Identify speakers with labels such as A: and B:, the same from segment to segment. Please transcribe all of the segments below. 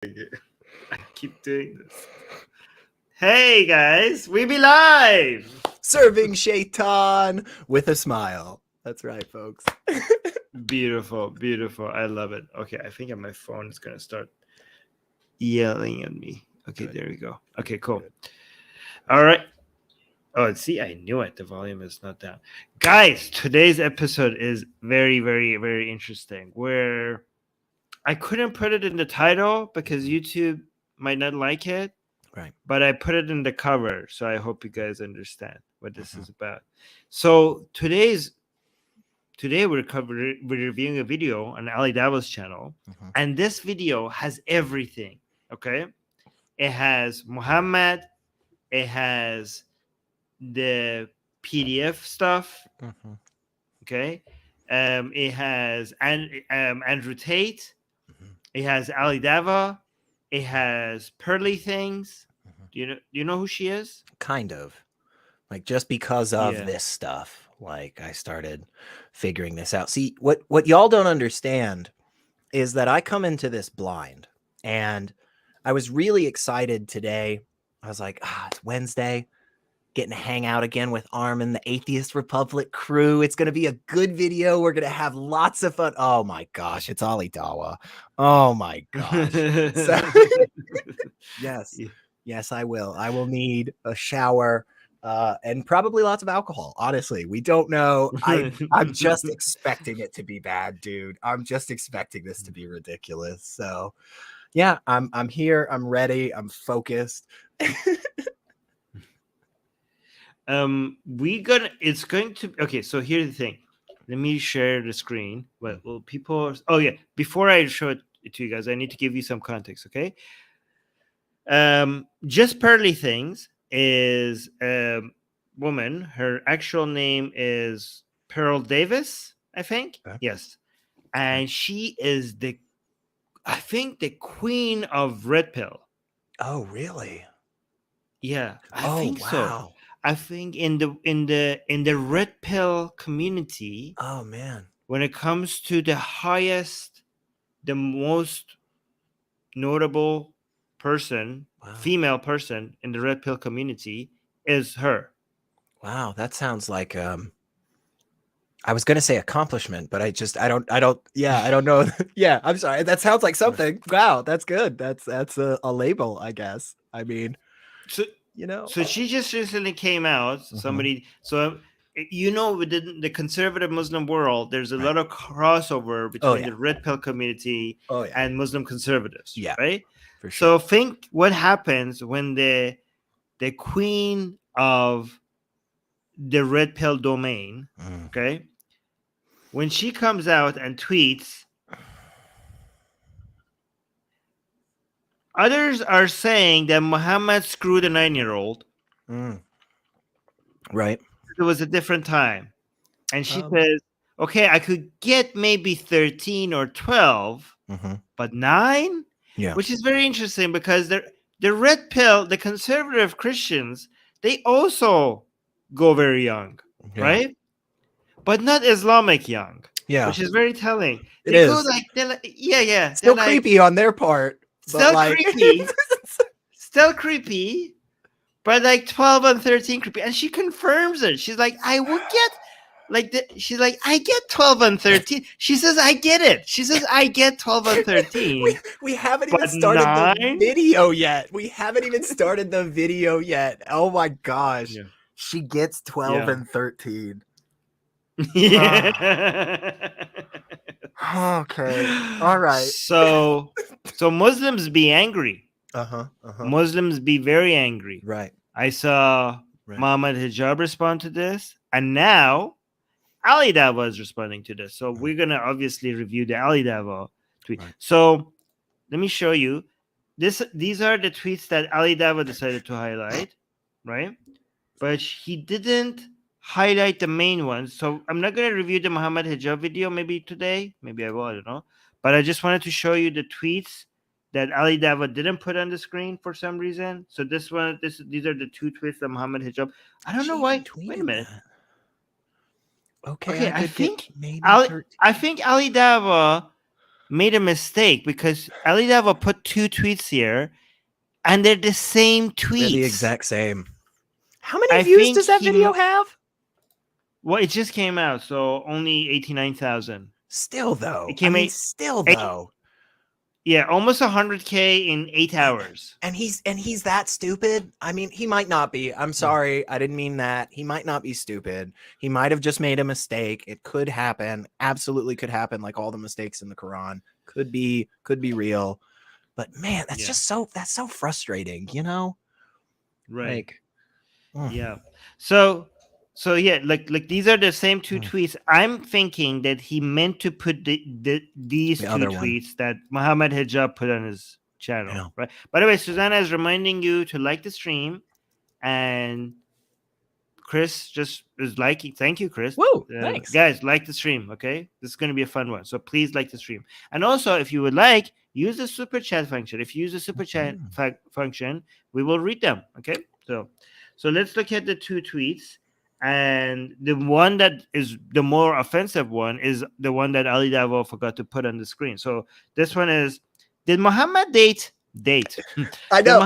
A: I keep doing this. Hey guys, we be live.
B: Serving shaitan with a smile. That's right, folks.
A: Beautiful, beautiful. I love it. Okay, I think my phone is gonna start yelling at me. Okay, Good. There we go. Okay, cool. Good. All right. Oh, see, I knew it. The volume is not down. Guys, today's episode is very, very, very interesting. Where I couldn't put it in the title because YouTube might not like it.
B: Right.
A: But I put it in the cover, so I hope you guys understand what this is about. So today we're reviewing a video on Ali Dawah's channel, and this video has everything. Okay, it has Muhammad, it has the PDF stuff. Okay, it has Andrew Tate. It has Ali Dawah. It has Pearly Things. Do you know who she is?
B: Kind of. Like, just because of this stuff, like, I started figuring this out. See, what y'all don't understand is that I come into this blind, and I was really excited today. I was like, it's Wednesday, getting to hang out again with Armin, the Atheist Republic crew. It's going to be a good video. We're going to have lots of fun. Oh my gosh, it's Ali Dawah. Oh my gosh. Yes, I will. I will need a shower and probably lots of alcohol. Honestly, we don't know. I'm just expecting it to be bad, dude. I'm just expecting this to be ridiculous. So yeah, I'm here. I'm ready. I'm focused.
A: It's going to okay, so here's the thing. Let me share the screen. Well, people before I show it to you guys, I need to give you some context. Okay, Just Pearly Things is a woman. Her actual name is Pearl Davis, I think. Yes, and she is the queen of Red Pill.
B: Oh, really?
A: Yeah, I think so. I think in the Red Pill community.
B: Oh man!
A: When it comes to the most notable person, female person in the Red Pill community is her.
B: Wow, that sounds like I was gonna say accomplishment, but I don't know. Yeah, I'm sorry. That sounds like something. Wow, that's good. That's a label, I guess. I mean,
A: so she just recently came out. Somebody, within the conservative Muslim world, there's a lot of crossover between the Red Pill community and Muslim conservatives.
B: Yeah,
A: right.
B: For sure.
A: So think what happens when the queen of the Red Pill domain, okay, when she comes out and tweets, others are saying that Muhammad screwed a 9-year-old.
B: Right.
A: It was a different time. And she says, okay, I could get maybe 13 or 12, but 9?
B: Yeah.
A: Which is very interesting because the Red Pill, the conservative Christians, they also go very young, right? But not Islamic young.
B: Yeah.
A: Which is very telling.
B: They're
A: Still
B: creepy on their part.
A: Still creepy. Still creepy. But like 12 and 13 creepy. And she confirms it. She's like, I will get she's like, I get 12 and 13. She says, I get it. She says, I get 12 and 13.
B: we haven't even started 9? The video yet. We haven't even started the video yet. Oh my gosh. Yeah. She gets 12 and 13.
A: Yeah.
B: Okay. All right.
A: So Muslims be angry. Muslims be very angry.
B: Right.
A: I saw Muhammad Hijab respond to this, and now Ali Dawah is responding to this. So we're gonna obviously review the Ali Dawah tweet. Right. So let me show you this. These are the tweets that Ali Dawah decided to highlight, right? But he didn't highlight the main ones. So I'm not gonna review the Muhammad Hijab video maybe today. Maybe I will. I don't know. But I just wanted to show you the tweets that Ali Dawah didn't put on the screen for some reason. So these are the 2 tweets that Muhammad Hijab. I don't know why. Wait a minute.
B: Okay.
A: I think Ali Dawah made a mistake because Ali Dawah put 2 tweets here, and they're the same tweets.
B: They're the exact same. How many
A: I
B: views
A: think
B: does that video have?
A: Well, it just came out, so only 89,000.
B: Still though,
A: It came
B: still though.
A: Yeah, almost 100K in 8 hours.
B: And he's that stupid. I mean, he might not be. I'm sorry, I didn't mean that. He might not be stupid. He might have just made a mistake. It could happen. Absolutely could happen. Like all the mistakes in the Quran could be real. But man, that's just so frustrating, you know?
A: Right.
B: Like,
A: yeah. So yeah, like these are the same 2 tweets. I'm thinking that he meant to put these 2 tweets that Muhammad Hijab put on his channel. Right. By the way, Susanna is reminding you to like the stream, and Chris just is liking. Thank you, Chris.
B: Woo, thanks.
A: Guys, like the stream, okay? This is going to be a fun one. So please like the stream. And also, if you would like, use the super chat function. If you use the super chat function, we will read them, okay? So let's look at the 2 tweets. And the one that is the more offensive one is the one that Ali Dawah forgot to put on the screen. So this one is, did Muhammad date?
B: I know.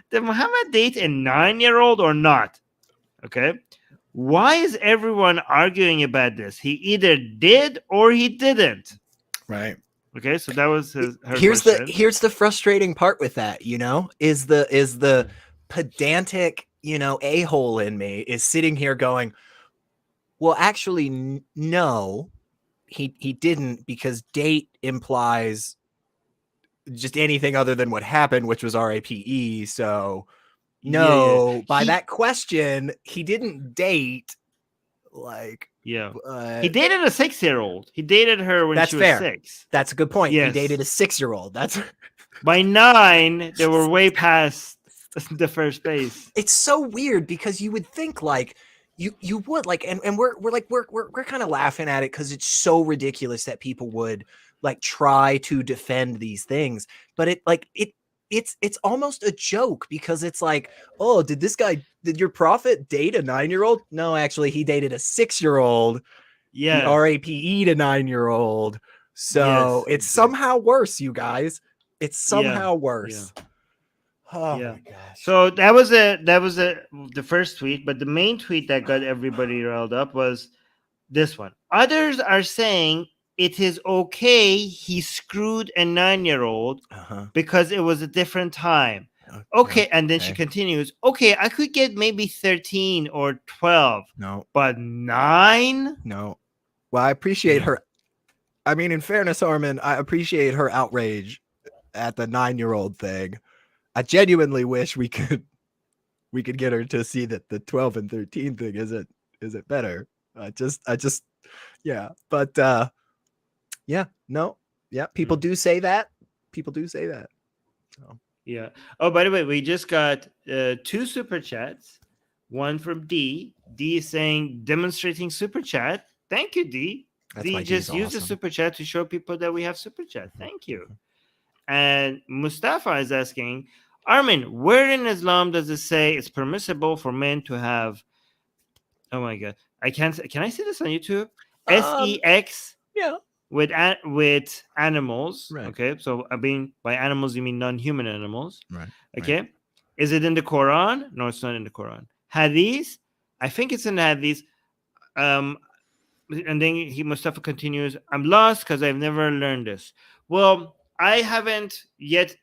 A: Did Muhammad date a 9-year-old or not? Okay. Why is everyone arguing about this? He either did or he didn't.
B: Right.
A: Okay. So that was her
B: here's
A: question.
B: Here's the frustrating part with that, you know, is the pedantic, you know, a-hole in me is sitting here going, well, actually, no, he didn't, because date implies just anything other than what happened, which was RAPE. So no, by that question, he didn't date. Like,
A: he dated a 6-year-old. He dated her when she was 6.
B: That's a good point. Yes. He dated a 6-year-old. That's
A: by 9, they were way past the first base.
B: It's so weird because you would think like you would like, and we're kind of laughing at it because it's so ridiculous that people would like try to defend these things, but it's almost a joke because it's like, oh, did your prophet date a 9-year-old? No, actually, he dated a 6-year-old. Yeah, RAPE'd a 9-year-old. So it's somehow worse, you guys. It's somehow worse.
A: Yeah.
B: Oh my gosh.
A: So that was the first tweet, but the main tweet that got everybody riled up was this one. Others are saying it is okay he screwed a 9-year-old because it was a different time. Okay, and then she continues, okay, I could get maybe 13 or 12.
B: No.
A: But 9?
B: No. Well, I appreciate her. I mean, in fairness, Armin, I appreciate her outrage at the 9-year-old thing. I genuinely wish we could get her to see that the 12 and 13 thing isn't better. But people do say that. So.
A: Yeah. Oh, by the way, we just got 2 super chats. One from D. D is saying demonstrating super chat. Thank you, D. D just used the super chat to show people that we have super chat. Thank you. And Mustafa is asking, Armin, where in Islam does it say it's permissible for men to have? Oh my God, I can't. Can I see this on YouTube? SEX.
B: Yeah.
A: With animals.
B: Right.
A: Okay. So I mean, by animals you mean non-human animals.
B: Right.
A: Okay.
B: Right.
A: Is it in the Quran? No, it's not in the Quran. Hadith? I think it's in the Hadith. And then Mustafa continues, I'm lost because I've never learned this. Well, I haven't yet.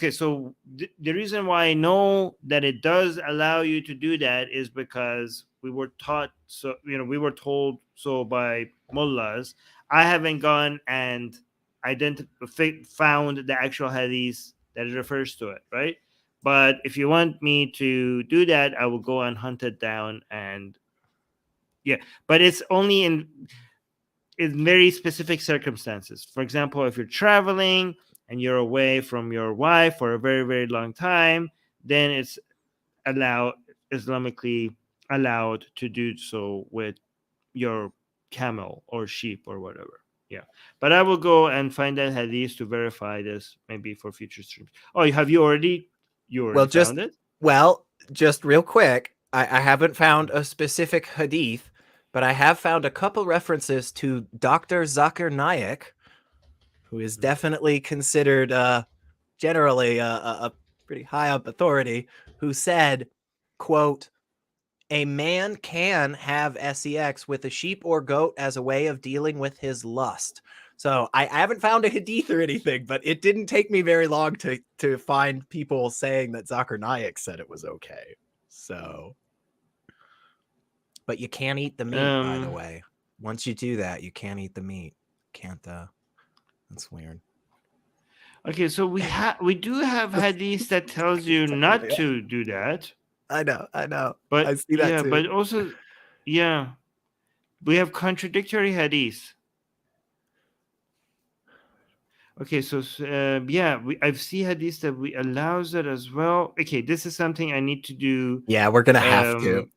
A: So the reason why I know that it does allow you to do that is because we were taught. So, we were told so by mullahs. I haven't gone and found the actual hadith that it refers to it, right? But if you want me to do that, I will go and hunt it down. And but it's only in very specific circumstances. For example, if you're traveling and you're away from your wife for a very, very long time, then it's Islamically allowed to do so with your camel or sheep or whatever. Yeah. But I will go and find that hadith to verify this maybe for future streams. Oh, have you already found it?
B: Well, just real quick, I haven't found a specific hadith, but I have found a couple references to Dr. Zakir Naik, who is definitely considered generally a pretty high up authority, who said, quote, "A man can have sex with a sheep or goat as a way of dealing with his lust." So I haven't found a hadith or anything, but it didn't take me very long to find people saying that Zakir Naik said it was okay. So, but you can't eat the meat, by the way. Once you do that, you can't eat the meat. Can't. That's weird.
A: Okay, so we do have hadith that tells you not to do that.
B: I know.
A: But
B: I see that too.
A: but also, we have contradictory hadith. Okay, so I've seen hadith that we allows that as well. Okay, this is something I need to do.
B: Yeah, we're gonna have to.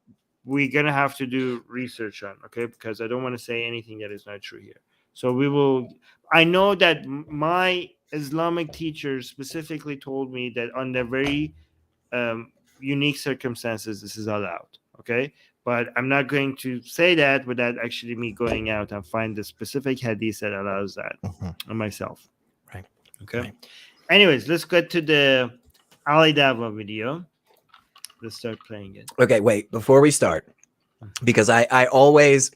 A: We're gonna have to do research on, okay, because I don't want to say anything that is not true here. So we will. I know that my Islamic teachers specifically told me that under very unique circumstances this is allowed, okay, but I'm not going to say that without actually me going out and find the specific hadith that allows that myself.
B: Right.
A: Okay.
B: Right.
A: Anyways, let's get to the Ali Dawah video. Let's start playing it.
B: Okay, wait, before we start, because I always,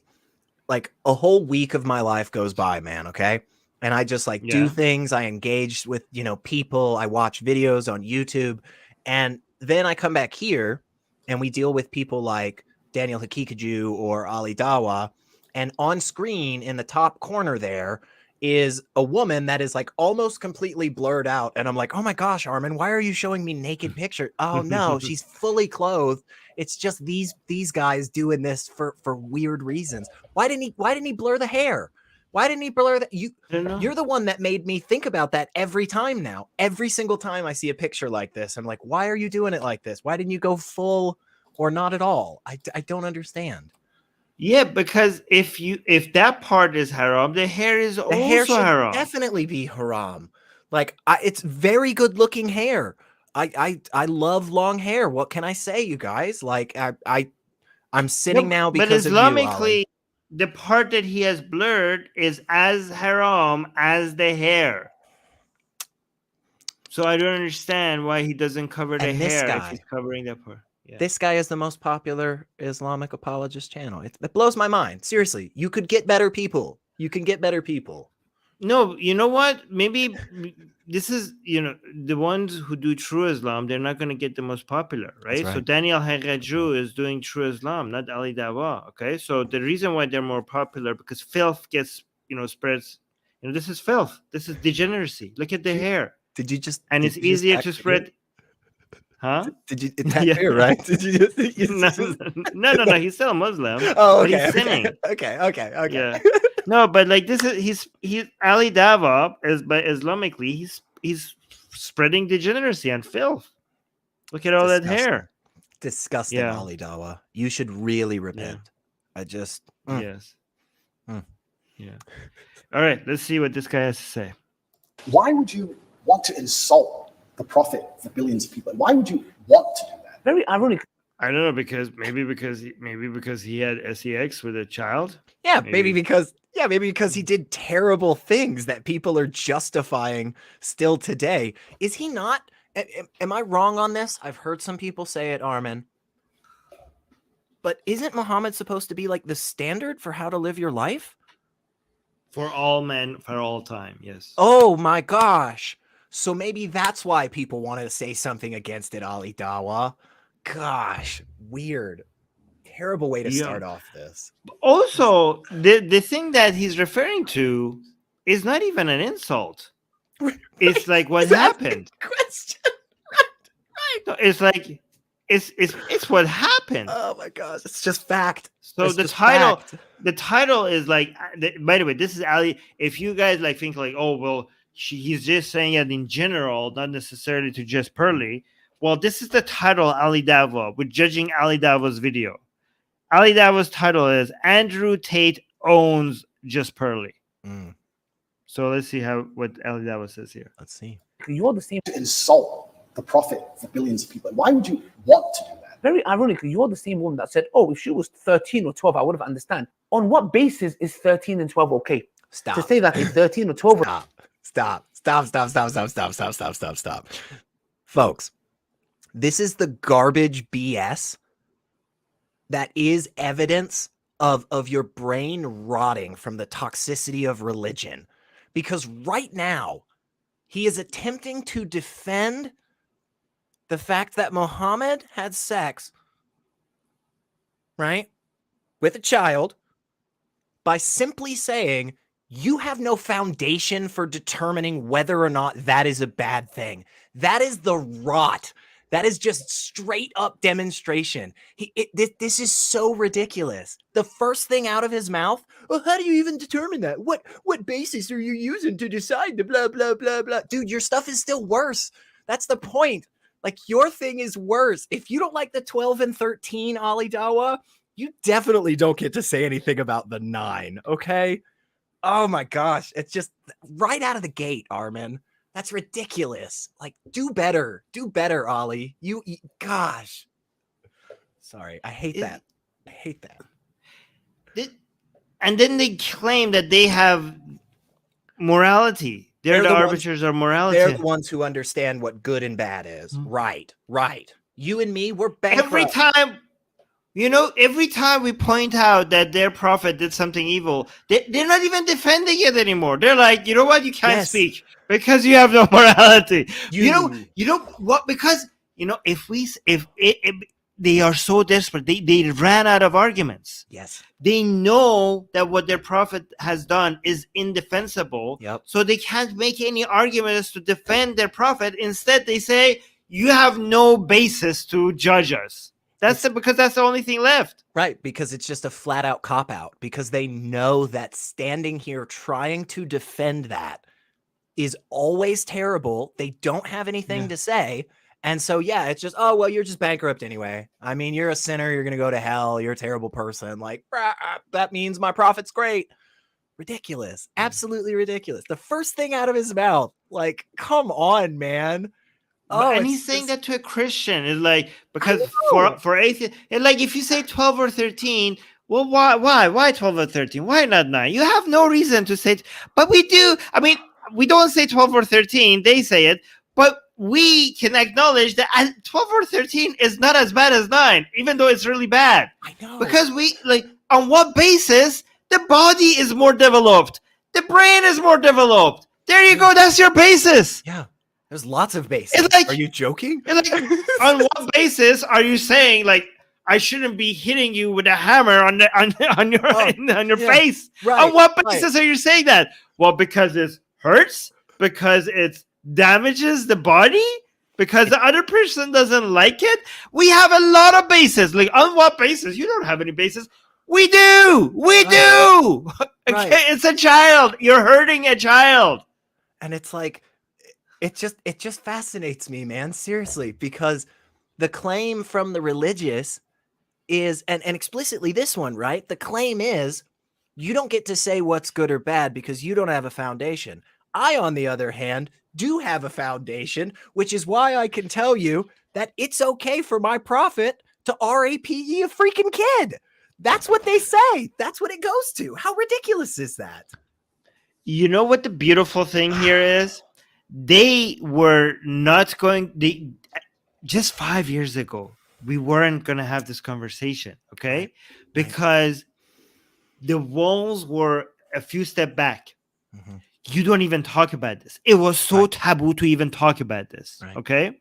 B: like, a whole week of my life goes by, man, okay? And I just like do things, I engage with, people, I watch videos on YouTube, and then I come back here and we deal with people like Daniel Hakikaju or Ali Dawah, and on screen in the top corner there is a woman that is like almost completely blurred out, and I'm like, oh my gosh, Armin, why are you showing me naked picture? Oh no, she's fully clothed. It's just these guys doing this for weird reasons. Why didn't he blur the hair? Why didn't he blur that? You're the one that made me think about that every time now. Every single time I see a picture like this, I'm like, why are you doing it like this? Why didn't you go full or not at all? I don't understand.
A: Yeah, because if that part is haram, the hair is also haram.
B: Definitely be haram. Like, it's very good looking hair. I love long hair. What can I say, you guys? Like, I'm sitting now because
A: but
B: of you,
A: Islamically,
B: Ali.
A: the part that he has blurred is as haram as the hair. So I don't understand why he doesn't cover the hair if he's covering that part. Yeah.
B: This guy is the most popular Islamic apologist channel. It blows my mind. Seriously, you could get better people. You can get better people.
A: No, you know what? Maybe this is, the ones who do true Islam, they're not going to get the most popular, right? So Daniel Hakikaju is doing true Islam, not Ali Dawah, okay? So the reason why they're more popular, because filth gets, spreads. This is filth. This is degeneracy. Look at the hair.
B: Did you just...
A: And it's easier to spread... Huh?
B: Did you here, right? Did you just
A: no, he's still a Muslim.
B: Oh, okay.
A: But he's sinning.
B: Okay.
A: Yeah. No, but like this is he's Ali Dawah but Islamically he's spreading degeneracy and filth. Look at all that hair.
B: Disgusting, Ali Dawah. You should really repent. I just
A: Yes. Yeah. All right, let's see what this guy has to say.
C: Why would you want to insult the Prophet for billions of people? Why would you want to do that?
D: Very ironic.
A: I don't know, because he had sex with a child.
B: Yeah, maybe because he did terrible things that people are justifying still today. Is he not? Am I wrong on this? I've heard some people say it, Armin. But isn't Muhammad supposed to be like the standard for how to live your life?
A: For all men, for all time, yes.
B: Oh my gosh. So maybe that's why people wanted to say something against it, Ali Dawah. Gosh, weird. Terrible way to start off this.
A: Also, the thing that he's referring to is not even an insult. It's like what happened.
B: Question. Right.
A: No, it's like it's what happened.
B: Oh my gosh, it's just fact.
A: So
B: it's
A: the title is like. By the way, this is Ali. If you guys like think like, oh well, he's just saying it in general, not necessarily to Just Pearly. Well, this is the title, Ali Dawah. We're judging Ali Dawah's video. Ali Dawah's title is Andrew Tate owns Just Pearly. So let's see what Ali Dawah says here.
B: Let's see.
D: You're the same.
C: To insult the Prophet for billions of people. Why would you want to do that?
D: very ironically, you're the same woman that said, "Oh, if she was 13 or 12, I would have understand." On what basis is 13 and 12 okay?
B: Stop.
D: To say that a 13 or 12.
B: Stop. Folks, this is the garbage BS that is evidence of your brain rotting from the toxicity of religion. Because right now, he is attempting to defend the fact that Muhammad had sex, right, with a child by simply saying, you have no foundation for determining whether or not that is a bad thing. That is the rot. That is just straight up demonstration. This is so ridiculous. The first thing out of his mouth, well, how do you even determine that? What basis are you using to decide the blah, blah, blah, blah? Dude, your stuff is still worse. That's the point. Like, your thing is worse. If you don't like the 12 and 13, Ali Dawah, you definitely don't get to say anything about the 9, okay? Oh my gosh. It's just right out of the gate, Armin. That's ridiculous. Like, do better, Ali. Gosh. Sorry, I hate that.
A: And then they claim that they have morality. They're the arbiters of morality.
B: They're the ones who understand what good and bad is. Right. You and me, we're bankrupt.
A: Every time we point out that their prophet did something evil, they're not even defending it anymore. They're like, you know what? You can't speak because you have no morality. You know what? Because if they are so desperate, they ran out of arguments.
B: Yes.
A: They know that what their prophet has done is indefensible.
B: Yep.
A: So they can't make any arguments to defend their prophet. Instead, they say, you have no basis to judge us. Because that's the only thing left.
B: Right, because it's just a flat out cop out, because they know that standing here trying to defend that is always terrible. They don't have anything to say. And so, it's just, oh, well, you're just bankrupt anyway. I mean, you're a sinner. You're going to go to hell. You're a terrible person. Like, that means my prophet's great. Ridiculous. Absolutely ridiculous. The first thing out of his mouth, like, come on, man.
A: And he's saying that to a Christian. It's like, because for atheists, it's like, if you say 12 or 13, well, why 12 or 13? Why not 9? You have no reason to say but we do. I mean, we don't say 12 or 13. They say it, but we can acknowledge that 12 or 13 is not as bad as 9, even though it's really bad.
B: I know.
A: Because on what basis? The body is more developed. The brain is more developed. There you go. That's your basis.
B: Yeah. There's lots of bases. Are you joking?
A: On what basis are you saying, like, I shouldn't be hitting you with a hammer on your face? Right, on what basis are you saying that? Well, because it hurts? Because it damages the body? Because the other person doesn't like it? We have a lot of bases. Like, on what basis? You don't have any basis. We do. Okay, it's a child. You're hurting a child.
B: And it's like, it just fascinates me, man. Seriously, because the claim from the religious is, and explicitly this one, right? The claim is, you don't get to say what's good or bad because you don't have a foundation. I, on the other hand, do have a foundation, which is why I can tell you that it's okay for my prophet to RAPE a freaking kid. That's what they say. That's what it goes to. How ridiculous is that?
A: You know what the beautiful thing here is? They were not going, just 5 years ago, we weren't going to have this conversation, okay? Because the walls were a few steps back. Mm-hmm. You don't even talk about this. It was so taboo to even talk about this, okay?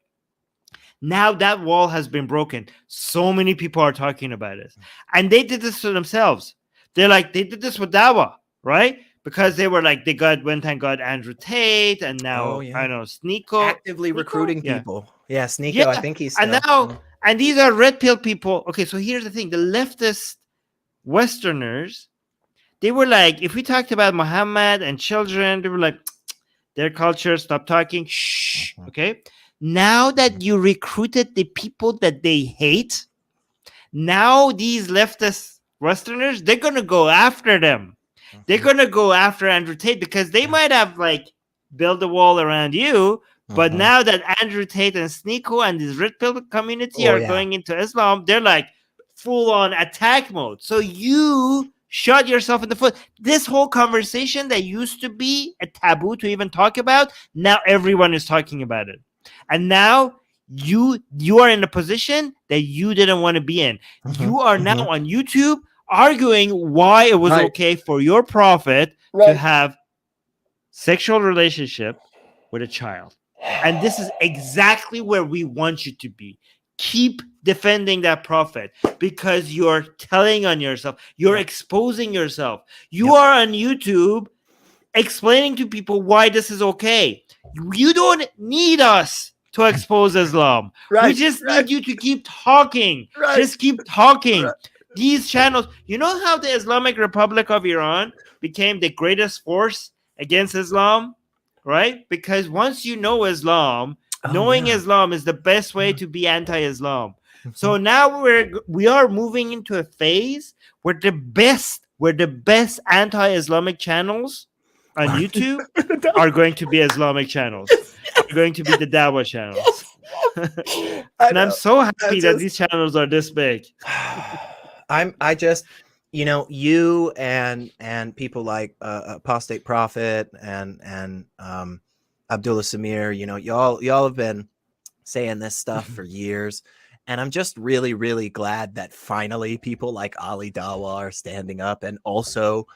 A: Now that wall has been broken. So many people are talking about it. And they did this to themselves. They did this with Dawa, right? Because they were like, they went and got Andrew Tate, and now I know Sneeko
B: actively recruiting people. Yeah, Sneeko. I think he's
A: still. And these are red pill people. Okay, so here's the thing: the leftist Westerners, they were like, if we talked about Muhammad and children, they were like, their culture, stop talking, shh. Okay. Now that you recruited the people that they hate, now these leftist Westerners, they're gonna go after them. They're going to go after Andrew Tate because they might have build a wall around you. But
B: Mhm.
A: now that Andrew Tate and Sneeko and this red pill community are going into Islam, they're like full on attack mode. So you shot yourself in the foot. This whole conversation that used to be a taboo to even talk about, now everyone is talking about it. And now you are in a position that you didn't want to be in.
B: Mhm.
A: You are now on YouTube arguing why it was okay for your prophet to have sexual relationship with a child. And this is exactly where we want you to be. Keep defending that prophet because you're telling on yourself. You're exposing yourself. You are on YouTube explaining to people why this is okay. You don't need us to expose Islam. We just need you to keep talking. Just keep talking. These channels, you know how the Islamic Republic of Iran became the greatest force against Islam? Right? Because once you know Islam, knowing Islam is the best way to be anti-Islam. So now we are moving into a phase where the best anti-Islamic channels on YouTube are going to be Islamic channels. Are going to be the Dawa channels. And I'm so happy that these channels are this big.
B: I just, you know, you and people like Apostate Prophet and Abdullah Samir, you know, y'all have been saying this stuff for years, and I'm just really, really glad that finally people like Ali Dawah are standing up and also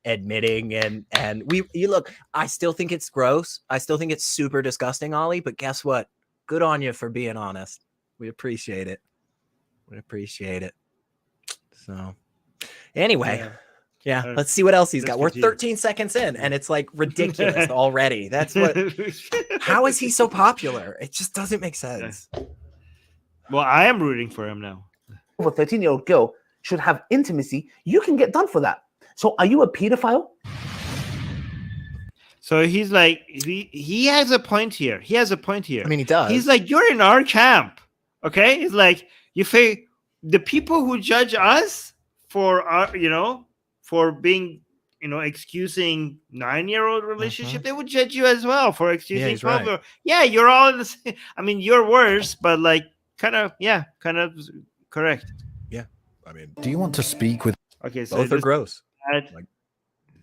B: admitting and you look. I still think it's gross. I still think it's super disgusting, Ali. But guess what? Good on you for being honest. We appreciate it. We appreciate it. So. Anyway, let's see what else he's got. We're 13 seconds in, and it's like ridiculous already. That's what. How is he so popular? It just doesn't make sense.
A: Well, I am rooting for him now.
D: If a 13-year-old girl should have intimacy, you can get done for that. So, are you a pedophile?
A: So he's like, he has a point here. He has a point here.
B: I mean, he does.
A: He's like, you're in our camp, okay? He's like, you say the people who judge us for our, for being, excusing 9-year-old relationship, they would judge you as well for excusing 12. Right. Yeah, you're all in the same. I mean, you're worse, but like, kind of correct.
B: Yeah, I mean,
E: do you want to speak with?
A: Okay, so
B: both are gross. Like,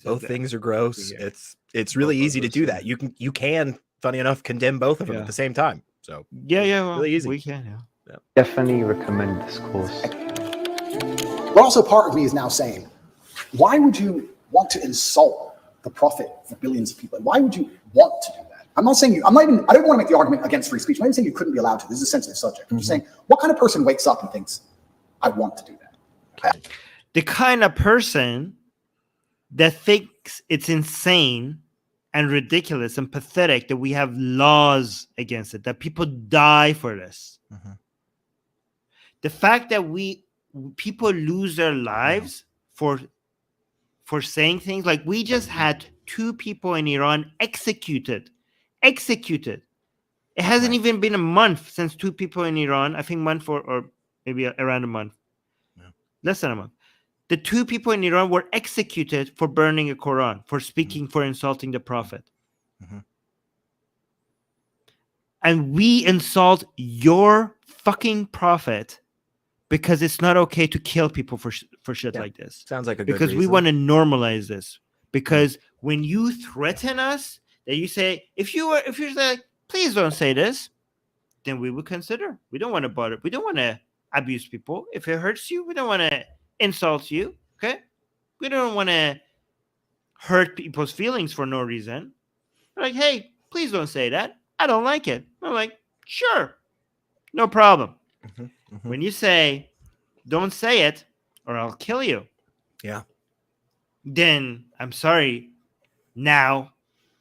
B: both things are gross. Yeah. It's really easy to do that. You can, funny enough, condemn both of them at the same time. So
A: well,
B: really easy.
A: We can. Yeah.
F: Definitely recommend this course.
C: But also part of me is now saying, why would you want to insult the prophet for billions of people? Why would you want to do that? I'm not saying I don't want to make the argument against free speech. I'm not even saying you couldn't be allowed to. This is a sensitive subject. I'm just saying, what kind of person wakes up and thinks, I want to do that? Okay.
A: The kind of person that thinks it's insane and ridiculous and pathetic that we have laws against it, that people die for this. The fact that people lose their lives for saying things like, we just had 2 people in Iran executed. It hasn't even been a month since 2 people in Iran, I think month or maybe around a month, less than a month. The 2 people in Iran were executed for burning a Quran, for speaking, for insulting the prophet. And we insult your fucking prophet because it's not okay to kill people for shit like this.
B: Sounds like a good
A: because
B: reason.
A: We want to normalize this. Because when you threaten us, that you say, if you're like, please don't say this, then we would consider. We don't want to bother. We don't want to abuse people. If it hurts you, we don't want to insult you. Okay, we don't want to hurt people's feelings for no reason. We're like, hey, please don't say that. I don't like it. I'm like, sure, no problem. When you say, don't say it or I'll kill you.
B: Yeah.
A: Then I'm sorry. Now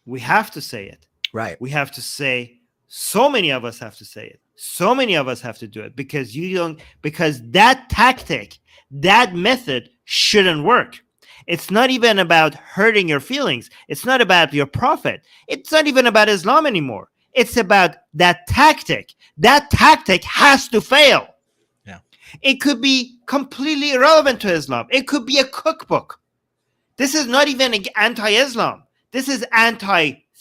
A: we have to say it.
B: Right.
A: We have to say, so many of us have to say it. So many of us have to do it because because that tactic, that method shouldn't work. It's not even about hurting your feelings. It's not about your prophet. It's not even about Islam anymore. It's about that tactic. That tactic has to fail.
B: Yeah.
A: It could be completely irrelevant to Islam. It could be a cookbook. This is not even anti-Islam. This is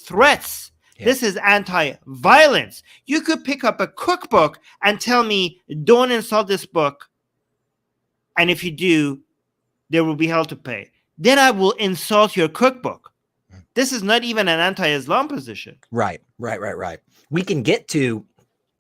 A: threats. This is anti-violence. You could pick up a cookbook and tell me, don't insult this book. And if you do, there will be hell to pay. Then I will insult your cookbook. This is not even an anti-Islam position.
B: Right. We can get to,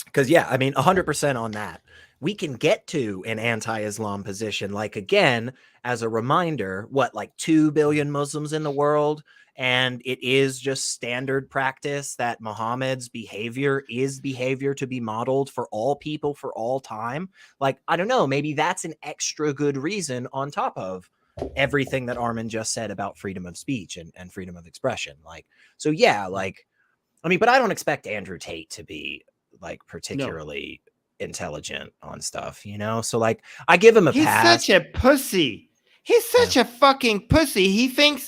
B: because yeah, I mean, 100% on that. We can get to an anti-Islam position. Like, again, as a reminder, like 2 billion Muslims in the world. And it is just standard practice that Muhammad's behavior is behavior to be modeled for all people for all time. Like, I don't know, maybe that's an extra good reason on top of everything that Armin just said about freedom of speech and freedom of expression. Like, so yeah, like, I mean, but I don't expect Andrew Tate to be like particularly intelligent on stuff, you know? So like, I give him a pass.
A: He's such a pussy. He's such a fucking pussy. He thinks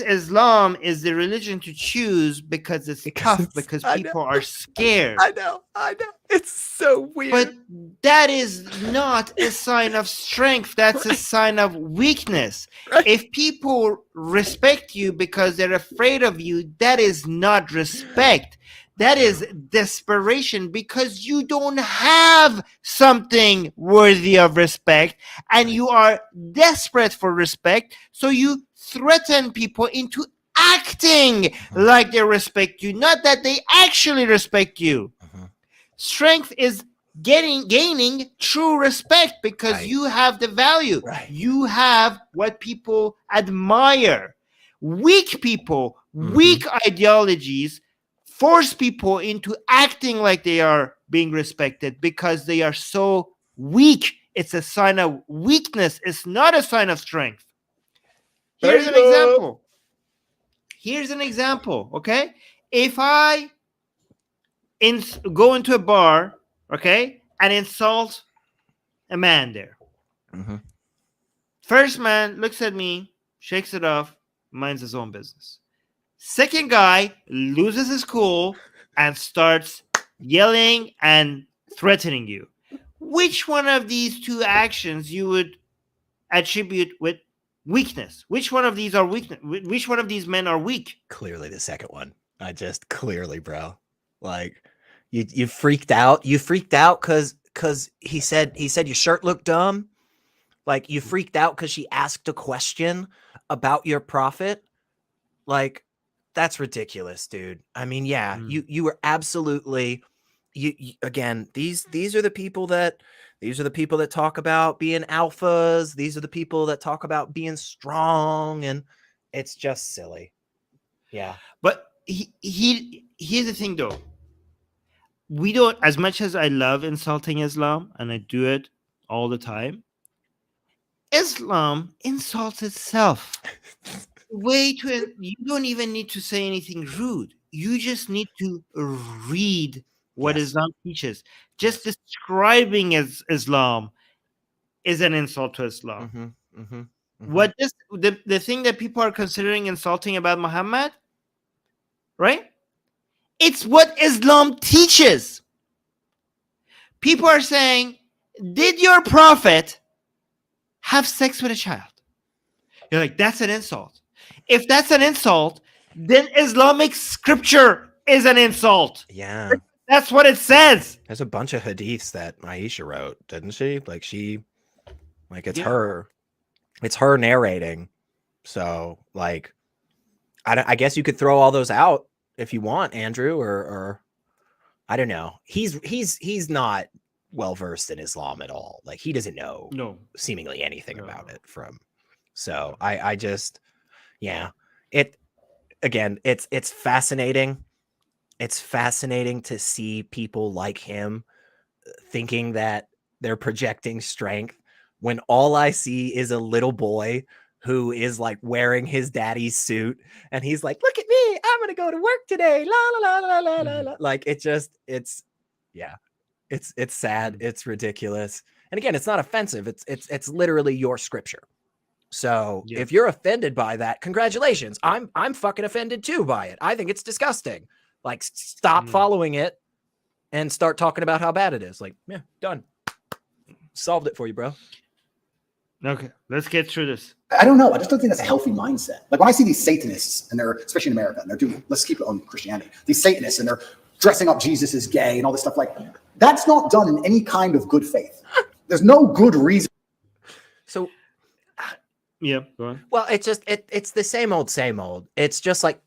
A: Islam is the religion to choose because it's tough, because people are scared.
B: I know. It's so weird.
A: But that is not a sign of strength. That's a sign of weakness.
B: Right.
A: If people respect you because they're afraid of you, that is not respect. That is desperation, because you don't have something worthy of respect and you are desperate for respect. So you threaten people into acting like they respect you, not that they actually respect you. Strength is gaining true respect because you have the value. You have what people admire. Weak people, weak ideologies force people into acting like they are being respected because they are so weak. It's a sign of weakness. It's not a sign of strength. Here's an example. Okay. If I go into a bar, okay, and insult a man there. First man looks at me, shakes it off, minds his own business. Second guy loses his cool and starts yelling and threatening you. Which one of these two actions you would attribute with weakness? Which one of these are weakness? Which one of these men are weak?
B: Clearly the second one. Clearly, bro. Like, you freaked out. You freaked out because he said your shirt looked dumb. Like, you freaked out because she asked a question about your prophet. Like, that's ridiculous, dude. I mean, yeah, you were absolutely you again, these are the people that talk about being alphas. These are the people that talk about being strong, and it's just silly. Yeah.
A: But here's the thing though. We don't, as much as I love insulting Islam, and I do it all the time, Islam insults itself. You don't even need to say anything rude. You just need to read what Islam teaches. Just describing Islam is an insult to Islam. What is the thing that people are considering insulting about Muhammad, right? It's what Islam teaches. People are saying, did your prophet have sex with a child? You're like, that's an insult. If that's an insult, then Islamic scripture is an insult.
B: Yeah.
A: That's what it says.
B: There's a bunch of hadiths that Aisha wrote, didn't she? Like it's her narrating. So like, I guess you could throw all those out if you want, Andrew, or I don't know. He's not well-versed in Islam at all. Like, he doesn't know seemingly anything about it so I just, it's fascinating. It's fascinating to see people like him thinking that they're projecting strength when all I see is a little boy who is like wearing his daddy's suit and he's like, look at me, I'm gonna go to work today, la la la la la la. Like, it's sad, it's ridiculous. And again, it's not offensive, it's literally your scripture. So if you're offended by that, congratulations. I'm fucking offended too by it. I think it's disgusting. Like, stop following it and start talking about how bad it is. Like, yeah, done. Solved it for you, bro.
A: Okay, let's get through this.
C: I don't know. I just don't think that's a healthy mindset. Like when I see these Satanists, and they're, especially in America, and they're doing, let's keep it on Christianity, these Satanists, and they're dressing up Jesus as gay and all this stuff, like, that's not done in any kind of good faith. There's no good reason.
B: So,
A: yeah, go on.
B: Well, it's just, it's the same old, same old. It's just like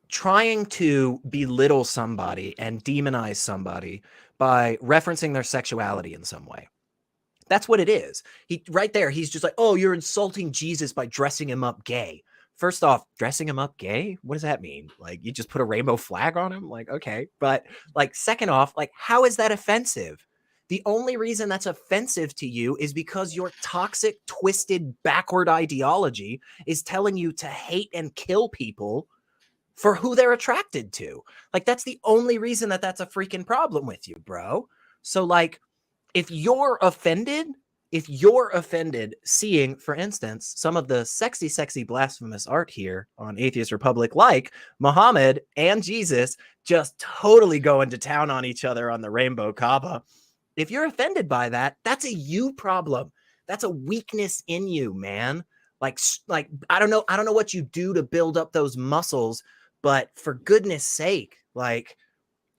B: trying to belittle somebody and demonize somebody by referencing their sexuality in some way. That's what it is. He right there, he's just like, oh, you're insulting Jesus by dressing him up gay. First off, dressing him up gay? What does that mean? Like, you just put a rainbow flag on him? Like, okay. But like, second off, like, how is that offensive? The only reason that's offensive to you is because your toxic, twisted, backward ideology is telling you to hate and kill people for who they're attracted to. Like, that's the only reason that that's a freaking problem with you, bro. So like, if you're offended seeing, for instance, some of the sexy, blasphemous art here on Atheist Republic, like Muhammad and Jesus just totally going to town on each other on the Rainbow Kaaba, if you're offended by that, that's a you problem. That's a weakness in you, man. Like I don't know what you do to build up those muscles, but for goodness sake, like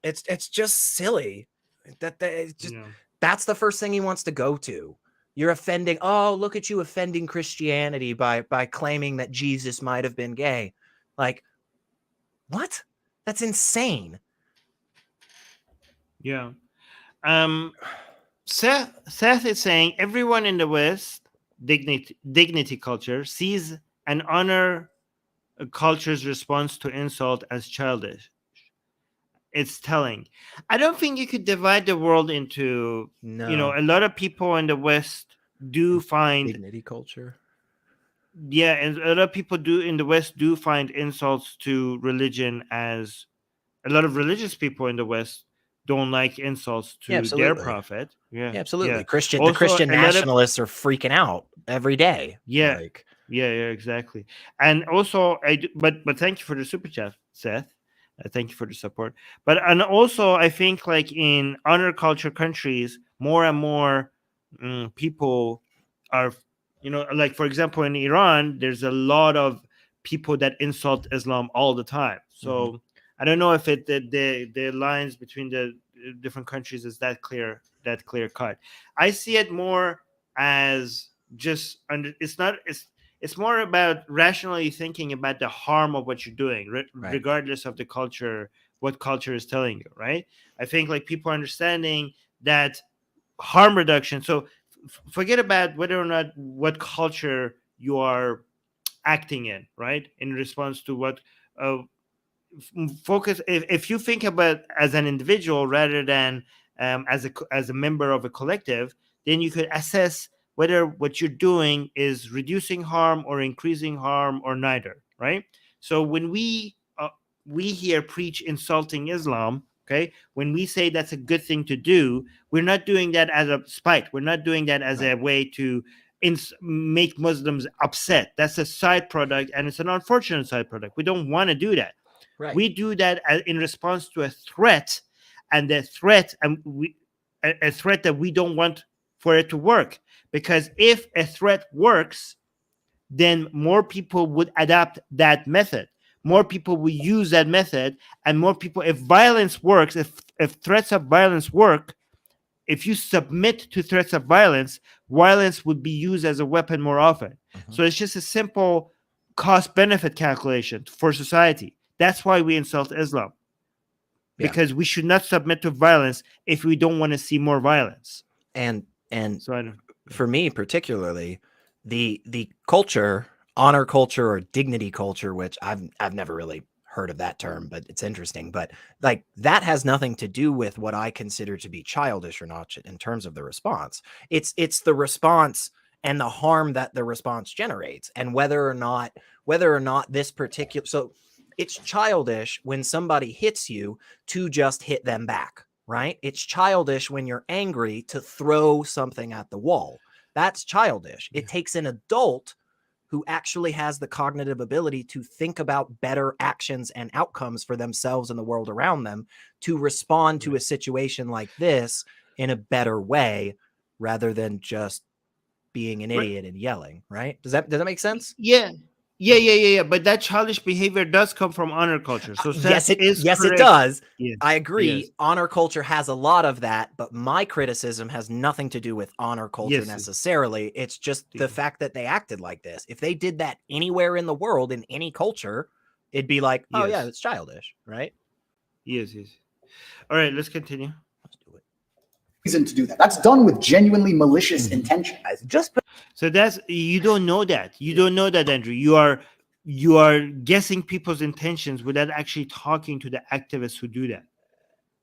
B: it's just silly. It's just. Yeah. That's the first thing he wants to go to. You're offending. Oh, look at you offending Christianity by claiming that Jesus might have been gay. Like, what? That's insane.
A: Yeah. Seth is saying everyone in the West, dignity culture, sees and honor a culture's response to insult as childish. It's telling. I don't think you could divide the world into, a lot of people in the West do find
B: dignity culture.
A: Yeah, and a lot of people in the West do find insults to religion as a lot of religious people in the West don't like insults to their prophet. Yeah,
B: absolutely.
A: Yeah.
B: The Christian nationalists are freaking out every day.
A: Yeah, yeah, exactly. And also, but thank you for the super chat, Seth. Thank you for the support. And also, I think like in honor culture countries, more and more people are, like for example, in Iran, there's a lot of people that insult Islam all the time. So I don't know if the lines between the different countries is that clear cut. I see it more as just it's more about rationally thinking about the harm of what you're doing, regardless of the culture, what culture is telling you, right? I think like people understanding that harm reduction. So forget about whether or not what culture you are acting in, right? In response to what focus. If you think about as an individual rather than as a member of a collective, then you could assess whether what you're doing is reducing harm or increasing harm or neither, right? So when we here preach insulting Islam, okay, when we say that's a good thing to do, we're not doing that as a spite. We're not doing that as a way to make Muslims upset. That's a side product, and it's an unfortunate side product. We don't want to do that.
B: Right.
A: We do that in response to a threat, and a threat that we don't want for it to work. Because if a threat works, then more people would adapt that method. More people will use that method, and more people, if violence works, if threats of violence work, if you submit to threats of violence would be used as a weapon more often. So it's just a simple cost-benefit calculation for society. That's why we insult Islam. Because we should not submit to violence if we don't want to see more violence.
B: And
A: so I don't,
B: for me particularly, the culture, honor culture or dignity culture, which I've never really heard of that term, but it's interesting. But like that has nothing to do with what I consider to be childish or not in terms of the response. It's the response and the harm that the response generates, and whether or not this particular. So it's childish when somebody hits you to just hit them back, right? It's childish when you're angry to throw something at the wall. That's childish. It takes an adult who actually has the cognitive ability to think about better actions and outcomes for themselves and the world around them to respond to a situation like this in a better way, rather than just being an idiot and yelling, right? Does that make sense?
A: Yeah. But that childish behavior does come from honor culture. So
B: yes, it
A: correct.
B: does.
A: Yes.
B: I agree.
A: Yes.
B: Honor culture has a lot of that, but my criticism has nothing to do with honor culture necessarily. It's just the fact that they acted like this. If they did that anywhere in the world, in any culture, it'd be like, oh yeah, it's childish, right?
A: Yes. All right, let's continue.
B: Let's do it.
C: Reason to do that. That's done with genuinely malicious intention.
A: So that's, you don't know that. You don't know that, Andrew. You are guessing people's intentions without actually talking to the activists who do that.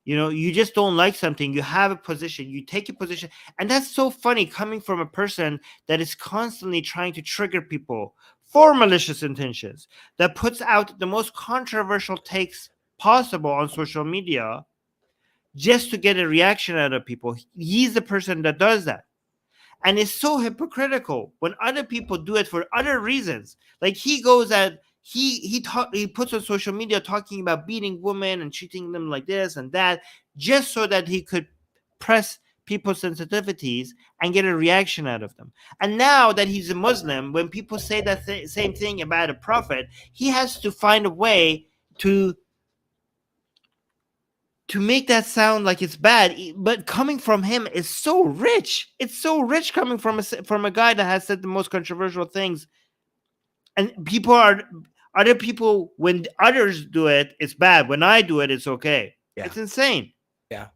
A: You just don't like something. You have a position. You take a position, and that's so funny coming from a person that is constantly trying to trigger people for malicious intentions, that puts out the most controversial takes possible on social media just to get a reaction out of people. He's the person that does that. And it's so hypocritical when other people do it for other reasons. Like he goes at he puts on social media talking about beating women and treating them like this and that, just so that he could press people's sensitivities and get a reaction out of them. And now that he's a Muslim, when people say that same thing about a prophet, he has to find a way to make that sound like it's bad. But coming from him is so rich. It's so rich coming from a guy that has said the most controversial things. And other people, when others do it, it's bad. When I do it, it's okay.
B: Yeah.
A: It's insane.
B: Yeah.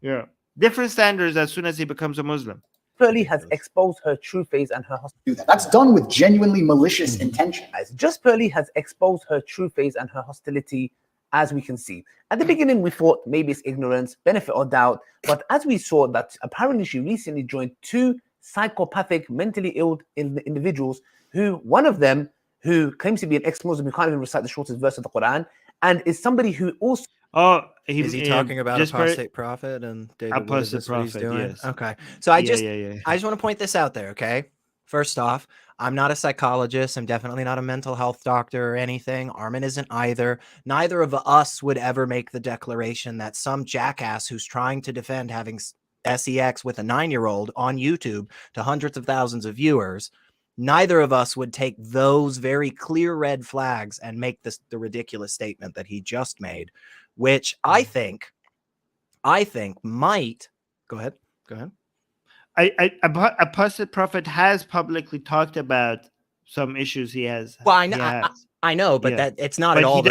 A: Different standards as soon as he becomes a Muslim.
D: Pearly has exposed her true face and her hostility.
C: That's done with genuinely malicious intention.
D: Just Pearly has exposed her true face and her hostility, as we can see. At the beginning, we thought maybe it's ignorance, benefit or doubt, but as we saw that apparently she recently joined two psychopathic, mentally ill individuals, who one of them, who claims to be an ex-Muslim, who can't even recite the shortest verse of the Quran, and is somebody who also...
B: is he talking about apostate prophet and David?
A: Apostate prophet,
B: doing?
A: Yes.
B: Okay. So I just want to point this out there, okay? First off, I'm not a psychologist. I'm definitely not a mental health doctor or anything. Armin isn't either. Neither of us would ever make the declaration that some jackass who's trying to defend having sex with a 9-year-old on YouTube to hundreds of thousands of viewers, neither of us would take those very clear red flags and make the ridiculous statement that he just made, which I think might... Go ahead.
A: Apostate prophet has publicly talked about some issues he has.
B: Well, I know, but that it's not at all.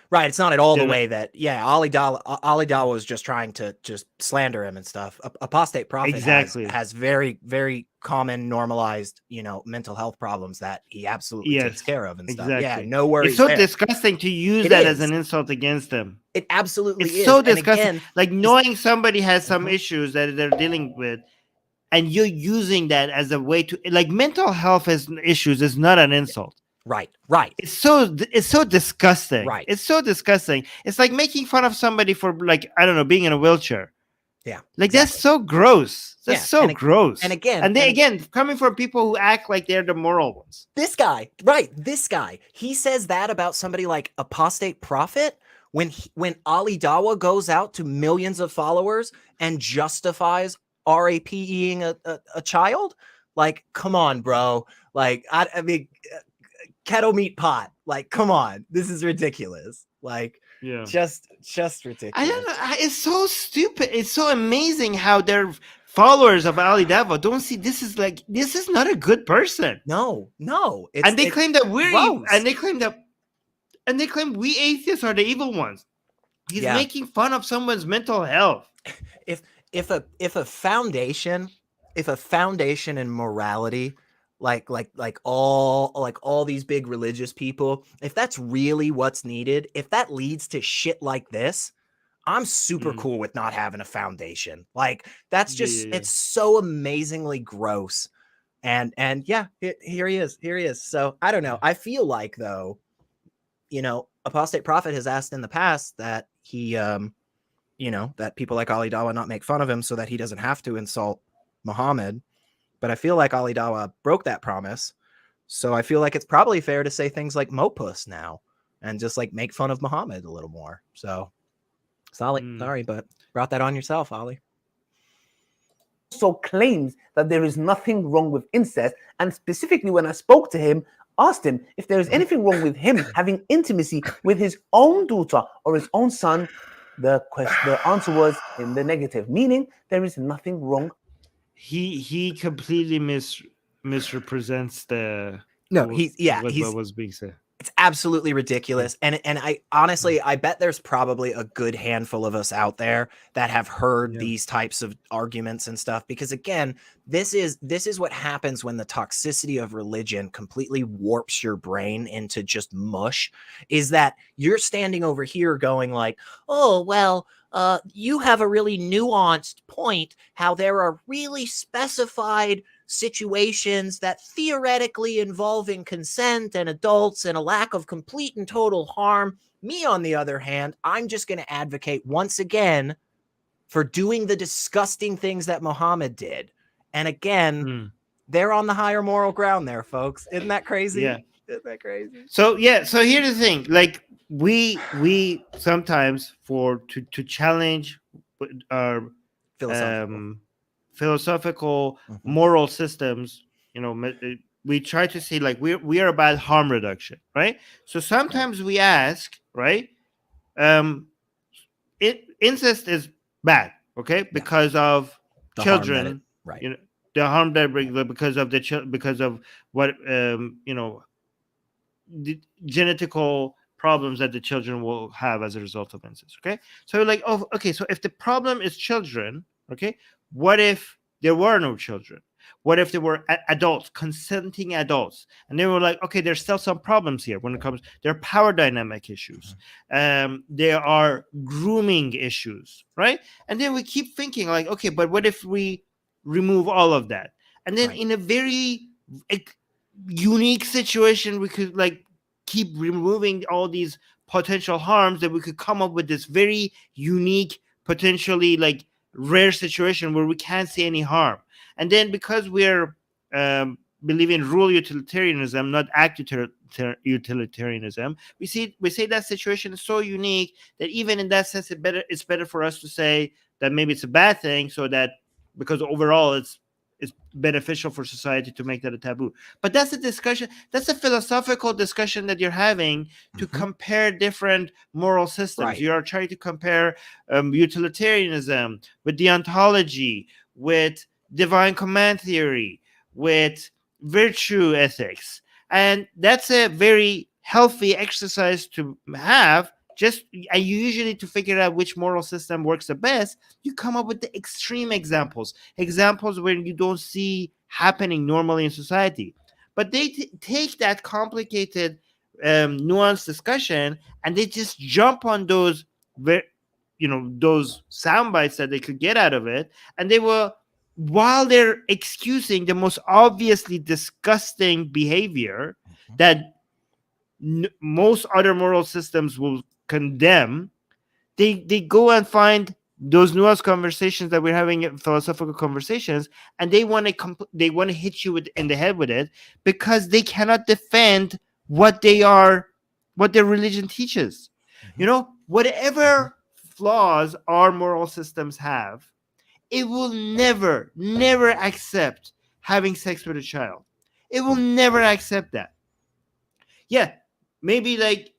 B: Right, it's not at all the way that. Yeah, Ali Dawah was just trying to just slander him and stuff. Apostate prophet has very, very common, normalized, mental health problems that he absolutely takes care of and stuff. Yeah, no worries.
A: It's so disgusting to use that as an insult against them.
B: It absolutely is.
A: It's so disgusting. Like knowing somebody has some issues that they're dealing with, and you're using that as a way to, like, mental health issues is not an insult.
B: Right.
A: It's so disgusting.
B: Right.
A: It's so disgusting. It's like making fun of somebody for, like, I don't know, being in a wheelchair.
B: Yeah.
A: Like that's so gross. That's so gross.
B: And again,
A: coming from people who act like they're the moral ones.
B: This guy, he says that about somebody like apostate prophet when Ali Dawah goes out to millions of followers and justifies RAPing a child. Like, come on, bro. Like, I mean, kettle meat pot. Like, come on, this is ridiculous. Like, just ridiculous.
A: I don't know. It's so stupid. It's so amazing how their followers of Ali Dawah don't see this is not a good person.
B: No.
A: And they claim that we're evil, and they claim we atheists are the evil ones. He's making fun of someone's mental health.
B: If a foundation in morality, like all these big religious people, if that's really what's needed, if that leads to shit like this, I'm super cool with not having a foundation. Like, that's just it's so amazingly gross. And here he is. So I don't know. I feel like, though, apostate prophet has asked in the past that he that people like Ali Dawah not make fun of him so that he doesn't have to insult Muhammad. But I feel like Ali Dawah broke that promise. So I feel like it's probably fair to say things like Mopus now and just like make fun of Muhammad a little more. So sorry, but brought that on yourself, Ali.
D: also claims that there is nothing wrong with incest, and specifically when I spoke to him, asked him if there is anything wrong with him having intimacy with his own daughter or his own son, the answer was in the negative, meaning there is nothing wrong.
A: He completely misrepresents the what was being said.
B: It's absolutely ridiculous. And I honestly, I bet there's probably a good handful of us out there that have heard these types of arguments and stuff, because again, this is what happens when the toxicity of religion completely warps your brain into just mush, is that you're standing over here going like, oh, well, you have a really nuanced point, how there are really specified situations that theoretically involving consent and adults and a lack of complete and total harm. Me, on the other hand, I'm just going to advocate once again for doing the disgusting things that Muhammad did. And again, they're on the higher moral ground there, folks. Isn't that crazy?
A: Yeah.
B: Isn't that crazy?
A: So so here's the thing. Like we sometimes to challenge our philosophical moral systems, we try to say like we are about harm reduction, right? So sometimes we ask, right, incest is bad, okay, because of
B: The
A: children,
B: harm that it,
A: the harm that brings because of because of what the genetical problems that the children will have as a result of incest. Okay, so we're like, oh, okay, so if the problem is children, okay, what if there were no children? What if there were adults, consenting adults? And they were like, okay, there's still some problems here when it comes, there are power dynamic issues. There are grooming issues, right? And then we keep thinking like, okay, but what if we remove all of that? And then in a very unique situation, we could like keep removing all these potential harms, that we could come up with this very unique, potentially like rare situation where we can't see any harm. And then because we're believing rule utilitarianism, not act utilitarianism, we say that situation is so unique that even in that sense, it's better for us to say that maybe it's a bad thing, so that because overall it's beneficial for society to make that a taboo. But that's a discussion, that's a philosophical discussion that you're having to compare different moral systems.
B: Right.
A: You are trying to compare utilitarianism with deontology, with divine command theory, with virtue ethics. And that's a very healthy exercise to have. Just and you usually, to figure out which moral system works the best, you come up with the extreme examples where you don't see happening normally in society. But they take that complicated, nuanced discussion, and they just jump on those, those sound bites that they could get out of it, and they will, while they're excusing the most obviously disgusting behavior that most other moral systems will condemn, they go and find those nuanced conversations that we're having, philosophical conversations, and they want to hit you in the head with it, because they cannot defend what their religion teaches. Whatever flaws our moral systems have, it will never accept having sex with a child. It will never accept that. Yeah, maybe like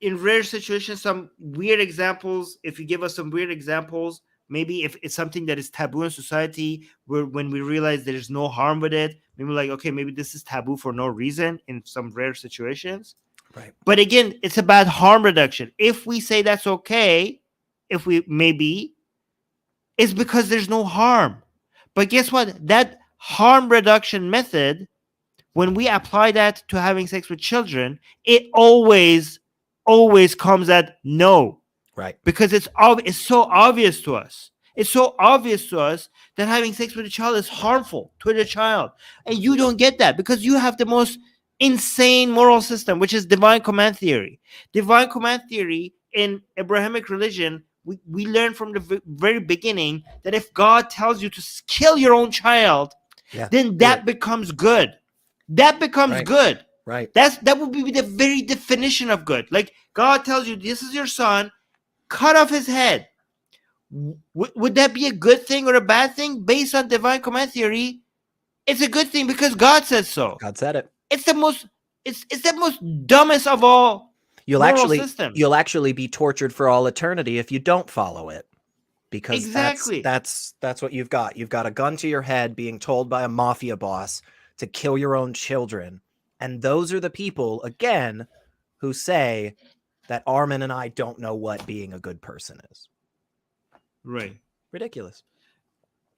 A: in rare situations, some weird examples, if you give us some weird examples, maybe if it's something that is taboo in society, when we realize there's no harm with it, maybe we're like, okay, maybe this is taboo for no reason in some rare situations.
B: Right.
A: But again, it's about harm reduction. If we say that's okay, it's because there's no harm. But guess what? That harm reduction method, when we apply that to having sex with children, it always comes at no.
B: Right.
A: Because it's so obvious to us. It's so obvious to us that having sex with a child is harmful to the child. And you don't get that because you have the most insane moral system, which is divine command theory. Divine command theory in Abrahamic religion, we learn from the very beginning that if God tells you to kill your own child, then that becomes good. That becomes good.
B: Right.
A: That would be the very definition of good. Like God tells you, this is your son, cut off his head. would that be a good thing or a bad thing? Based on divine command theory, it's a good thing because God says so.
B: God said it.
A: It's the most dumbest of all
B: You'll
A: moral
B: actually
A: systems.
B: you'll actually be tortured for all eternity if you don't follow it. Because
A: Exactly.
B: that's what you've got. You've got a gun to your head being told by a mafia boss to kill your own children. And those are the people, again, who say that Armin and I don't know what being a good person is.
A: Right.
B: Ridiculous.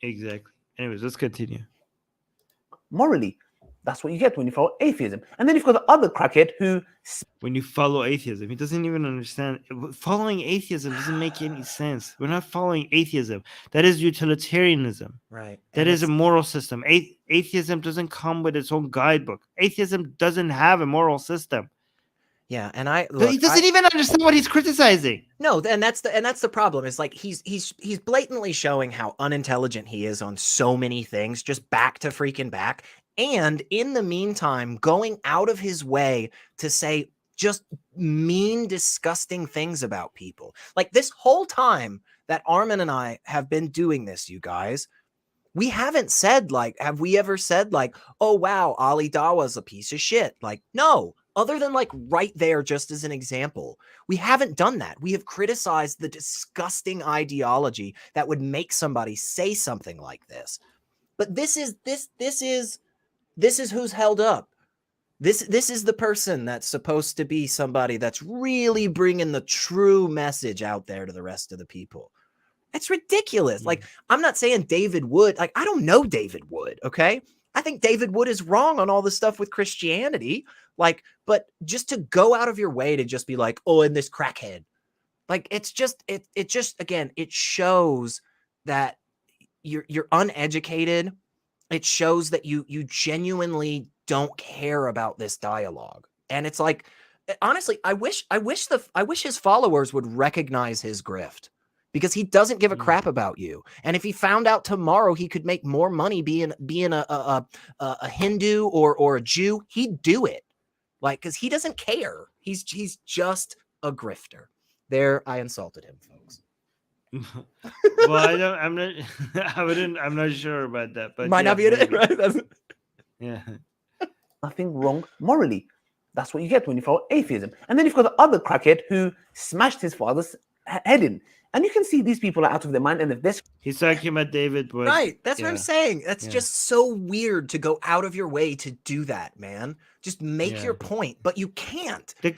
A: Exactly. Anyways, let's continue.
D: Morally, that's what you get when you follow atheism. And then you've got the other crackhead who...
A: When you follow atheism, he doesn't even understand. Following atheism doesn't make any sense. We're not following atheism. That is utilitarianism.
B: Right.
A: That is a moral system. Atheism doesn't come with its own guidebook. Atheism doesn't have a moral system.
B: Yeah, and
A: He doesn't even understand what he's criticizing.
B: No, and that's the problem. Is like he's blatantly showing how unintelligent he is on so many things, just back to freaking back. And in the meantime, going out of his way to say just mean, disgusting things about people. Like this whole time that Armin and I have been doing this, you guys, we haven't said like, have we ever said like, oh wow, Ali Dawah's a piece of shit? Like, no. Other than like right there, just as an example, we haven't done that. We have criticized the disgusting ideology that would make somebody say something like this. But this is who's held up. This is the person that's supposed to be somebody that's really bringing the true message out there to the rest of the people. It's ridiculous. Like, I'm not saying David Wood. Like, I don't know David Wood. Okay. I think David Wood is wrong on all the stuff with Christianity. Like, but just to go out of your way to just be like, oh, and this crackhead, like, it's just, it just, again, it shows that you're uneducated. It shows that you genuinely don't care about this dialogue. And it's like, honestly, I wish his followers would recognize his grift. Because he doesn't give a crap about you, and if he found out tomorrow he could make more money being a Hindu or a Jew, he'd do it, like, because he doesn't care. He's just a grifter. There, I insulted him, folks.
A: Well, I'm not sure about that, but
B: might not be it, right?
A: Yeah,
D: nothing wrong morally. That's what you get when you follow atheism. And then you've got the other crackhead who smashed his father's head in. And you can see these people are out of their mind. And if this...
A: He's talking about David Wood.
B: Right. That's what I'm saying. That's just so weird to go out of your way to do that, man. Just make your point, but you can't.
A: The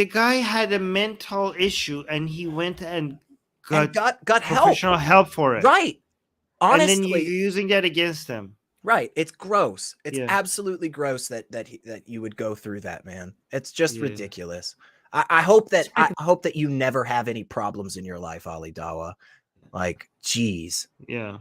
A: guy had a mental issue, and he went and got professional help for it.
B: Right. Honestly.
A: And then you're using that against him.
B: Right. It's gross. It's absolutely gross that you would go through that, man. It's just ridiculous. I hope that you never have any problems in your life, Ali Dawah. Like, geez.
A: Yeah.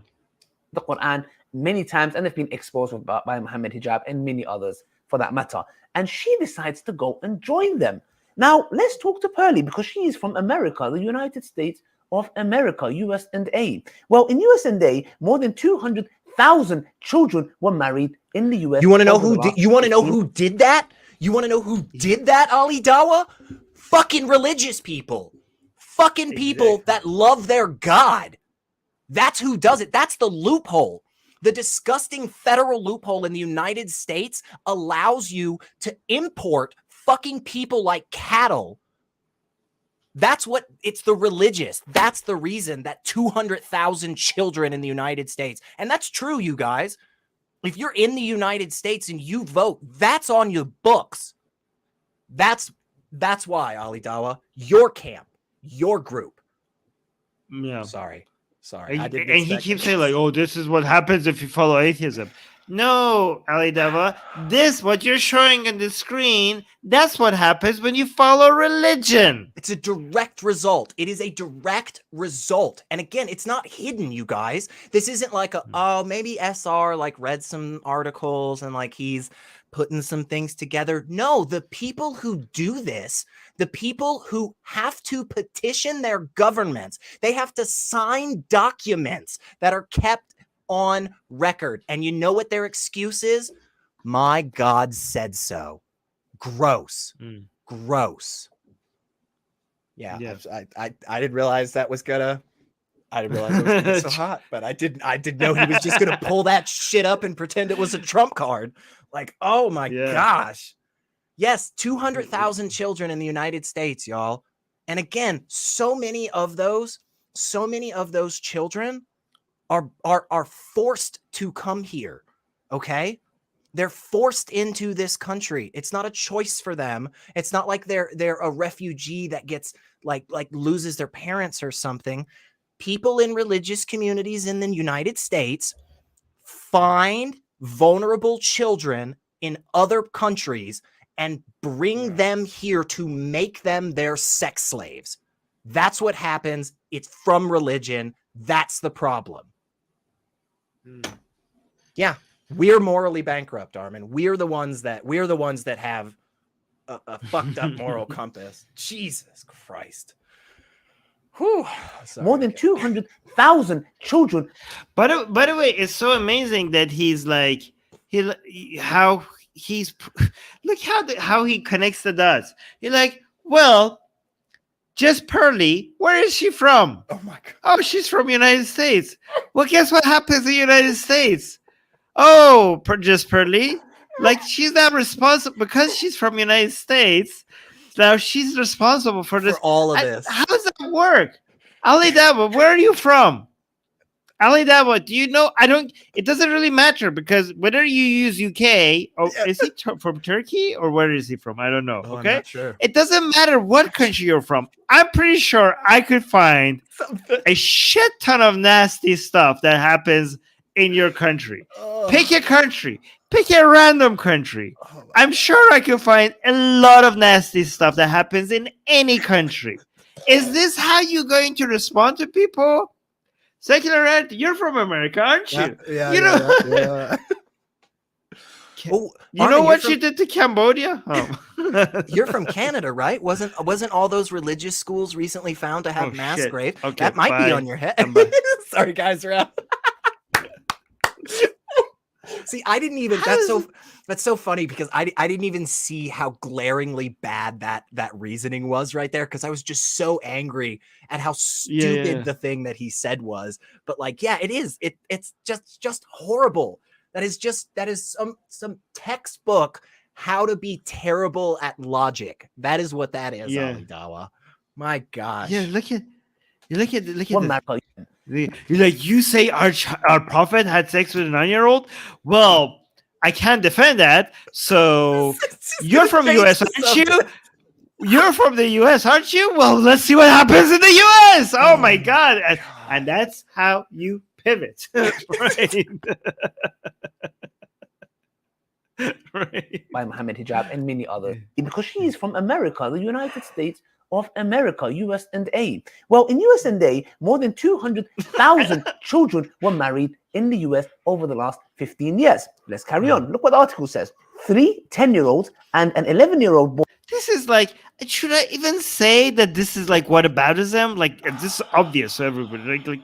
D: The Quran many times, and they've been exposed by Muhammad Hijab and many others for that matter. And she decides to go and join them. Now, let's talk to Pearly, because she is from America, the United States of America, US&A. Well, in US&A, more than 200,000 children were married in the US.
B: You want to know who did? You want to know who did that? You want to know who did that, Ali Dawah? Fucking religious people. Fucking people that love their God. That's who does it. That's the loophole. The disgusting federal loophole in the United States allows you to import fucking people like cattle. That's what, it's the religious. That's the reason that 200,000 children in the United States, and that's true, you guys. If you're in the United States and you vote, that's on your books. That's why, Ali Dawah, your camp, your group.
A: Yeah.
B: Sorry.
A: And he keeps saying like, oh, this is what happens if you follow atheism. No, Ali Dawah, what you're showing on the screen, that's what happens when you follow religion.
B: It's a direct result. It is a direct result. And again, it's not hidden, you guys. This isn't like maybe SR like read some articles and like he's putting some things together. No, the people who do this, the people who have to petition their governments, they have to sign documents that are kept on record. And you know what their excuse is? My God said so. Gross. Gross. Yeah. I didn't realize that was gonna I didn't realize it was gonna get so hot, but I didn't know he was just gonna pull that shit up and pretend it was a trump card. Like, oh my gosh. Yes, 200,000 children in the United States, y'all. And again, so many of those children are forced to come here. Okay? They're forced into this country. It's not a choice for them. It's not like they're a refugee that gets like loses their parents or something. People in religious communities in the United States find vulnerable children in other countries and bring them here to make them their sex slaves. That's what happens. It's from religion. That's the problem. Yeah, we're morally bankrupt, Armin. We're the ones that have a fucked up moral compass. Jesus Christ. Whew. Sorry.
D: More than 200,000 children.
A: By the way, it's so amazing that he's like look how he connects the dots. You're like, well, Just Pearly, where is she from?
B: Oh my God.
A: Oh, she's from the United States. Well, guess what happens in the United States? Oh, Just Pearly, like she's not responsible because she's from the United States. Now she's responsible for this.
B: For all of this.
A: How does that work? Ali Dawah, where are you from? Ali Dawah, do you know? It doesn't really matter because whether you use UK, or is he from Turkey or where is he from? I don't know.
B: Oh,
A: Okay.
B: I'm not sure.
A: It doesn't matter what country you're from. I'm pretty sure I could find a shit ton of nasty stuff that happens in your country. Pick a country. Pick a random country. I'm sure I can find a lot of nasty stuff that happens in any country. Is this how you're going to respond to people? Secular Rarity, you're from America, aren't you?
B: Yeah.
A: You know,
B: Oh,
A: you
B: Armin,
A: know what you did to Cambodia? Oh.
B: You're from Canada, right? Wasn't all those religious schools recently found to have mass
A: shit.
B: grave?
A: Okay,
B: that might be
A: bye.
B: on your head. Sorry, guys, we're out. See, I didn't even. That's so funny because I didn't even see how glaringly bad that reasoning was right there because I was just so angry at how stupid the thing that he said was. But like, yeah, it is. It's just horrible. That is some textbook how to be terrible at logic. That is what that is, Ali Dawah. My gosh.
A: Yeah, look at
D: What matter?
A: You're like, you say our prophet had sex with a 9-year-old? Well, I can't defend that. So you're from the US, aren't you? You're from the US, aren't you? Well, let's see what happens in the US. Oh my God. And that's how you pivot. Right. Right.
D: By Mohammed Hijab and many others. Because she is from America, the United States of America, US&A. Well, in US&A, more than 200,000 children were married in the US over the last 15 years. Let's carry on. Look what the article says. 3 10-year-olds and an 11-year-old boy.
A: This is like, should I even say that this is like whataboutism? Like, this is obvious to everybody.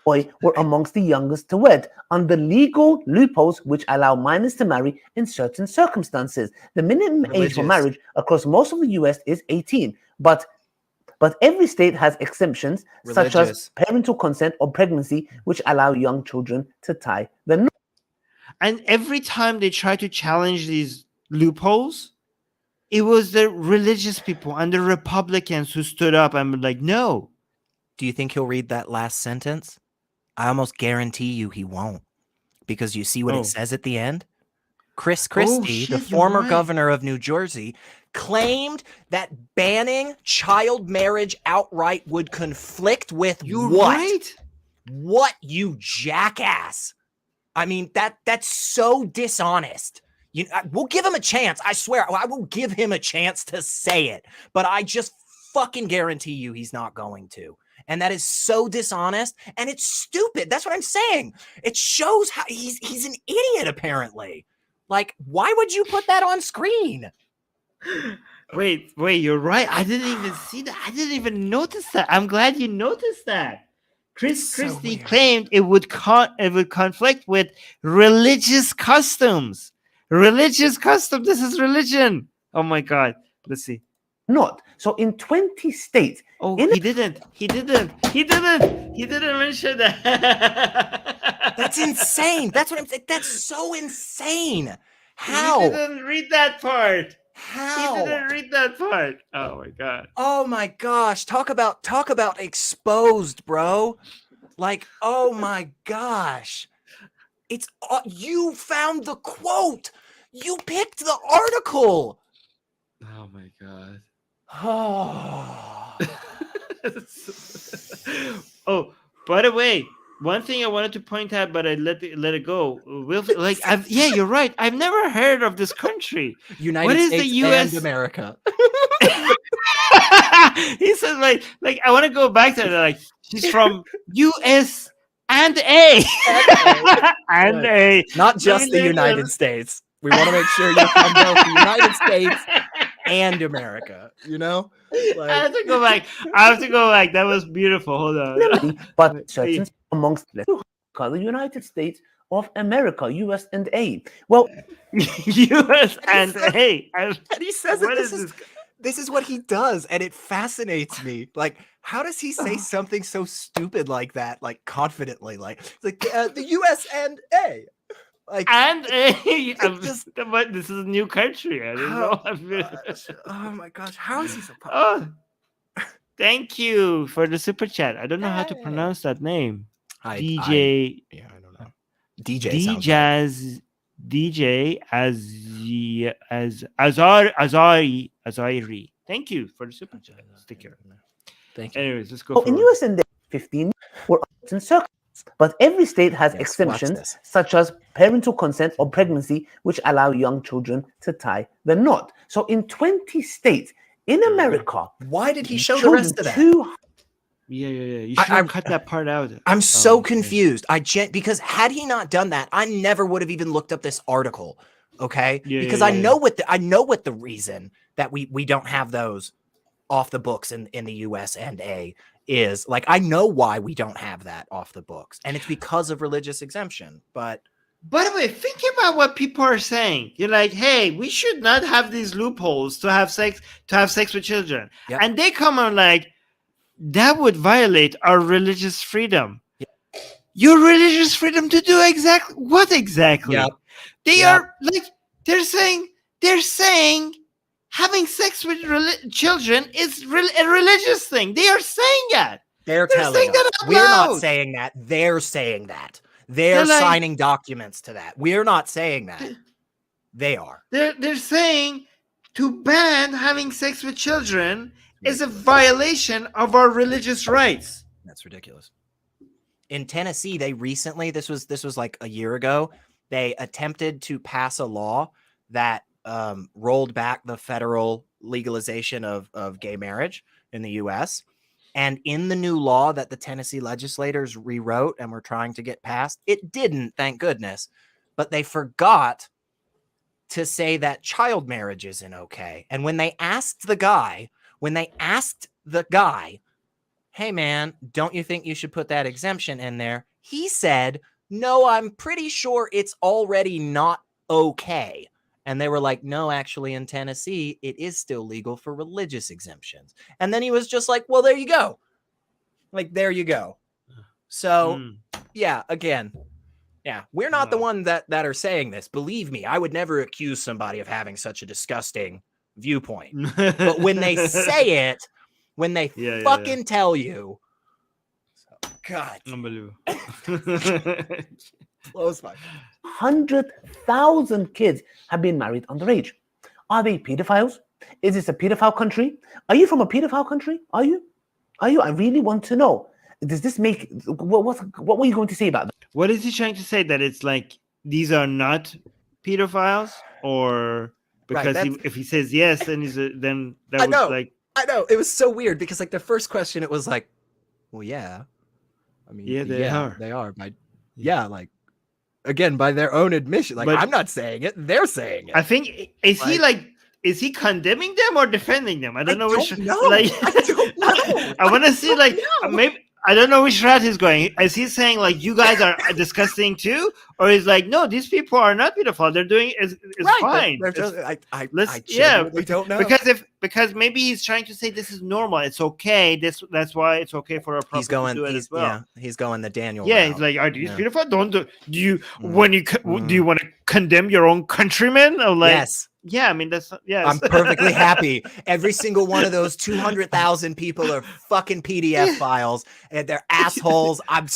A: Like
D: Were amongst the youngest to wed under legal loopholes which allow minors to marry in certain circumstances. The minimum age for marriage across most of the US is 18, but every state has exemptions such as parental consent or pregnancy, which allow young children to tie the knot.
A: And every time they try to challenge these loopholes, it was the religious people and the Republicans who stood up and were like, no.
B: Do you think he'll read that last sentence? I almost guarantee you he won't. Because you see what it says at the end? Chris Christie, the former governor of New Jersey, claimed that banning child marriage outright would conflict with what, you jackass? I mean, that's so dishonest. We'll give him a chance. I swear, I will give him a chance to say it. But I just fucking guarantee you he's not going to. And that is so dishonest, and it's stupid. That's what I'm saying. It shows how he's an idiot, apparently. Like, why would you put that on screen?
A: Wait, you're right. I didn't even see that. I didn't even notice that. I'm glad you noticed that. Christie claimed it would conflict with religious customs. Religious custom. This is religion. Oh my God. Let's see.
D: not. So in 20 states,
A: Oh,
D: in
A: he didn't mention that.
B: That's insane. That's what I'm saying. That's so insane. How?
A: He didn't read that part.
B: How?
A: He didn't read that part. Oh my god.
B: Oh my gosh. Talk about exposed, bro. Like, oh my gosh. It's you found the quote. You picked the article.
A: Oh my god.
B: Oh.
A: Oh, by the way, one thing I wanted to point out, but I let it go. Yeah, you're right. I've never heard of this country.
B: United
A: What is
B: States
A: the US
B: and America.
A: He says like I want to go back to it. Like she's from US and A. And A.
B: Not just the United States. We want to make sure you're from both the United States and America, you know?
A: I have to go back. That was beautiful. Hold on.
D: but certain amongst the United States of America, US and A. Well,
A: US and A.
B: And he says that this is what he does, and it fascinates me. Like, how does he say something so stupid like that, like confidently, like the US and A? Like,
A: and A. But this is a new country. I don't know.
B: Oh my gosh, how is he so
A: Oh, thank you for the super chat. I don't know how to pronounce that name. DJ.
B: Yeah, I don't know. DJ
A: as Azari. Thank you for the super chat sticker.
B: Thank you.
A: Anyways, let's go.
D: in US and A, 15 were in circles. But every state has exemptions, such as parental consent or pregnancy, which allow young children to tie the knot. So in 20 states in America,
B: why did he show the rest of that?
A: Yeah. You should cut that part out.
B: I'm so confused. Because had he not done that, I never would have even looked up this article. Okay, because I know what the reason that we don't have those off the books in the US and A is. Like, I know why we don't have that off the books, and it's because of religious exemption. But
A: by the way, think about what people are saying. You're like, hey, we should not have these loopholes to have sex with children.
B: Yep.
A: And they come on like, that would violate our religious freedom. Yep. Your religious freedom to do exactly what exactly?
B: Yep.
A: They are like, they're saying having sex with children is a religious thing. They are saying that.
B: They're telling us. We're not saying that. They're saying that. They're signing documents to that. We're not saying that. They are.
A: They're saying to ban having sex with children is a violation of our religious rights.
B: That's ridiculous. In Tennessee, they recently, this was like a year ago, they attempted to pass a law that rolled back the federal legalization of gay marriage in the US. And in the new law that the Tennessee legislators rewrote and were trying to get passed, it didn't, thank goodness. But they forgot to say that child marriage isn't okay. And when they asked the guy, hey man, don't you think you should put that exemption in there? He said, no, I'm pretty sure it's already not okay. And they were like, no, actually in Tennessee, it is still legal for religious exemptions. And then he was just like, well, there you go. Like, there you go. So yeah, again, yeah, we're not the one that are saying this. Believe me, I would never accuse somebody of having such a disgusting viewpoint. But when they say it, when they fucking tell you, God,
A: unbelievable.
B: Blows my
D: 100,000 kids have been married underage. Are they pedophiles? Is this a pedophile country? Are you from a pedophile country? Are you? I really want to know. Does this make what were you going to say about that?
A: What is he trying to say? That it's like these are not pedophiles, or because if he says yes, then then that was like.
B: I know, it was so weird because like the first question, it was like, well, yeah, I mean, they are like, again, by their own admission. Like, but I'm not saying it; they're saying it.
A: I think is he condemning them or defending them? I don't know which.
B: I don't know.
A: I want to see like maybe I don't know which route he's going. Is he saying like you guys are disgusting too, or he's like no, these people are not pedophile. They're doing it's
B: Right,
A: fine.
B: they're
A: It's-
B: just, I
A: let's
B: genuinely don't know.
A: because maybe he's trying to say this is normal. It's okay. That's why it's okay for a prophet
B: he's going,
A: to do it as well.
B: yeah, he's going the Daniel.
A: Yeah,
B: route.
A: he's like, are these
B: Yeah.
A: pedophile? Do you when you do you want to condemn your own countrymen? Or like,
B: Yes.
A: yeah, I mean that's yes.
B: I'm perfectly happy. Every single one of those 200,000 people are fucking PDF files and they're assholes. I'm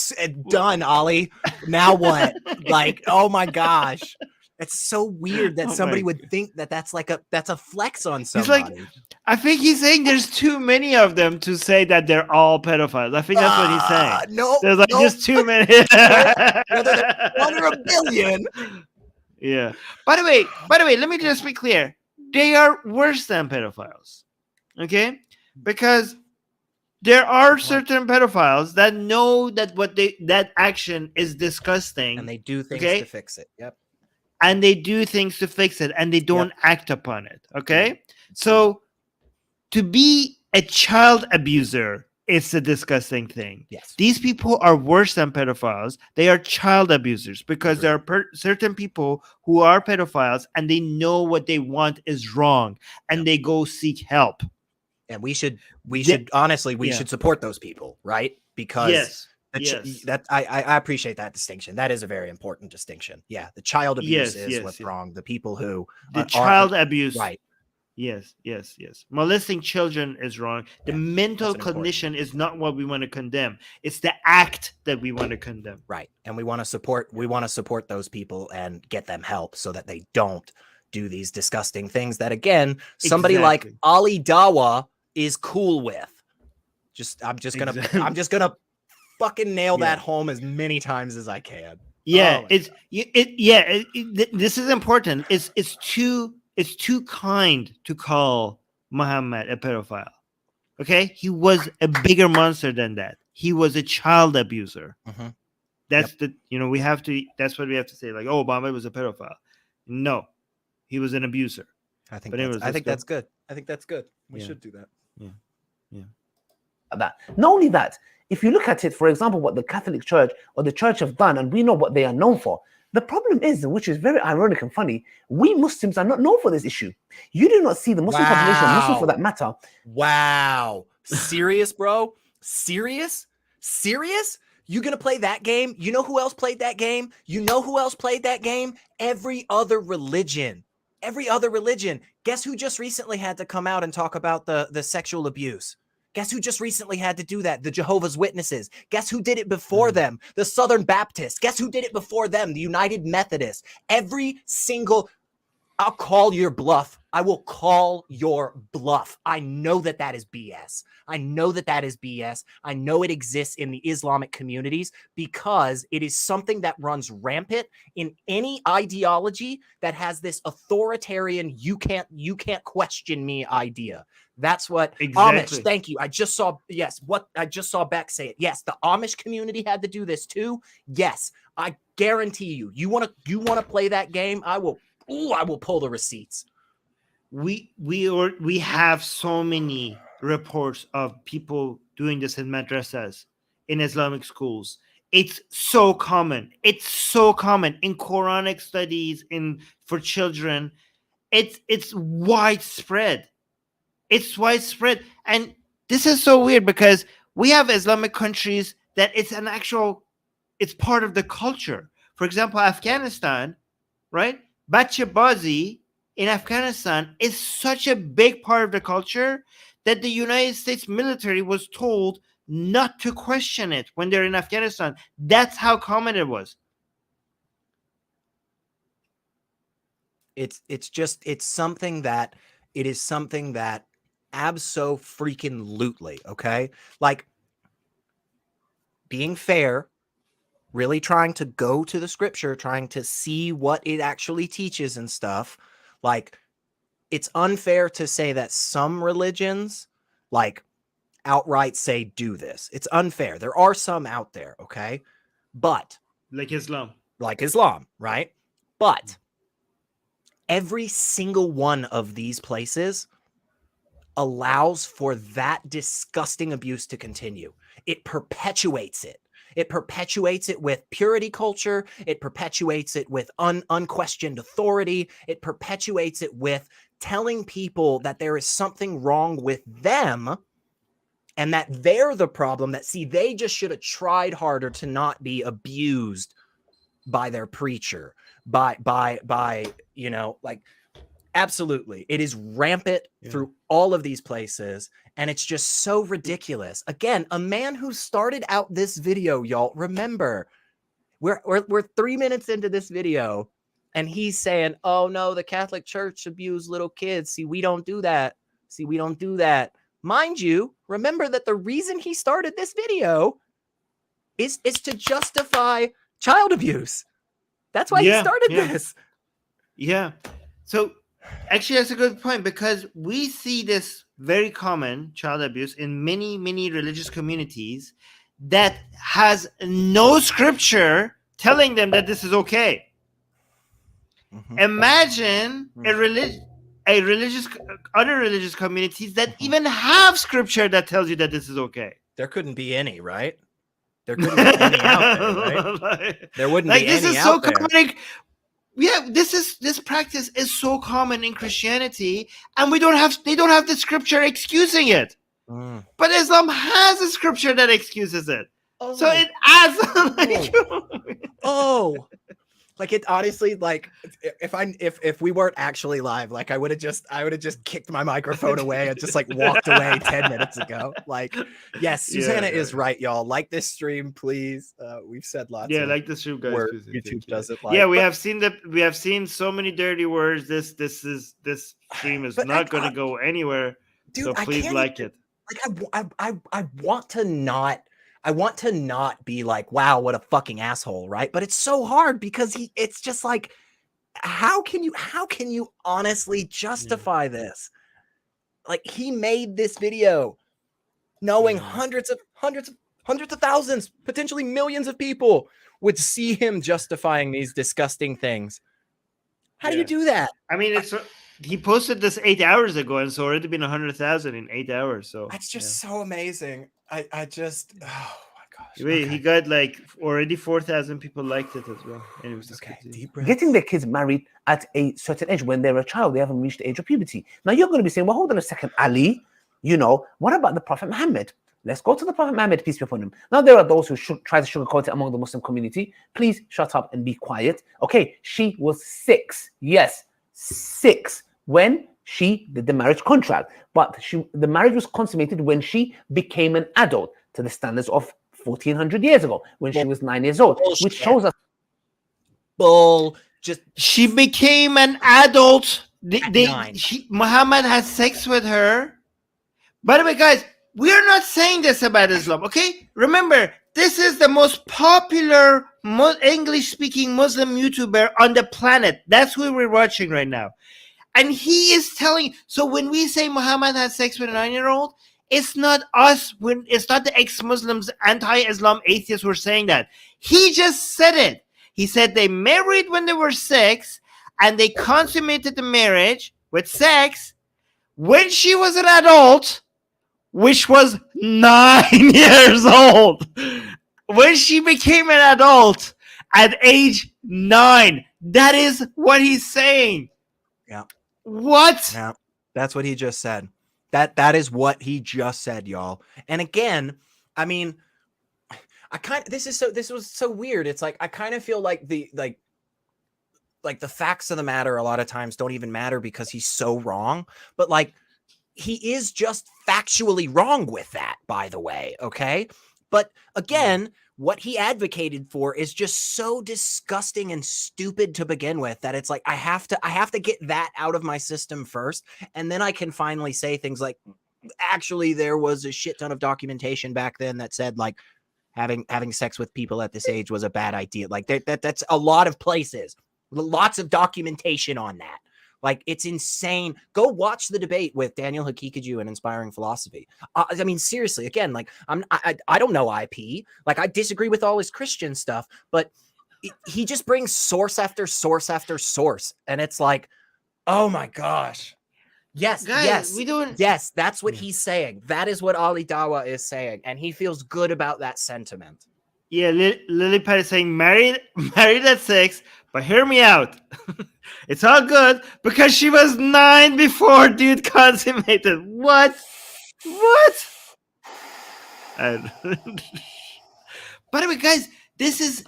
B: done, Ollie. Now what? Like, oh my gosh. It's so weird that
A: Oh
B: somebody
A: my
B: would think that that's a flex on
A: He's
B: somebody.
A: like, I think he's saying there's too many of them to say that they're all pedophiles. I think that's what he's saying.
B: No,
A: There's like
B: no.
A: just too many.
B: Whether they're 1 or a billion.
A: Yeah. By the way, let me just be clear. They are worse than pedophiles. Okay? Because there are certain pedophiles that know that that action is disgusting
B: And they do things
A: Okay.
B: to fix it. Yep.
A: and they do things to fix it and they don't act upon it. Okay? So to be a child abuser is a disgusting thing.
B: Yes.
A: These people are worse than pedophiles. They are child abusers because there are certain people who are pedophiles and they know what they want is wrong and they go seek help.
B: And we should
A: Yeah.
B: honestly
A: Yeah.
B: should support those people, right? Because
A: Yes.
B: the
A: Yes.
B: that I appreciate that distinction. That is a very important distinction. Yeah, the child abuse
A: Yes,
B: is
A: yes,
B: what's
A: yes.
B: wrong. The people who
A: The
B: are
A: child abuse.
B: right.
A: Yes. Molesting children is wrong. The mental
B: that's an important-
A: condition is not what we want to condemn. It's the act that we want to condemn.
B: Right. And we want to support those people and get them help so that they don't do these disgusting things that again, somebody like
A: Exactly.
B: Ali Dawah is cool with. I'm just gonna
A: Exactly.
B: fucking nail
A: Yeah.
B: that home as many times as I can.
A: Yeah,
B: Oh my
A: this is important. It's too kind to call Muhammad a pedophile. Okay, he was a bigger monster than that. He was a child abuser.
B: Mhm.
A: That's we have to. That's what we have to say. Like, oh, Muhammad was a pedophile. No, he was an abuser.
B: I think
A: But anyways, let's go.
B: that's good. I think that's good. We
A: Yeah.
B: should do that.
D: That. Not only that, if you look at it, for example, what the Catholic Church or the Church have done, and we know what they are known for. The problem is, which is very ironic and funny, we Muslims are not known for this issue. You do not see the Muslim population, Muslims
B: Wow.
D: for that matter.
B: Wow. Serious, bro? Serious? You gonna play that game? You know who else played that game? Every other religion. Guess who just recently had to come out and talk about the sexual abuse? Guess who just recently had to do that? The Jehovah's Witnesses. Guess who did it before them? The Southern Baptists. Guess who did it before them? The United Methodists. Every single... I'll call your bluff. I will call your bluff. I know that is BS. I know it exists in the Islamic communities because it is something that runs rampant in any ideology that has this authoritarian, you can't question me idea. That's what
A: Exactly.
B: Amish. Thank you. I just saw Beck say it. Yes, the Amish community had to do this too. Yes, I guarantee you. You want to play that game? I will pull the receipts.
A: We have so many reports of people doing this in madrasas, in Islamic schools. It's so common. In Quranic studies for children. It's widespread. And this is so weird because we have Islamic countries that it's part of the culture. For example, Afghanistan, right? Bachi in Afghanistan is such a big part of the culture that the United States military was told not to question it when they're in Afghanistan. That's how common it was.
B: It is something that abso-freaking-lutely, okay? Like, being fair, really trying to go to the scripture, trying to see what it actually teaches and stuff. Like, it's unfair to say that some religions, like, outright say do this. It's unfair. There are some out there, okay? But
A: Like Islam,
B: right? But every single one of these places allows for that disgusting abuse to continue. it perpetuates it. It perpetuates it with purity culture. It perpetuates it with unquestioned authority. It perpetuates it with telling people that there is something wrong with them and that they're the problem, that, see, they just should have tried harder to not be abused by their preacher, by you know, like, absolutely. It is rampant through all of these places. And it's just so ridiculous. Again, a man who started out this video, y'all, remember, we're 3 minutes into this video and he's saying, oh no, the Catholic Church abused little kids. See, we don't do that. See, we don't do that. Mind you, remember that the reason he started this video is to justify child abuse. That's why he started this.
A: Yeah. So actually, that's a good point, because we see this very common child abuse in many, many religious communities that has no scripture telling them that this is okay. Imagine other religious communities that even have scripture that tells you that this is okay.
B: There couldn't be any, right? There couldn't be any out there, right? There wouldn't be
A: this
B: any
A: is so
B: out there.
A: common. Yeah, this practice is so common in Christianity, and they don't have the scripture excusing it. But Islam has a scripture that excuses it. So it adds
B: like it honestly, like, if we weren't actually live, like, I would have just kicked my microphone away and just like walked away 10 minutes ago. Like, yes, Susanna is right, y'all. Like this stream, please. We've said lots.
A: Yeah, like this stream, guys.
B: Where
A: please,
B: YouTube doesn't like.
A: Yeah, we have seen so many dirty words. This stream is not going to go anywhere. Dude, so please like it.
B: Like, I want to not be like, wow, what a fucking asshole, right? But it's so hard because it's just like, how can you honestly justify this? Like, he made this video knowing hundreds of thousands, potentially millions of people would see him justifying these disgusting things. How do you do that?
A: I mean, he posted this 8 hours ago, and it's already been 100,000 in 8 hours. So
B: that's just so amazing. I just, oh my gosh.
A: Wait, he got like already 4,000 people liked it as well. And it was just
B: deep breath.
D: Getting their kids married at a certain age when they're a child, they haven't reached the age of puberty. Now you're going to be saying, well, hold on a second, Ali. You know, what about the Prophet Muhammad? Let's go to the Prophet Muhammad, peace be upon him. Now, there are those who try to sugarcoat it among the Muslim community. Please shut up and be quiet. Okay, she was 6. Yes, 6 when she did the marriage contract. But the marriage was consummated when she became an adult to the standards of 1,400 years ago, when she was 9 years old, which shows us.
A: She became an adult. Muhammad had sex with her. By the way, guys, we're not saying this about Islam, okay? Remember, this is the most popular English-speaking Muslim YouTuber on the planet. That's who we're watching right now. And he is telling, so when we say Muhammad had sex with a 9-year-old, it's not us, it's not the ex-Muslims, anti-Islam atheists who are saying that. He just said it. He said they married when they were 6, and they consummated the marriage with sex when she was an adult, which was 9 years old. When she became an adult at age 9. That is what he's saying.
B: Yeah.
A: What?
B: Yeah. That's what he just said. That is what he just said, y'all. And again, I mean, this was so weird. It's like, I kind of feel like the facts of the matter a lot of times don't even matter because he's so wrong. But like, he is just factually wrong with that, by the way. Okay. But again, what he advocated for is just so disgusting and stupid to begin with that it's like, I have to get that out of my system first. And then I can finally say things like, actually, there was a shit ton of documentation back then that said like having sex with people at this age was a bad idea. Like that's a lot of places, lots of documentation on that. Like, it's insane. Go watch the debate with Daniel Hakikaju and Inspiring Philosophy. I mean, seriously, again, like, I don't know IP. Like, I disagree with all his Christian stuff, but he just brings source after source after source. And it's like, oh my gosh. Yes,
A: Guys,
B: yes,
A: we don't.
B: yes. That's what he's saying. That is what Ali Dawah is saying, and he feels good about that sentiment.
A: Yeah, Lily Pad is saying married at 6, but hear me out. It's all good because she was 9 before dude consummated. What? And by the way, guys, this is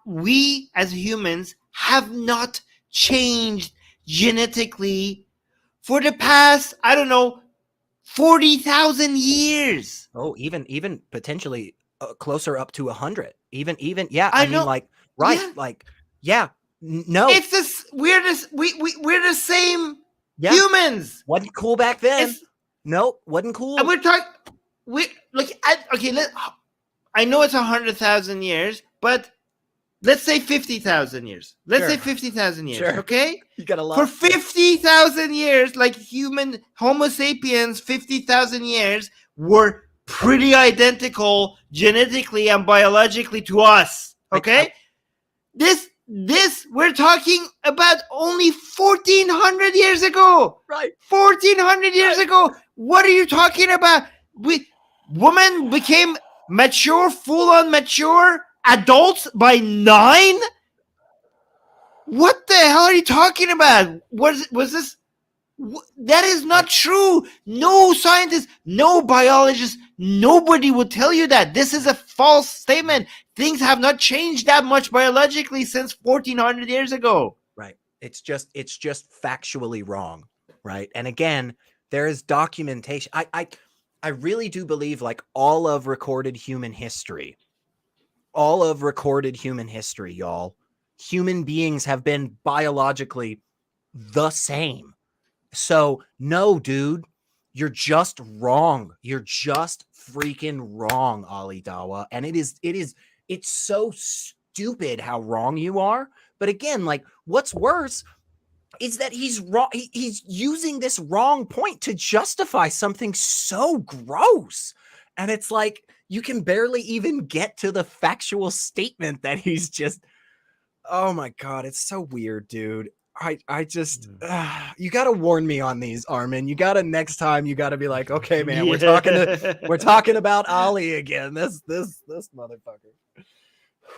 A: we as humans have not changed genetically for the past, I don't know, 40,000 years.
B: Oh, even potentially closer up to 100. Even yeah.
A: I
B: I mean,
A: know.
B: like, right,
A: Yeah.
B: like, yeah. No,
A: It's this. We're the same
B: yeah.
A: humans.
B: Wasn't cool back then.
A: It's,
B: Nope, wasn't cool.
A: and we're talking. Okay. I know it's 100,000 years, but let's say 50,000 years. Let's
B: Sure.
A: say 50,000 years.
B: Sure.
A: Okay.
B: You got a lot.
A: For 50,000 years, like human Homo sapiens, 50,000 years were pretty identical genetically and biologically to us. Okay. This we're talking about only 1,400 years ago.
B: Right.
A: 1,400 years ago. What are you talking about? Women became mature, full-on mature adults by 9? What the hell are you talking about? Was this? That is not true. No scientist, no biologist, nobody will tell you that. This is a false statement. Things have not changed that much biologically since 1,400 years ago.
B: Right. It's just factually wrong. Right. And again, there is documentation. I really do believe, like, all of recorded human history, y'all, human beings have been biologically the same. So no, dude, you're just wrong. You're just freaking wrong, Ali Dawah. And it's so stupid how wrong you are. But again, like, what's worse is that he's wrong. He's using this wrong point to justify something so gross. And it's like, you can barely even get to the factual statement that he's just, oh my God, it's so weird, dude. I just, you got to warn me on these, Armin. You got to, next time, you got to be like, okay, man, we're talking about Ali again. This motherfucker.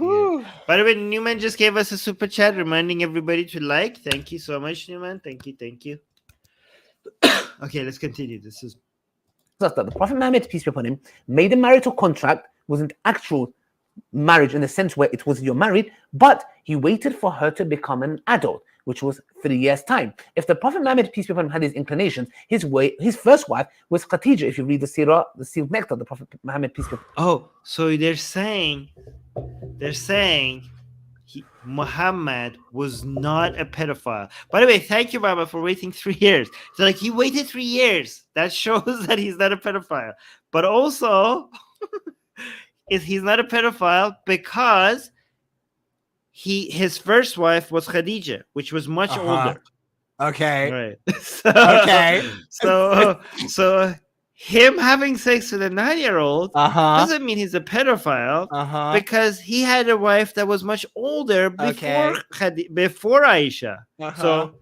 A: Yeah. By the way, Newman just gave us a super chat reminding everybody to like. Thank you so much, Newman. Thank you. Okay, let's continue. This is
D: that the Prophet Muhammad, peace be upon him, made a marital contract. Wasn't actual marriage in the sense where it was you're married, but he waited for her to become an adult, which was 3 years' time. If the Prophet Muhammad, peace be upon him, had his inclinations, his first wife was Khadijah. If you read the Sirah, the Sirah Nectar, the Prophet Muhammad, peace be upon him.
A: Oh, so they're saying Muhammad was not a pedophile. By the way, thank you, Baba, for waiting 3 years. So, like, he waited 3 years. That shows that he's not a pedophile. But also, he's not a pedophile because his first wife was Khadijah, which was much older.
B: Okay.
A: Right. So him having sex with a 9-year-old doesn't mean he's a pedophile because he had a wife that was much older before Aisha. So,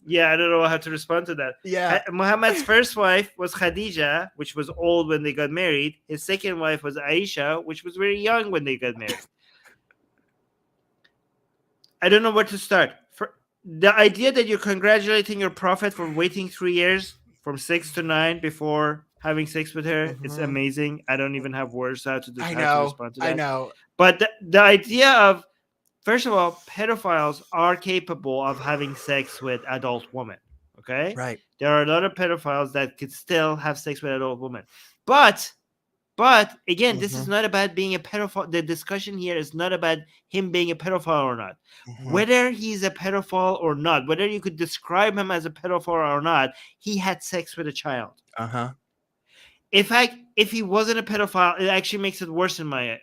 A: yeah, I don't know how to respond to that.
B: Yeah.
A: Muhammad's first wife was Khadijah, which was old when they got married. His second wife was Aisha, which was very young when they got married. I don't know where to start. For the idea that you're congratulating your prophet for waiting 3 years from 6 to 9 before having sex with her, it's amazing. I don't even have words how to respond to that.
B: I know.
A: But the idea of, first of all, pedophiles are capable of having sex with adult women. Okay?
B: Right.
A: There are a lot of pedophiles that could still have sex with adult women. But again, this is not about being a pedophile. The discussion here is not about him being a pedophile or not. Whether he's a pedophile or not, whether you could describe him as a pedophile or not, he had sex with a child. If he wasn't a pedophile, it actually makes it worse in my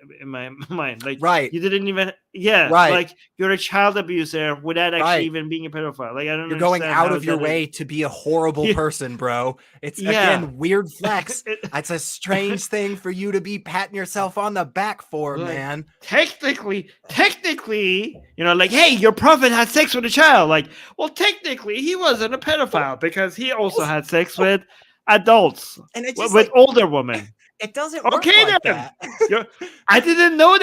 A: mind. Like,
B: right,
A: you didn't even, right, like, you're a child abuser without actually even being a pedophile. Like, I don't.
B: You're going out of your way to be a horrible person, bro. It's again weird flex. It's a strange thing for you to be patting yourself on the back for, man.
A: Technically, technically, like, hey, your prophet had sex with a child. Like, well, technically, he wasn't a pedophile because he also had sex with adults,
B: and it's just
A: with older women.
B: It doesn't work
A: Okay,
B: like
A: then.
B: that.
A: I didn't know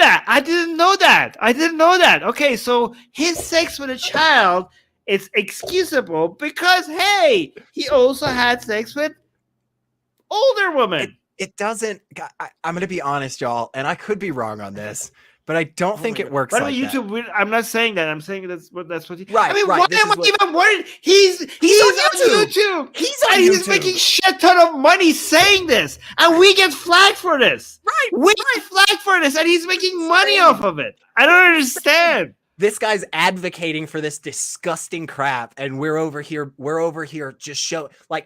A: that. Okay, so his sex with a child is excusable because, hey, he also had sex with older women.
B: It doesn't. I'm going to be honest, y'all, and I could be wrong on this, but I don't think it works like
A: YouTube,
B: that.
A: I'm not saying that. I'm saying that's what he.
B: Right.
A: I mean,
B: right.
A: why am I even worried? He's on YouTube. He's making shit ton of money saying this, and we get flagged for this.
B: Right.
A: We get flagged for this, and he's making money off of it. I don't understand.
B: This guy's advocating for this disgusting crap, and we're over here just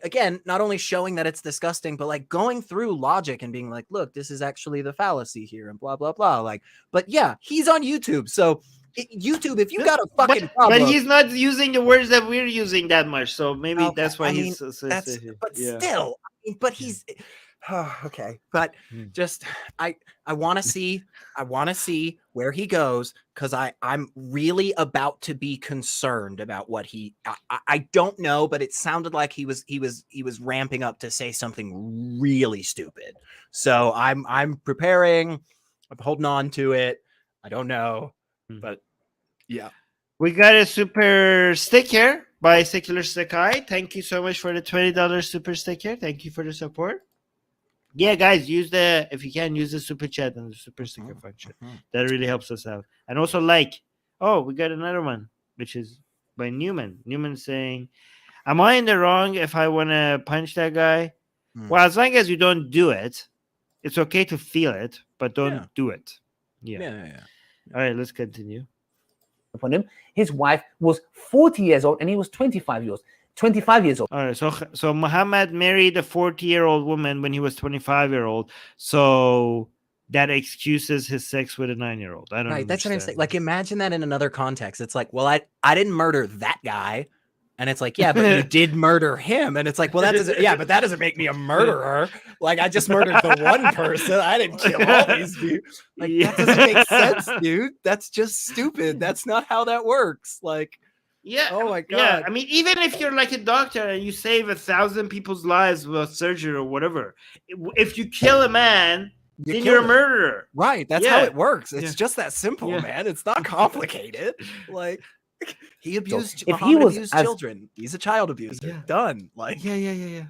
B: again, not only showing that it's disgusting, but like going through logic and being like, look, this is actually the fallacy here and blah blah blah. Like, but yeah, he's on YouTube, so YouTube, if you got a fucking problem,
A: but he's not using the words that we're using that much, so maybe that's why he's.
B: Still, but he's. Oh, okay, but just I want to see where he goes, because I'm really about to be concerned about what I don't know, but it sounded like he was ramping up to say something really stupid. So I'm preparing, I'm holding on to it. I don't know, but yeah.
A: We got a super sticker by Secular Rarity. Thank you so much for the $20 super sticker. Thank you for the support. Yeah, guys, if you can, use the super chat and the super sticker function. That really helps us out. And also we got another one, which is by Newman. Newman saying, am I in the wrong if I want to punch that guy? Well, as long as you don't do it, it's okay to feel it, but don't do it. Yeah. All right, let's continue.
D: Upon him, his wife was 40 years old and he was 25 years old.
A: All right, so Muhammad married a 40-year-old woman when he was 25-year-old. So that excuses his sex with a 9-year-old. I don't know.
B: Right, that's what I'm saying. Like, imagine that in another context. It's like, well, I didn't murder that guy. And it's like, yeah, but you did murder him. And it's like, well, that doesn't make me a murderer. Like, I just murdered the one person. I didn't kill all these people. Like, that doesn't make sense, dude. That's just stupid. That's not how that works. Like,
A: yeah.
B: Oh my God.
A: Yeah. I mean, even if you're like a doctor and you save 1,000 people's lives with surgery or whatever, if you kill a man, then you're a murderer.
B: Right. That's how it works. It's just that simple, man. It's not complicated. Like, he abused.
D: If he was
B: abused children, he's a child abuser. Yeah. Done. Like,
A: yeah.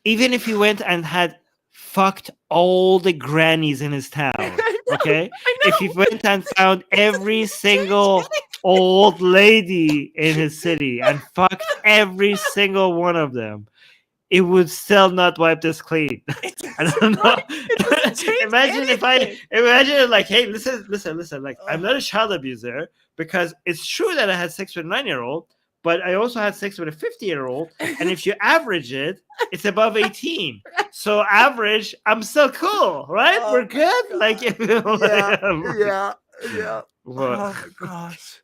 A: Even if he went and had fucked all the grannies in his town, okay? If he went and found every single old lady in his city and fucked every single one of them, it would still not wipe this clean. I don't know. Imagine like, hey, listen. Like, I'm not a child abuser because it's true that I had sex with a 9-year-old, but I also had sex with a 50-year-old. And if you average it, it's above 18. So average, I'm still cool, right? We're good. Like,
B: yeah.
A: What?
B: Oh my gosh.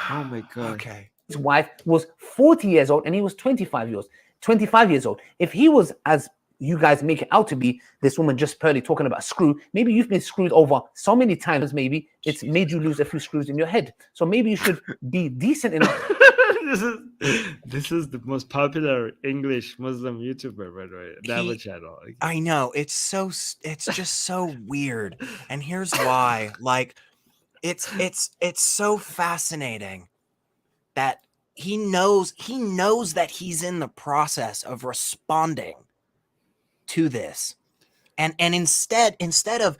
A: Oh my God.
B: Okay.
D: His wife was 40 years old and he was 25 years old. If he was, as you guys make it out to be, this woman just pearly talking about screw, maybe you've been screwed over so many times, maybe it's made you lose a few screws in your head. So maybe you should be decent enough.
A: This is the most popular English Muslim YouTuber, by the way. Dawa channel.
B: I know. It's just so weird. And here's why. Like, it's so fascinating that he knows that he's in the process of responding to this, and instead of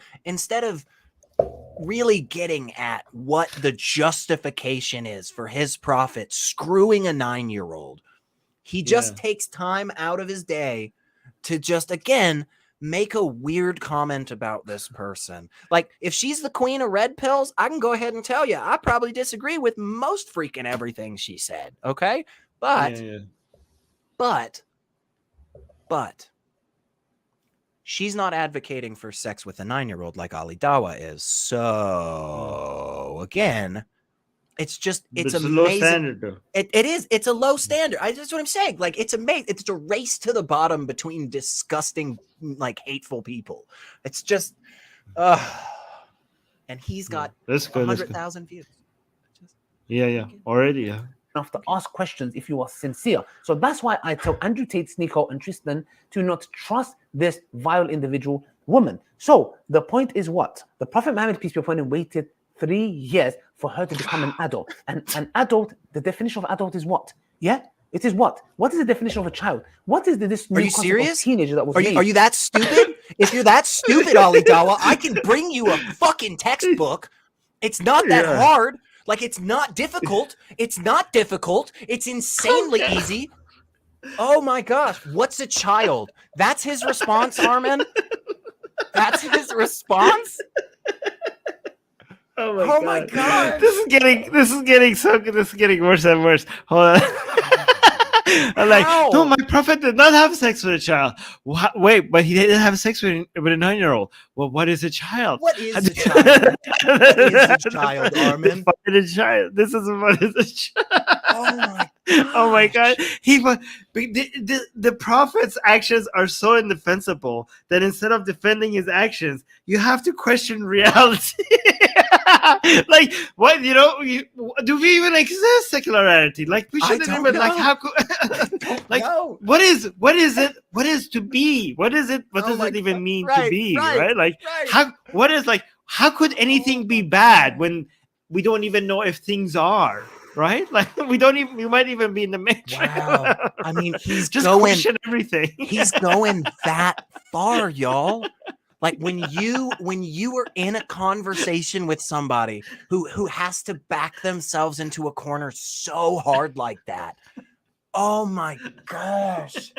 B: really getting at what the justification is for his prophet screwing a 9-year-old, he just takes time out of his day to just again make a weird comment about this person. Like, if she's the queen of red pills, I can go ahead and tell you, I probably disagree with most freaking everything she said. Okay. But she's not advocating for sex with a 9-year-old like Ali Dawah is. So again, it's amazing.
A: A low standard, though.
B: It is. It's a low standard. That's what I'm saying. Like, it's amazing. It's a race to the bottom between disgusting, like, hateful people. It's just, and he's got
A: That's good. That's good.
B: 100,000 views.
A: Yeah. Already, yeah.
D: Enough to ask questions if you are sincere. So that's why I tell Andrew Tate, Nico, and Tristan to not trust this vile individual woman. So the point is what? The Prophet Muhammad, peace be upon him, waited 3 years for her to become an adult. And an adult, the definition of adult is what? Yeah? It is what? What is the definition of a child? What is this new
B: Are you
D: concept
B: serious?
D: of teenager that was made?
B: Are you that stupid? If you're that stupid, Ali Dawah, I can bring you a fucking textbook. It's not that hard. Like, it's not difficult. It's not difficult. It's insanely easy. Oh my gosh. What's a child? That's his response, Armin? That's his response?
A: Oh
B: my god.
A: This is getting so good. This is getting worse and worse. Hold on. I'm like, no, my prophet did not have sex with a child. Wait, but he didn't have sex with a 9-year-old. Well, what is a child?
B: What is a child? What is a child, Armin?
A: A child. This is what is a child.
B: Oh my
A: Oh my god. The prophet's actions are so indefensible that instead of defending his actions, you have to question reality. Like, what, do we even exist, secular rarity? Like, we shouldn't even know. Like, how could like know. What is to be? What does it even mean to be? Right? Like, how could anything be bad when we don't even know if things are? Right? Like, we might even be in the matrix.
B: Wow. I mean, he's
A: just
B: going
A: question everything.
B: He's going that far, y'all. Like, when you are in a conversation with somebody who has to back themselves into a corner so hard like that. Oh my gosh.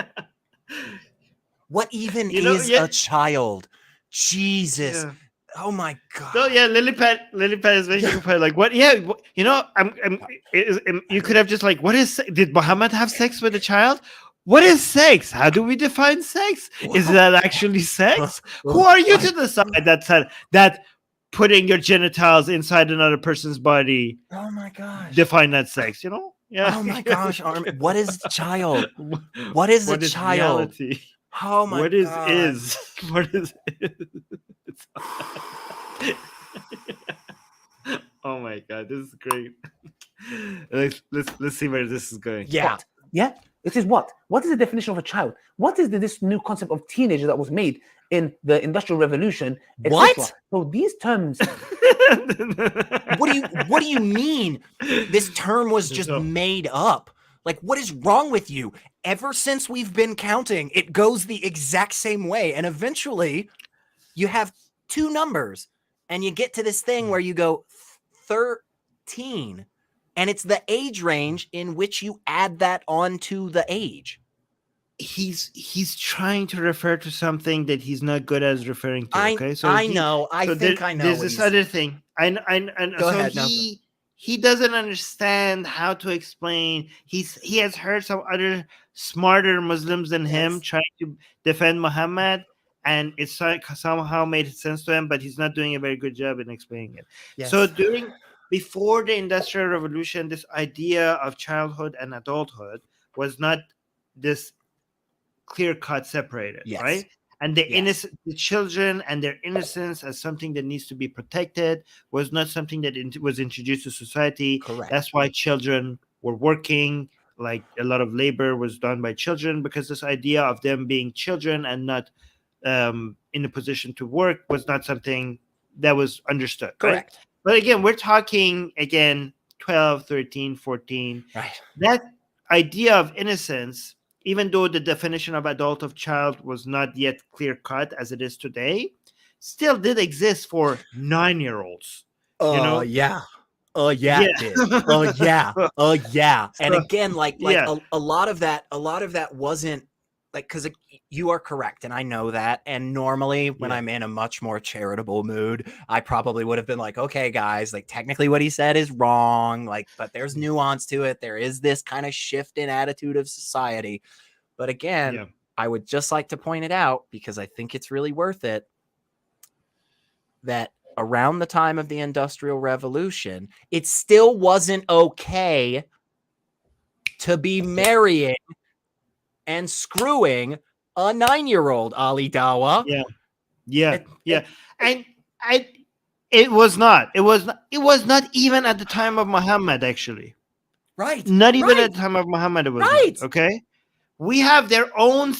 B: What even is a child? Jesus. Yeah. Oh my god!
A: No, yeah, Lillipad is making a point. Like, what? Yeah, you could have just like, what is? Did Muhammad have sex with a child? What is sex? How do we define sex? Is that actually sex? Who are you to decide that putting your genitals inside another person's body?
B: Oh my gosh!
A: Define that sex? Yeah.
B: Oh my gosh, Armin! What is a child? What is a child?
A: Reality?
B: Oh my god!
A: What is? Oh my god, this is great. Let's see where this is going.
D: Yeah. It is what? What is the definition of a child? What is this new concept of teenager that was made in the Industrial Revolution?
B: What?
D: So these terms.
B: What do you mean? This term was just made up. Like, what is wrong with you? Ever since we've been counting, it goes the exact same way, and eventually, you have 2 numbers, and you get to this thing where you go 13, and it's the age range in which you add that onto the age.
A: He's trying to refer to something that he's not good as referring to. Okay,
B: so I know. I think I know.
A: There's this other thing. Go ahead. He doesn't understand how to explain. He has heard some other smarter Muslims than him trying to defend Muhammad. And it's somehow made sense to him, but he's not doing a very good job in explaining it. Yes. So before the Industrial Revolution, this idea of childhood and adulthood was not this clear-cut separated, right? And the children and their innocence as something that needs to be protected was not something that was introduced to society.
B: Correct.
A: That's why children were working. Like, a lot of labor was done by children, because this idea of them being children and not in a position to work was not something that was understood.
B: Correct.
A: Right? But again, we're talking 12, 13, 14.
B: Right.
A: That idea of innocence, even though the definition of adult of child was not yet clear cut as it is today, still did exist for 9-year-olds.
B: Yeah. It did. Yeah. And again, a lot of that wasn't like, because you are correct, and I know that. And normally, when I'm in a much more charitable mood, I probably would have been like, okay, guys, like, technically what he said is wrong, like, but there's nuance to it. There is this kind of shift in attitude of society. But again, I would just like to point it out, because I think it's really worth it, that around the time of the Industrial Revolution, it still wasn't okay to be marrying and screwing a 9-year-old, Ali Dawah.
A: And It was not. It was not even at the time of Muhammad, actually.
B: Right.
A: Not even
B: right.
A: at the time of Muhammad, it was
B: Right.
A: not, okay? We have their own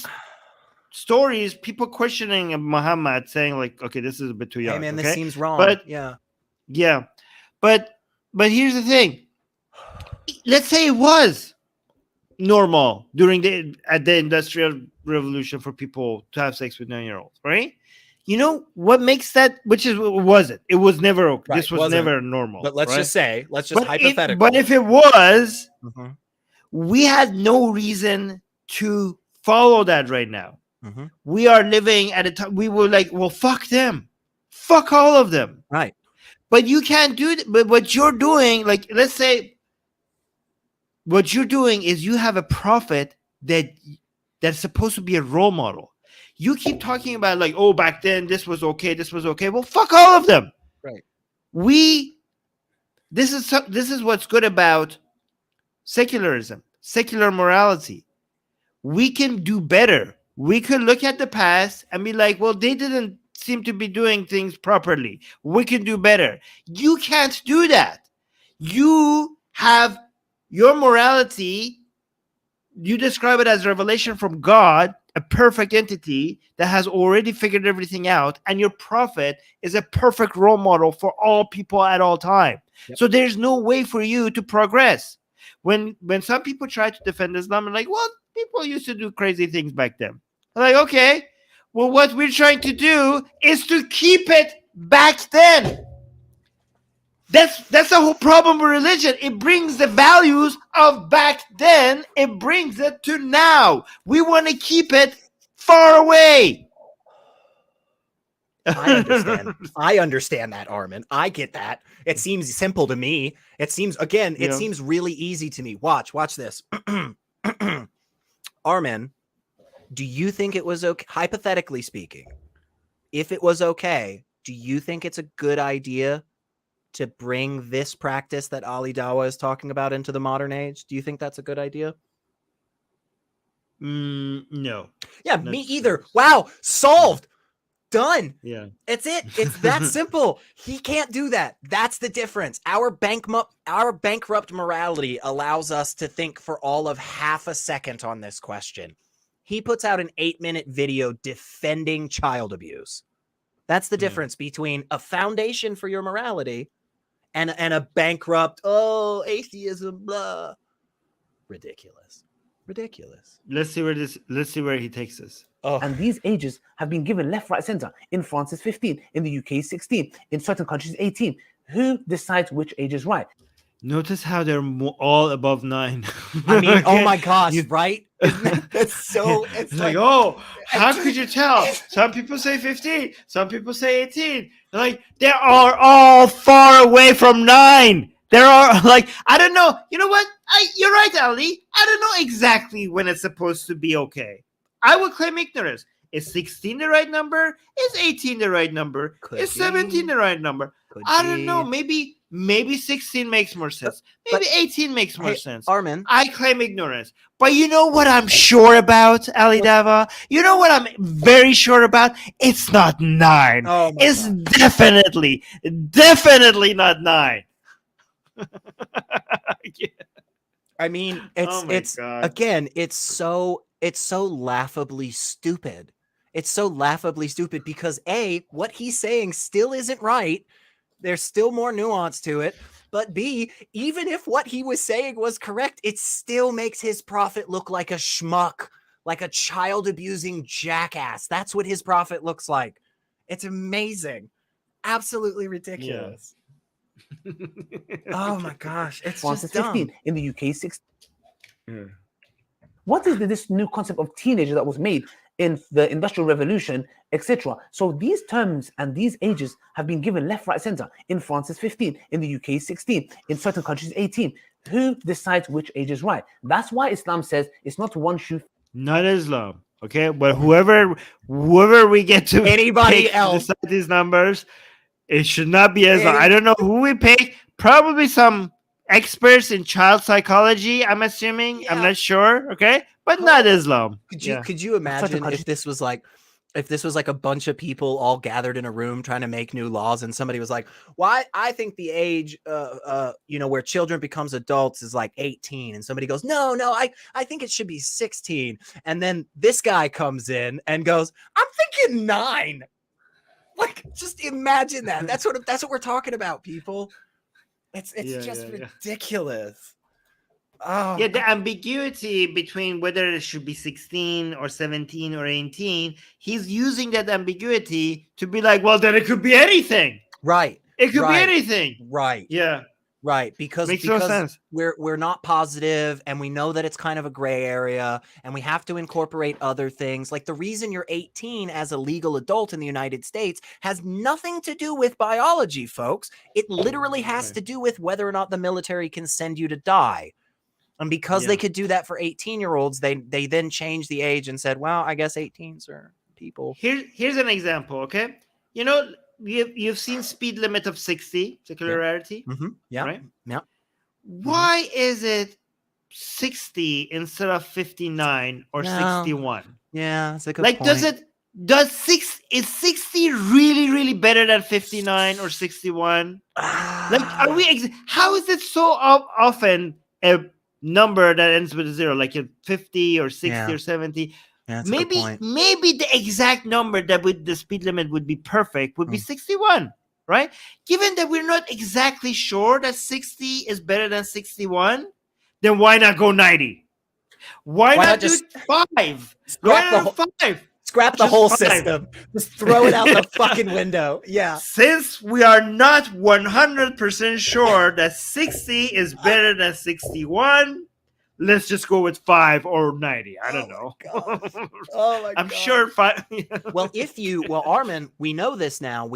A: stories, people questioning Muhammad, saying like, okay, this is a bit too young.
B: Hey man,
A: okay?
B: this seems wrong.
A: But
B: yeah.
A: But here's the thing. Let's say it was normal during the Industrial Revolution for people to have sex with 9-year-olds, right? You know what makes that? Was it? It was never okay.
B: Right,
A: This was
B: wasn't.
A: never normal.
B: But let's
A: right?
B: just say, hypothetically.
A: But if it was,
B: Mhm.
A: we had no reason to follow that right now.
B: Mhm.
A: We are living at a time we were like, well, fuck them, fuck all of them.
B: Right.
A: But you can't do that. But what you're doing, like, let's say, what you're doing is you have a prophet that's supposed to be a role model. You keep talking about like, oh, back then this was okay, this was okay. Well, fuck all of them.
B: Right.
A: This is what's good about secularism, secular morality. We can do better. We could look at the past and be like, well, they didn't seem to be doing things properly. We can do better. You can't do that. You have your morality. You describe it as revelation from God, a perfect entity that has already figured everything out, and your prophet is a perfect role model for all people at all time.
B: Yep.
A: So there's no way for you to progress. When some people try to defend Islam, I'm like, well, people used to do crazy things back then. I'm like, okay, well, what we're trying to do is to keep it back then. That's the whole problem with religion. It brings the values of back then, it brings it to now. We want to keep it far away.
B: I understand that, Armin. I get that. It seems simple to me. It seems seems really easy to me. Watch this. Armin, do you think it was okay, hypothetically speaking, if it was okay, do you think it's a good idea to bring this practice that Ali Dawah is talking about into the modern age? Do you think that's a good idea?
A: No.
B: Yeah, me either. Wow, solved. Done.
A: Yeah.
B: It's it. It's that simple. He can't do that. That's the difference. Our bankrupt morality allows us to think for all of half a second on this question. He puts out an 8-minute video defending child abuse. That's the difference between a foundation for your morality and a bankrupt, atheism, blah. Ridiculous.
A: Let's see where he takes us.
B: Oh.
D: And these ages have been given left, right, center. In France, it's 15. In the UK, 16. In certain countries, 18. Who decides which age is right?
A: Notice how they're all above 9.
B: I mean,
A: okay?
B: Oh my gosh, right? That's so.
A: It's like, oh, how could you tell? Some people say 15. Some people say 18. Like, they are all far away from 9. There are, like, I don't know. You know what? You're right, Ali. I don't know exactly when it's supposed to be okay. I would claim ignorance. Is 16 the right number? Is 18 the right number? Is 17 the right number? I don't know. Maybe 16 makes more sense. Maybe 18 makes more sense.
B: Armin,
A: I claim ignorance. But you know what I'm sure about, Ali Dawah? You know what I'm very sure about? It's not 9.
B: Oh my
A: it's
B: God.
A: definitely not 9. Yeah.
B: I mean, it's so laughably stupid. It's so laughably stupid because A, what he's saying still isn't right. There's still more nuance to it. But B, even if what he was saying was correct, it still makes his prophet look like a schmuck, like a child abusing jackass. That's what his prophet looks like. It's amazing. Absolutely ridiculous.
A: Yeah.
B: Oh my gosh. It's
D: France
B: just
D: is 15.
B: dumb.
D: In the UK, 16. What is this new concept of teenager that was made in the Industrial Revolution, etc.? So these terms and these ages have been given left, right, center. In France, it's 15. In the UK, 16. In certain countries, 18. Who decides which age is right? That's why Islam says it's not one shoe.
A: Not Islam, okay? But whoever we get to
B: Anybody else
A: decide these numbers, it should not be Islam. I don't know who we pick. Probably some experts in child psychology, I'm assuming.
B: Yeah.
A: I'm not sure, okay? But not Islam.
B: Could you imagine if this was like if this was like a bunch of people all gathered in a room trying to make new laws, and somebody was like, "Why? I think the age, where children becomes adults is like 18," and somebody goes, "No, I think it should be 16," and then this guy comes in and goes, "I'm thinking 9." Like, just imagine that. That's what we're talking about, people. It's just ridiculous. Oh,
A: yeah, the ambiguity between whether it should be 16 or 17 or 18, he's using that ambiguity to be like, well, then it could be anything.
B: Right.
A: It could
B: right,
A: be anything.
B: Right.
A: Yeah.
B: Right. Because
A: no sense.
B: we're not positive, and we know that it's kind of a gray area, and we have to incorporate other things. Like, the reason you're 18 as a legal adult in the United States has nothing to do with biology, folks. It literally has to do with whether or not the military can send you to die. And because they could do that for 18-year-olds, they then changed the age and said, well, I guess 18s are people.
A: Here's an example, okay? You know, you've seen speed limit of 60, Secular Rarity.
B: Mm-hmm. Yeah.
A: Right?
B: Yeah.
A: Why is it 60 instead of 59 or 61?
B: Yeah, it's a good point.
A: Is 60 really, really better than 59 or 61? Like, how is it so often a number that ends with a 0, like a 50 or 60 or 70? Maybe the exact number that with the speed limit would be perfect would be 61, right? Given that we're not exactly sure that 60 is better than 61, then why not go 90? Why not do 5? Why not 5?
B: Scrap the whole system. Just throw it out the fucking window. Yeah.
A: Since we are not 100% sure that 60 is better than 61, let's just go with 5 or 90. I don't know.
B: Oh my God.
A: I'm sure 5.
B: Well, Armin, we know this now.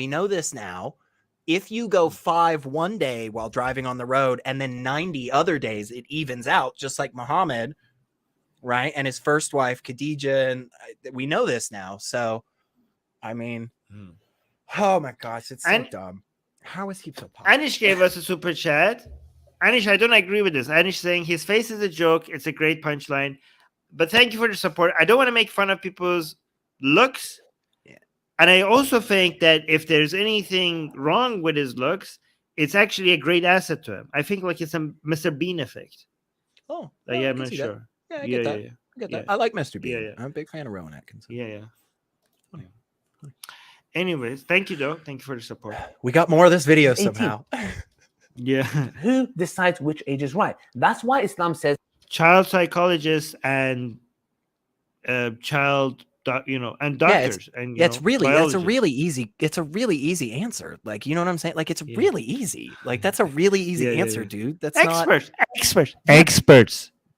B: If you go 5 one day while driving on the road and then 90 other days, it evens out, just like Muhammad, right? And his first wife, Khadijah, and we know this now. So, I mean, oh my gosh, it's so dumb. How is he so popular?
A: Anish gave us a super chat. Anish, I don't agree with this. Anish saying his face is a joke. It's a great punchline. But thank you for the support. I don't want to make fun of people's looks. Yeah. And I also think that if there's anything wrong with his looks, it's actually a great asset to him. I think like it's a Mr. Bean effect.
B: Oh,
A: like, yeah, I'm not sure.
B: Yeah, I get that. I get that. I like Mr. Bean.
A: Yeah.
B: I'm a big fan of Rowan Atkinson.
A: Yeah. Anyways, thank you, though. Thank you for the support.
B: We got more of this video somehow.
A: Yeah.
D: Who decides which age is right? That's why Islam says
A: child psychologists and child, and doctors.
B: That's a really easy answer. Like, you know what I'm saying? Like, it's really easy. Like, that's a really easy answer, dude. That's experts.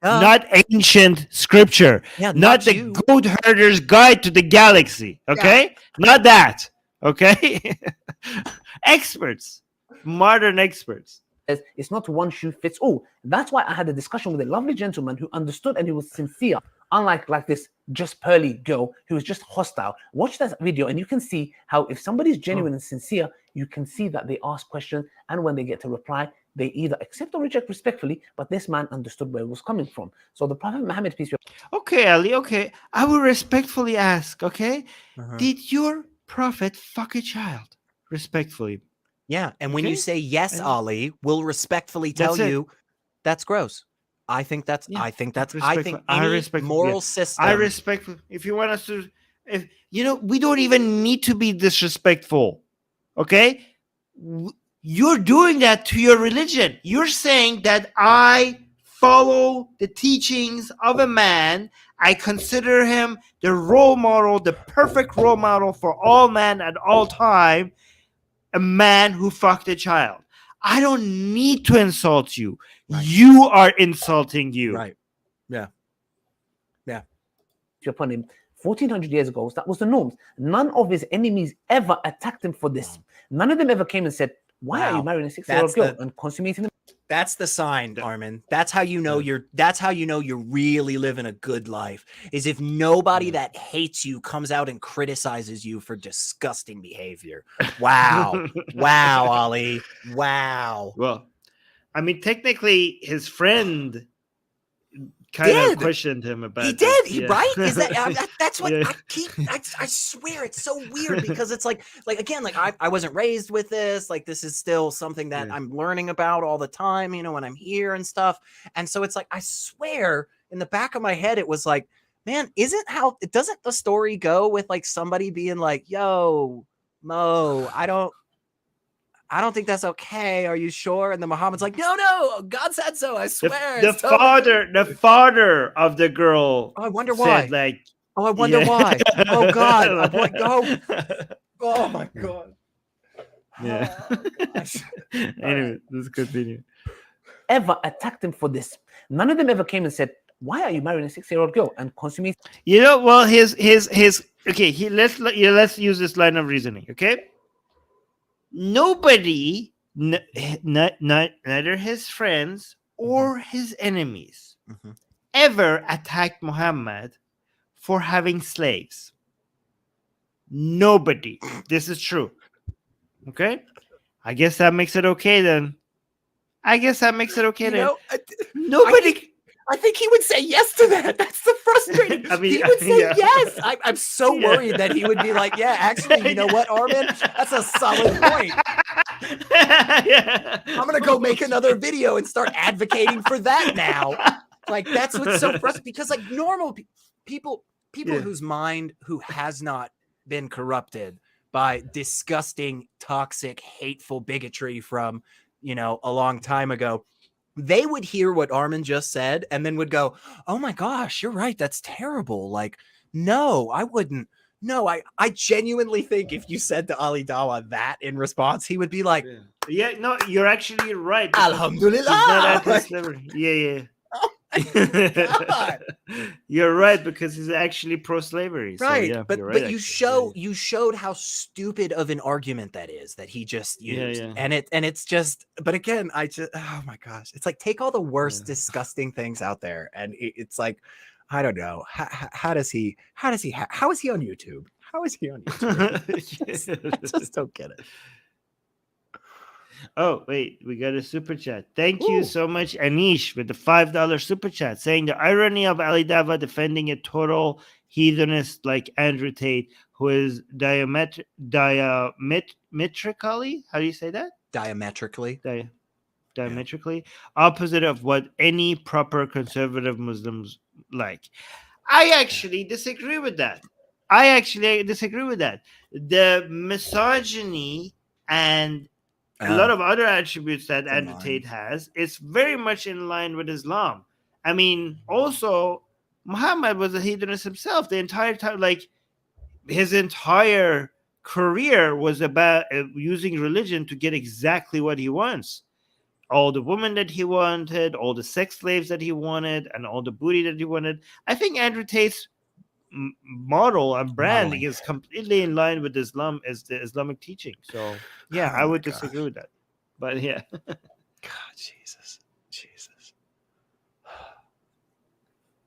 B: Not ancient scripture. Yeah, not the goat herder's guide to the galaxy. Okay, not that. Okay, experts. Modern experts.
D: It's not one shoe fits all. That's why I had a discussion with a lovely gentleman who understood and who was sincere, unlike like this Just Pearly girl who was just hostile. Watch that video and you can see how if somebody's genuine and sincere, you can see that they ask questions, and when they get to reply, they either accept or reject respectfully. But this man understood where it was coming from. So the Prophet Muhammad, peace be upon him.
A: Okay, Ali. Okay, I will respectfully ask. Okay, did your prophet fuck a child? Respectfully.
B: Yeah, and when you say yes, Ali, we'll respectfully tell you that's gross. I think any moral system.
A: I respect. If you want us to, we don't even need to be disrespectful. Okay, you're doing that to your religion. You're saying that I follow the teachings of a man. I consider him the role model, the perfect role model for all men at all time. A man who fucked a child. I don't need to insult you. Right. You are insulting you.
B: Right. Yeah.
D: Upon him 1400 years ago, that was the norms. None of his enemies ever attacked him for this. None of them ever came and said, why are you marrying a 6-year-old girl and consummating them?
B: That's the sign, Armin. That's how you know you're really living a good life. Is if nobody that hates you comes out and criticizes you for disgusting behavior. Wow. Wow, Ali. Wow.
A: Well, I mean, technically his friend kind of questioned him about
B: he
A: this.
B: did right? Is that that's what
A: Yeah.
B: I swear it's so weird because it's like again, like I wasn't raised with this, like this is still something that I'm learning about all the time, you know, when I'm here and stuff. And so it's like I swear in the back of my head it was like, man, doesn't the story go with like somebody being like, yo, Mo, I don't think that's okay. Are you sure? And then Muhammad's like, no, God said so. I swear.
A: The father of the girl.
B: Oh, I wonder
A: said,
B: why.
A: like,
B: I wonder why. Oh God. Oh my God.
A: Yeah.
B: Oh, gosh.
A: Anyway, let's continue.
D: Ever attacked him for this. None of them ever came and said, why are you marrying a 6-year-old girl and consuming?
A: You know, well, his okay. Let's use this line of reasoning. Okay. Nobody, neither his friends or his enemies, ever attacked Muhammad for having slaves. Nobody. This is true. Okay? I guess that makes it okay then. Nobody.
B: I think he would say yes to that. That's the frustrating.
A: I mean,
B: he would say
A: yeah.
B: yes. I'm so worried that he would be like, yeah, actually, you know what, Armin? That's a solid point.
A: Yeah.
B: I'm going to go make another video and start advocating for that now. Like, that's what's so frustrating because like normal people whose mind who has not been corrupted by disgusting, toxic, hateful bigotry from, you know, a long time ago, they would hear what Armin just said and then would go, oh my gosh, you're right. That's terrible. Like, no, I wouldn't. No, I genuinely think if you said to Ali Dawah that in response, he would be like,
A: yeah, no, you're actually right.
B: Alhamdulillah.
A: He's not anti-slavery. Yeah.
B: God.
A: You're right because he's actually pro-slavery.
B: Right,
A: so, yeah,
B: but
A: you're right,
B: you showed how stupid of an argument that is that he just used,
A: Yeah.
B: and it's just. But again, oh my gosh, it's like take all the worst, disgusting things out there, and it's like, I don't know, how is he on YouTube? How is he on YouTube? I just don't get it.
A: Oh, wait, we got a super chat. Thank you so much, Anish, with the $5 super chat, saying the irony of Ali Dawah defending a total heathenist like Andrew Tate, who is diametrically, how do you say that?
B: Diametrically
A: opposite of what any proper conservative Muslims like. I actually disagree with that. The misogyny and a lot of other attributes that Andrew Tate has, it's very much in line with Islam. I mean, also, Muhammad was a heathenist himself the entire time. Like, his entire career was about using religion to get exactly what he wants. All the women that he wanted, all the sex slaves that he wanted, and all the booty that he wanted. I think Andrew Tate's model and branding is completely in line with Islam as the Islamic teaching. So yeah, I would disagree with that. But yeah.
B: God, Jesus.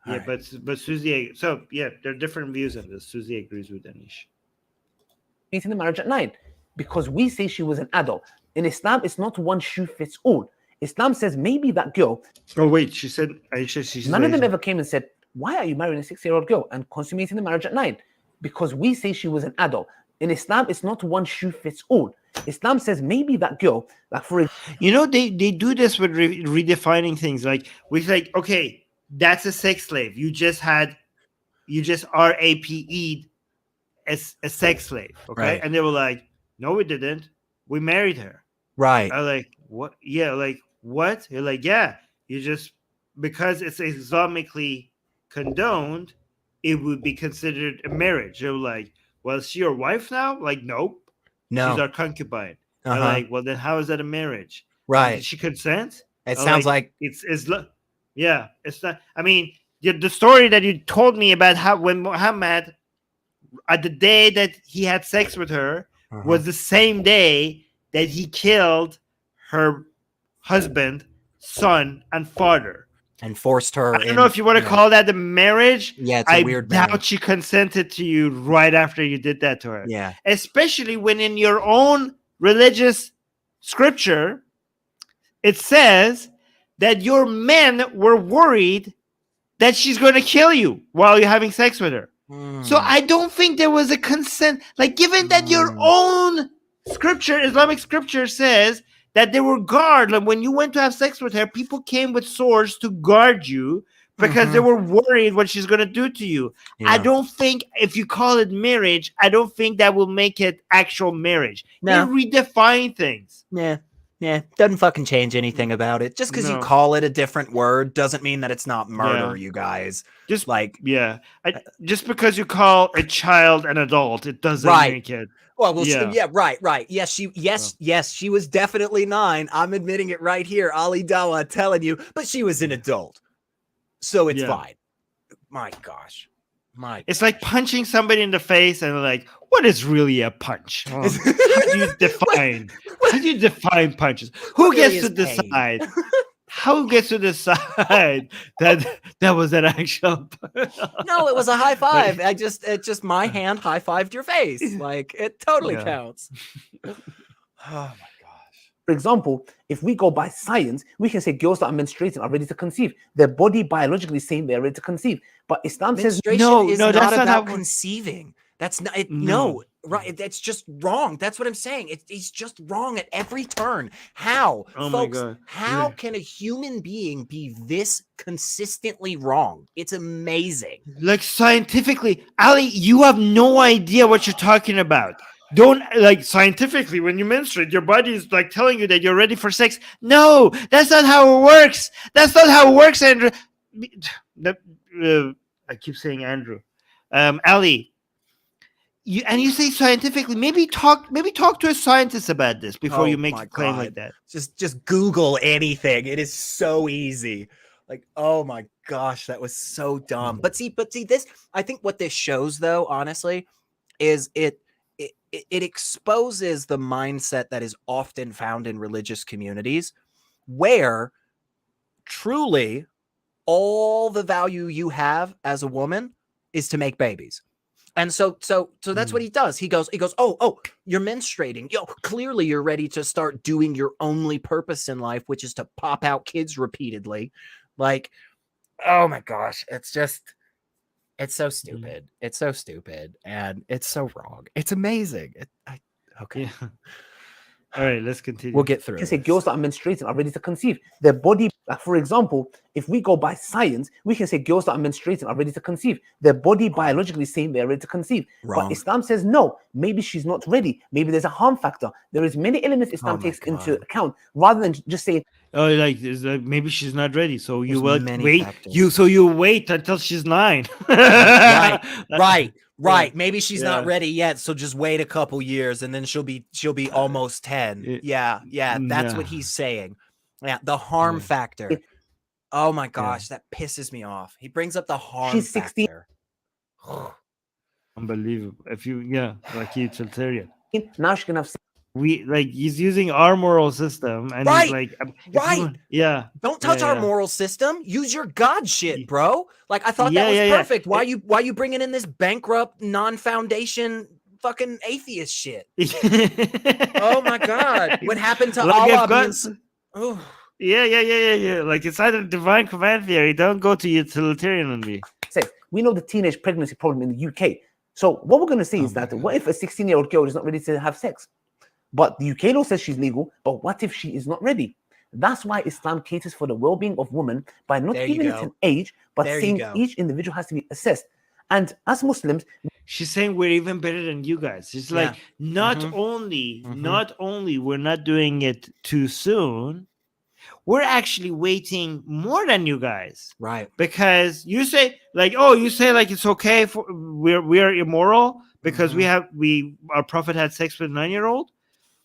A: Yeah, right. but Susie, so yeah, there are different views on this. Susie agrees with Anish.
D: Meeting the marriage at 9 because we say she was an adult. In Islam, it's not one shoe fits all. Islam says maybe that girl.
A: Oh wait, she said Aisha.
D: None of them ever came and said, why are you marrying a 6-year-old girl and consummating the marriage at 9? Because we say she was an adult. In Islam, it's not one shoe fits all. Islam says maybe that girl, like for
A: you know, they do this with redefining things. Like we like, okay, that's a sex slave. You just RAPE'd as a sex slave, okay?
B: Right.
A: And they were like, no, we didn't. We married her.
B: Right.
A: I was like, what? Yeah, like what? You're like, yeah, you just because it's Islamically condoned, it would be considered a marriage. They were like, well, is she your wife now? Like, nope.
B: No.
A: She's our concubine. Like, well, then how is that a marriage?
B: Right.
A: Did she consent?
B: It sounds like
A: it's yeah, it's not. I mean, the story that you told me about how when Muhammad, at the day that he had sex with her, was the same day that he killed her husband, son, and father.
B: And forced her.
A: I don't know if you want to call that a marriage.
B: Yeah, it's a weird marriage.
A: I doubt she consented to you right after you did that to her.
B: Yeah.
A: Especially when in your own religious scripture, it says that your men were worried that she's going to kill you while you're having sex with her. So
B: Mm.
A: I don't think there was a consent. Like, given that your own scripture, Islamic scripture, says that they were guard. Like, when you went to have sex with her, people came with swords to guard you because they were worried what she's going to do to you. I don't think if you call it marriage, I don't think that will make it actual marriage.
B: No.
A: They redefine things.
B: Yeah, doesn't fucking change anything about it. Just because you
A: No.
B: call it a different word doesn't mean that it's not murder,
A: Yeah.
B: you guys.
A: Just
B: Like,
A: just because you call a child an adult, it doesn't
B: Right.
A: make it.
B: well,
A: Yeah.
B: right. Yes, she was definitely 9. I'm admitting it right here. Ali Dawah telling you, but she was an adult. So it's
A: Yeah.
B: fine. My gosh.
A: It's like punching somebody in the face and like, what is really a punch? How do you define? How do you define punches? Who
B: What really
A: gets to
B: is pain?
A: decide? How gets to decide that was an actual?
B: No, it was a high five. It just my hand high fived your face. Like, it totally
A: Yeah.
B: counts. Oh my gosh.
D: For example, if we go by science, we can say girls that are menstruating are ready to conceive. Their body biologically saying they're ready to conceive. But Islam says
B: Menstruation
A: No,
B: is
A: no,
B: not
A: that's not
B: about
A: how-
B: conceiving. That's not it,
A: No.
B: no, right. That's just wrong. That's what I'm saying. It's just wrong at every turn. How,
A: Oh my
B: folks?
A: God.
B: How
A: Yeah.
B: can a human being be this consistently wrong? It's amazing.
A: Like, scientifically, Ali, you have no idea what you're talking about. Don't, like, scientifically, when you menstruate, your body is like telling you that you're ready for sex. No, that's not how it works. That's not how it works, Andrew. I keep saying Andrew. Ali, you say scientifically. Maybe talk to a scientist about this before
B: Oh
A: you make
B: my
A: a claim
B: God.
A: like that.
B: Just Google anything. It is so easy. Like, oh my gosh, that was so dumb. But see, this, I think what this shows, though, honestly, is it exposes the mindset that is often found in religious communities, where truly all the value you have as a woman is to make babies. And so that's what he does. He goes, oh, you're menstruating. Yo, clearly you're ready to start doing your only purpose in life, which is to pop out kids repeatedly. Like, oh my gosh, it's so stupid. It's so stupid, and it's so wrong. It's amazing. Okay.
A: Yeah. All right, let's continue.
B: We'll get through.
D: we can say
B: this.
D: girls that are menstruating are ready to conceive. Their body, for example, if we go by science, we can say girls that are menstruating are ready to conceive. Their body biologically saying they're ready to conceive.
B: Wrong.
D: But Islam says no. Maybe she's not ready. Maybe there's a harm factor. There is many elements Islam
B: my
D: takes into
B: God.
D: account rather than just saying
A: Oh, like, is that maybe she's not ready, so you
B: There's
A: will
B: many
A: wait.
B: factors.
A: You wait until she's 9.
B: Right. Maybe she's not
A: Yeah.
B: ready yet, so just wait a couple years and then she'll be almost 10. Yeah, that's what
A: Yeah.
B: he's saying. Yeah, the harm
A: Yeah.
B: factor. Oh my gosh, that pisses me off. He brings up the harm
D: She's 16.
B: factor.
A: Unbelievable. If you, like utilitarian.
D: now she can have
A: He's using our moral system, and
B: Right,
A: he's like, if you
B: right.
A: want- yeah.
B: Don't touch
A: Yeah,
B: our
A: yeah.
B: moral system. Use your God shit, bro. Like, I thought
A: Yeah,
B: that was
A: yeah, yeah.
B: perfect. Why you bringing in this bankrupt, non-foundation fucking atheist shit? Oh my God. What happened to
A: Like,
B: Allah?
A: I've got-
B: Oh.
A: Yeah. Like, it's either divine command theory. Don't go to utilitarian on me.
D: sex. We know the teenage pregnancy problem in the UK. So what we're going to say is that what if a 16-year-old girl is not ready to have sex? But the UK law says she's legal, but what if she is not ready? That's why Islam caters for the well-being of women by not
B: There you
D: giving it
B: go.
D: an age, but
B: There you
D: saying
B: go.
D: each individual has to be assessed. And as Muslims,
A: She's saying we're even better than you guys. It's like, not
B: Mhm.
A: only we're not doing it too soon, we're actually waiting more than you guys.
B: Right.
A: Because you say like it's okay for we're immoral because our prophet had sex with a 9-year-old.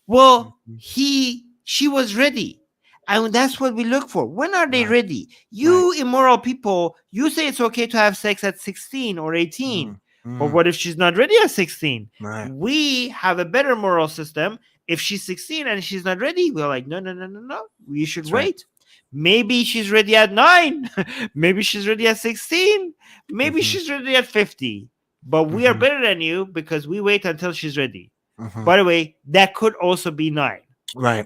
A: Well, she was ready. And that's what we look for. When are they
B: Right.
A: ready? You immoral people, you say it's okay to have sex at 16 or 18. But what if she's not ready at 16?
B: Right.
A: We have a better moral system. If she's 16 and she's not ready, we're like, no. We should
B: That's right.
A: wait. Maybe she's ready at 9. Maybe she's ready at 16. Maybe she's ready at 50. But we are better than you because we wait until she's ready. By the way, that could also be 9.
B: Right.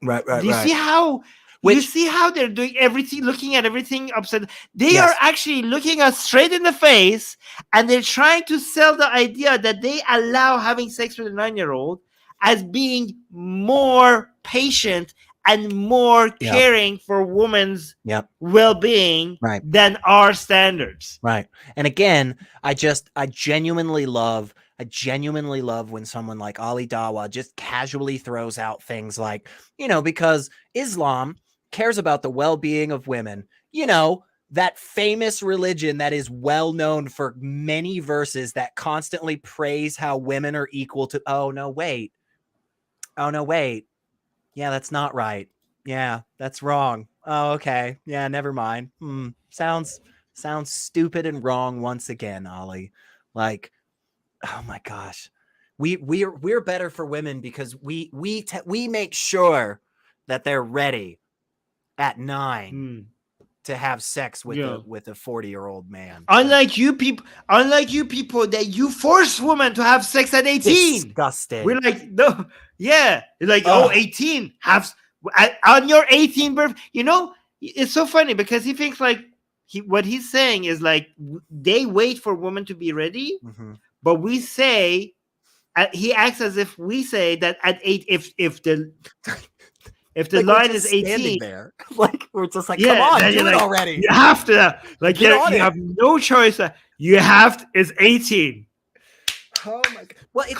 A: Do you see how You see how they're doing everything, looking at everything upside. They are actually looking us straight in the face, and they're trying to sell the idea that they allow having sex with a 9-year-old as being more patient and more caring for women's well-being than our standards.
B: Right. And again, I genuinely love when someone like Ali Dawah just casually throws out things like, because Islam cares about the well-being of women, that famous religion that is well known for many verses that constantly praise how women are equal to, oh no, wait. Yeah, that's not right. Yeah, that's wrong. Oh, okay. Yeah, never mind. Sounds stupid and wrong once again, Ali. Like, oh my gosh. We're better for women because we make sure that they're ready at 9 to have sex with a 40-year-old man.
A: Unlike you people that you force women to have sex at 18.
B: Disgusting.
A: We're like, no, yeah. Like, 18. On your 18th birth. It's so funny because he thinks like what he's saying is like they wait for women to be ready, but we say he acts as if we say that at 8 if the like line is 18
B: there, like we're just like, come on, do it already.
A: You have to like you have no choice. You have to, it's 18.
B: Oh my god. Well, it's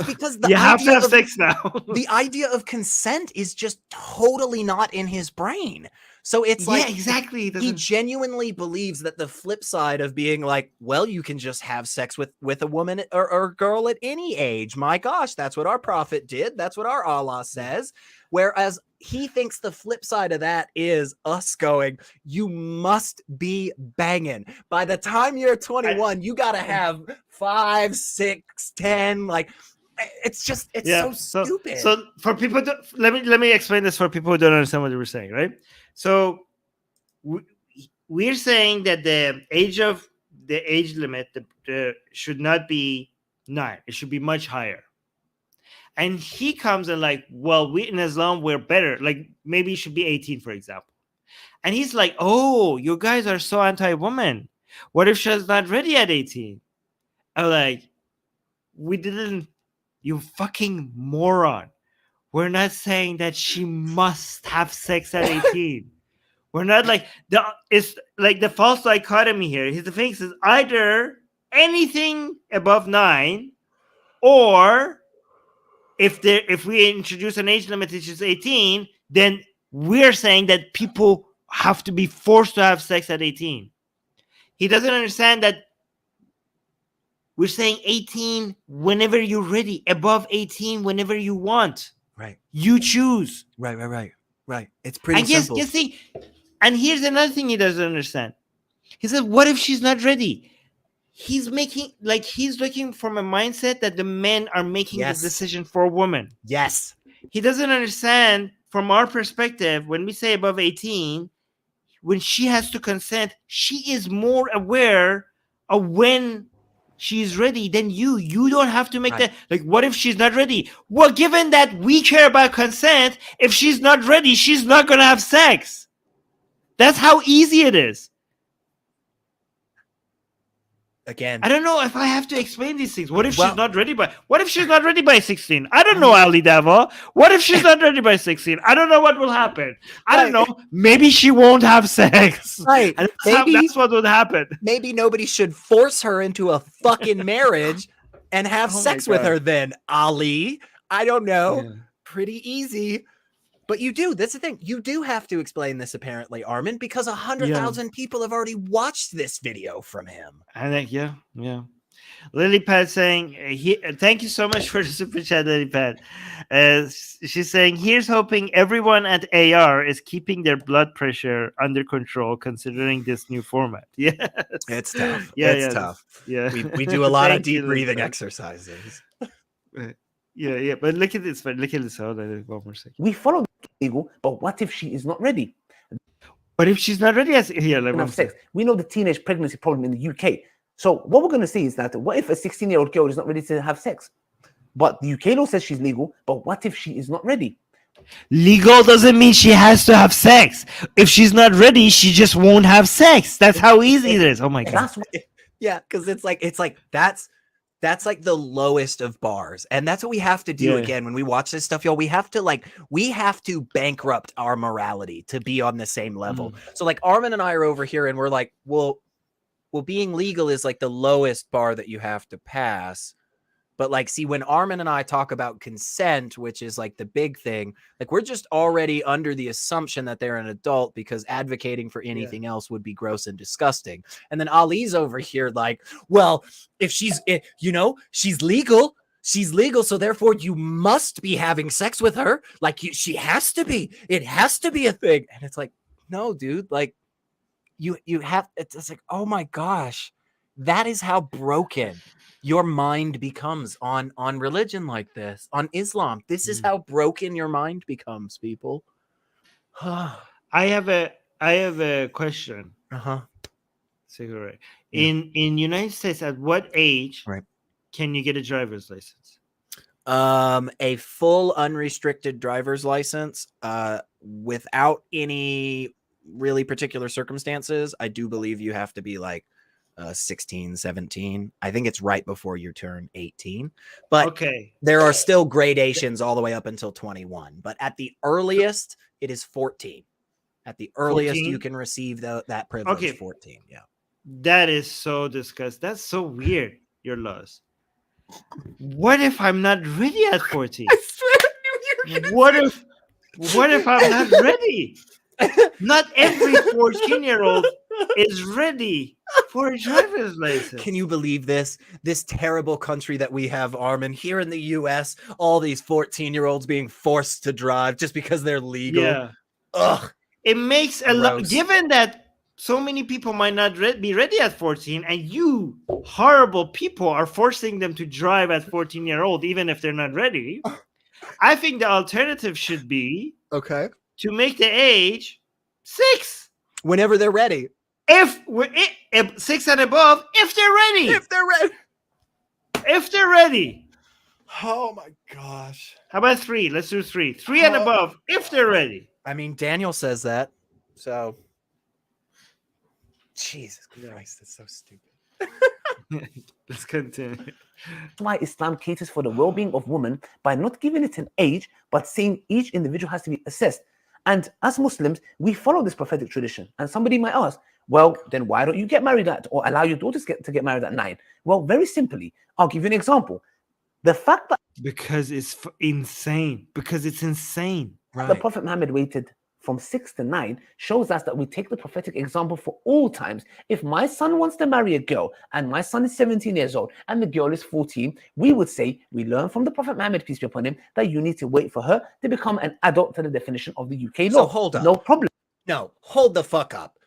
B: because
A: you have to have sex now.
B: The idea of consent is just totally not in his brain. So it's like,
A: exactly.
B: He genuinely believes that the flip side of being like, well, you can just have sex with a woman or a girl at any age. My gosh, that's what our prophet did. That's what our Allah says. Whereas he thinks the flip side of that is us going, you must be banging. By the time you're 21, you got to have 5, 6, 10, like, it's so stupid.
A: So for people, let me explain this for people who don't understand what you were saying, right? So we're saying that the age limit should not be 9; it should be much higher. And he comes and like, well, we in Islam we're better. Like maybe it should be 18, for example. And he's like, oh, you guys are so anti-woman. What if she's not ready at 18? I'm like, we didn't. You fucking moron. We're not saying that she must have sex at 18. We're not like it's like the false dichotomy here. The thing is either anything above 9, or if we introduce an age limit which is 18, then we're saying that people have to be forced to have sex at 18. He doesn't understand that we're saying 18 whenever you're ready, above 18 whenever you want.
B: Right.
A: You choose.
B: Right. It's pretty simple.
A: You see, and here's another thing he doesn't understand. He said, what if she's not ready? He's looking from a mindset that the men are making the decision for a woman.
B: Yes.
A: He doesn't understand from our perspective, when we say above 18, when she has to consent, she is more aware of when she's ready than you. You don't have to make that. Like, what if she's not ready? Well, given that we care about consent, if she's not ready, she's not going to have sex. That's how easy it is.
B: Again,
A: I don't know if I have to explain these things. What if she's not ready by 16? I don't know, Ali Dawah. What if she's not ready by 16? I don't know what will happen. I don't know. Maybe she won't have sex.
B: Right.
A: And that's what would happen.
B: Maybe nobody should force her into a fucking marriage and have sex with her then, Ali. I don't know. Yeah. Pretty easy. But you do. That's the thing. You do have to explain this, apparently, Armin, because 100,000 people have already watched this video from him.
A: I think, yeah. Lilypad saying, thank you so much for the super chat, Lilypad. She's saying, here's hoping everyone at AR is keeping their blood pressure under control, considering this new format. Yes.
B: It's tough.
A: It's
B: tough.
A: Yeah.
B: We do a lot of deep breathing exercises.
A: Yeah, but look at this. Hold on, one more second.
D: We follow legal, but what if she is not ready?
A: But if she's not ready, sex.
D: We know the teenage pregnancy problem in the UK. So what we're going to see is that what if a 16-year-old girl is not ready to have sex? But the UK law says she's legal, but what if she is not ready?
A: Legal doesn't mean she has to have sex. If she's not ready, she just won't have sex. That's how easy it is. Oh my god.
D: That's what
B: Yeah, because it's like that's like the lowest of bars, and that's what we have to do
A: Yeah.
B: again when we watch this stuff, y'all. We have to bankrupt our morality to be on the same level. So like Armin and I are over here, and we're like, well, being legal is like the lowest bar that you have to pass. But like, see, when Armin and I talk about consent, which is like the big thing, like we're just already under the assumption that they're an adult because advocating for anything else would be gross and disgusting. And then Ali's over here like, well, if she's, she's legal, so therefore you must be having sex with her. Like she has to be. It has to be a thing. And it's like, no, dude, like you have, it's like, oh my gosh, that is how broken your mind becomes on religion like this, on Islam. This is how broken your mind becomes, people.
A: I have a question. Cigarette. In United States, at what age can you get a driver's license?
B: A full unrestricted driver's license, without any really particular circumstances, I do believe you have to be like 16, 17. I think it's right before you turn 18. But there are still gradations all the way up until 21. But at the earliest, it is 14. At the earliest
A: 14?
B: you can receive that privilege, 14. Yeah.
A: That is so disgusting. That's so weird, your laws. What if I'm not ready at 14? What if I'm not ready? Not every 14-year-old is ready for a driver's license.
B: Can you believe this? This terrible country that we have, Armin, here in the US, all these 14-year-olds being forced to drive just because they're legal.
A: Yeah.
B: Ugh.
A: It makes a lot, given that so many people might not be ready at 14, and you horrible people are forcing them to drive at 14-year-old, even if they're not ready. I think the alternative should be to make the age 6
B: whenever they're ready.
A: If 6 and above, if they're ready.
B: Oh my gosh.
A: How about 3? Let's do 3. 3 and above, if they're ready.
B: I mean, Daniel says that. So, Jesus Christ, that's so stupid.
A: Let's continue.
D: That's why Islam caters for the well-being of women by not giving it an age, but saying each individual has to be assessed. And as Muslims, we follow this prophetic tradition. And somebody might ask, well, then why don't you get married at, or allow your daughters to get married at 9? Well, very simply, I'll give you an example. The fact that
A: because it's insane.
D: The Prophet Muhammad waited from 6 to 9 shows us that we take the prophetic example for all times. If my son wants to marry a girl and my son is 17 years old and the girl is 14, we would say, we learn from the Prophet Muhammad, peace be upon him, that you need to wait for her to become an adult to the definition of the UK law.
B: So hold up.
D: No problem.
B: No, hold the fuck up.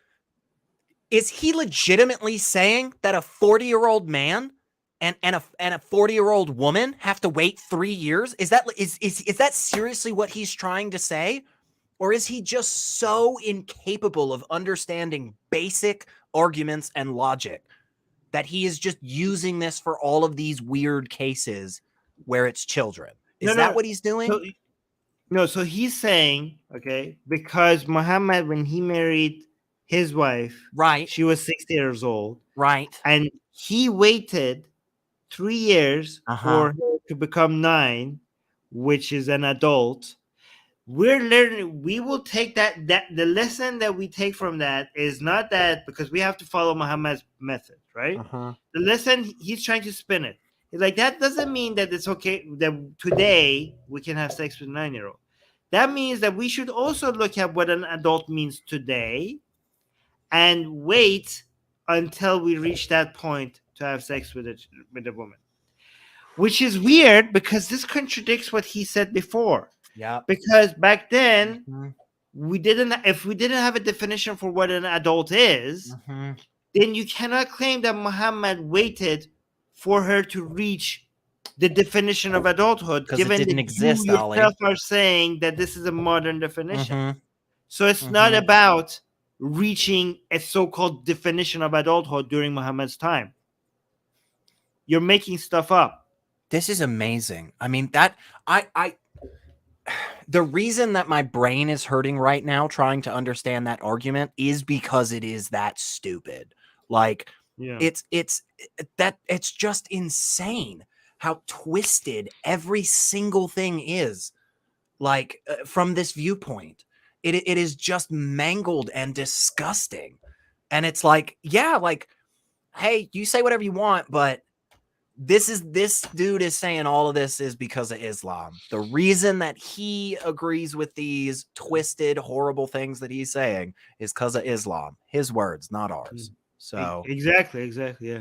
B: Is he legitimately saying that a 40-year-old man and a 40-year-old woman have to wait 3 years? Is that seriously what he's trying to say? Or is he just so incapable of understanding basic arguments and logic that he is just using this for all of these weird cases where it's children? Is that what he's doing?
A: So he's saying, because Muhammad, when he married his wife, she was 60 years old, and he waited 3 years for her to become 9, which is an adult. We're learning, we will take that the lesson that we take from that is not that, because we have to follow Muhammad's method, right? The lesson, he's trying to spin it. It's like, that doesn't mean that it's okay that today we can have sex with a 9-year-old. That means that we should also look at what an adult means today and wait until we reach that point to have sex with a woman. Which is weird, because this contradicts what he said before.
B: Yeah.
A: Because back then, if we didn't have a definition for what an adult is, then you cannot claim that Muhammad waited for her to reach the definition of adulthood, given
B: it didn't
A: that
B: exist,
A: you yourself are saying that this is a modern definition. So it's not about reaching a so-called definition of adulthood during Muhammad's time. You're making stuff up.
B: This is amazing. I mean, that the reason that my brain is hurting right now trying to understand that argument is because it is that stupid. Like,
A: Yeah.
B: it's just insane how twisted every single thing is. Like, from this viewpoint, it is just mangled and disgusting. And it's like, yeah, like, hey, you say whatever you want, but this dude is saying all of this is because of Islam. The reason that he agrees with these twisted, horrible things that he's saying is because of Islam. His words, not ours. So
A: exactly. Yeah.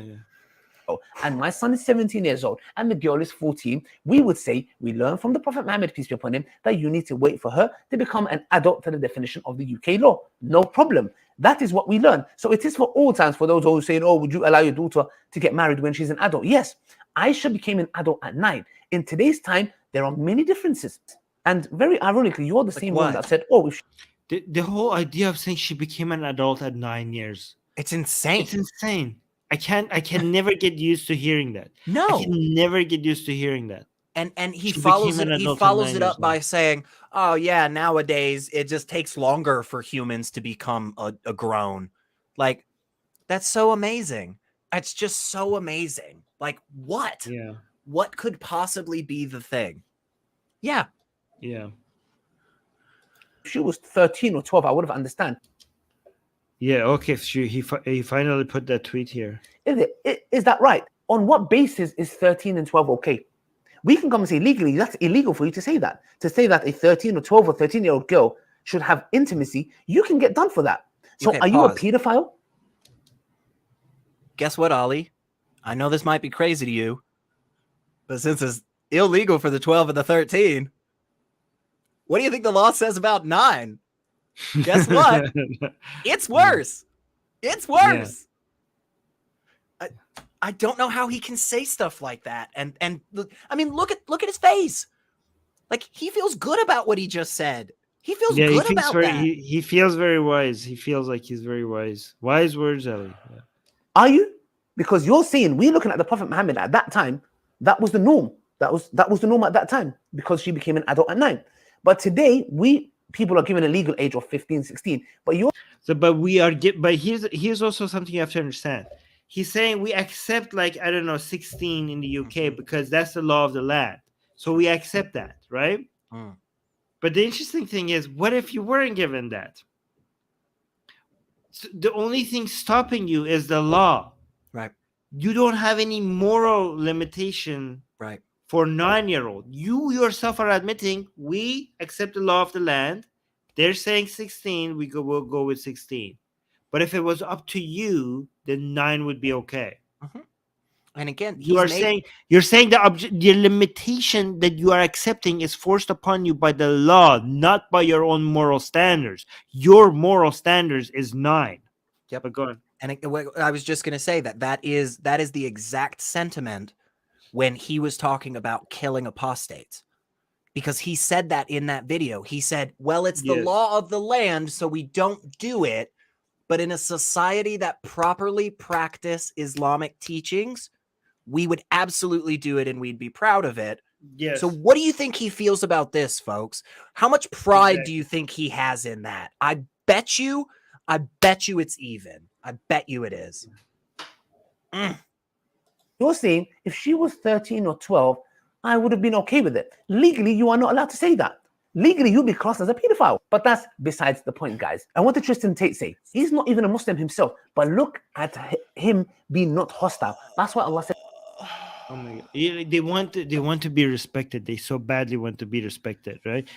D: And my son is 17 years old and the girl is 14, we would say we learn from the Prophet Muhammad, peace be upon him, that you need to wait for her to become an adult to the definition of the UK law. No problem. That is what we learn. So it is for all times, for those who are saying, oh, would you allow your daughter to get married when she's an adult? Yes. Aisha became an adult at 9. In today's time, there are many differences. And very ironically, you're the same one that said, oh, if
A: the whole idea of saying she became an adult at 9 years.
B: it's insane.
A: It's insane. I can never get used to hearing that.
B: No.
A: I can never get used to hearing that.
B: And he
A: She
B: follows
A: became
B: it.
A: an
B: He
A: adult at
B: follows
A: 9
B: it
A: years
B: up by
A: old.
B: saying, "Oh yeah, nowadays it just takes longer for humans to become a grown." Like, that's so amazing. It's just so amazing. Like, what?
A: Yeah.
B: What could possibly be the thing? Yeah.
A: Yeah.
D: she was 13 or 12, I would have understand.
A: Yeah. Okay. He finally put that tweet here.
D: Is that right? On what basis is 13 and 12 okay? We can come and say legally that's illegal for you to say that. To say that a 13 or 12 or 13-year-old girl should have intimacy, you can get done for that. So
B: Okay,
D: are you a
B: pause.
D: pedophile?
B: Guess what, Ali? I know this might be crazy to you, but since it's illegal for the 12 and the 13, what do you think the law says about 9? Guess what? It's worse. It's worse. I don't know how he can say stuff like that. And I mean, look at his face. Like, he feels good about what he just said. He feels good about that.
A: He feels very wise. He feels like he's very wise. Wise words, Ali. Yeah.
D: Are you? Because you're saying we're looking at the Prophet Muhammad at that time. That was the norm. That was the norm at that time because she became an adult at 9. But today people are given a legal age of 15, 16. But here's also something you have to understand. He's saying we accept, like, I don't know, 16 in the UK because that's the law of the land. So we accept that, right? But the interesting thing is, what if you weren't given that? So the only thing stopping you is the law.
B: Right.
A: You don't have any moral limitation.
B: Right.
A: For 9-year-old. You yourself are admitting we accept the law of the land. They're saying 16. We'll go with 16. But if it was up to you, then 9 would be okay.
B: Mm-hmm. And again,
A: you're saying the limitation that you are accepting is forced upon you by the law, not by your own moral standards. Your moral standards is 9.
B: Yep.
A: But go on.
B: And I was just going to say that is the exact sentiment when he was talking about killing apostates. Because he said that in that video. He said, well, it's the law of the land, so we don't do it. But in a society that properly practice Islamic teachings, we would absolutely do it and we'd be proud of it.
A: Yes.
B: So what do you think he feels about this, folks? How much pride do you think he has in that? I bet you it's even. I bet you it is.
D: You're saying if she was 13 or 12, I would have been okay with it. Legally, you are not allowed to say that. Legally, you'll be classed as a pedophile. But that's besides the point, guys. And what did Tristan Tate say? He's not even a Muslim himself. But look at him being not hostile. That's what Allah said.
A: Oh my God. They want to be respected. They so badly want to be respected, right?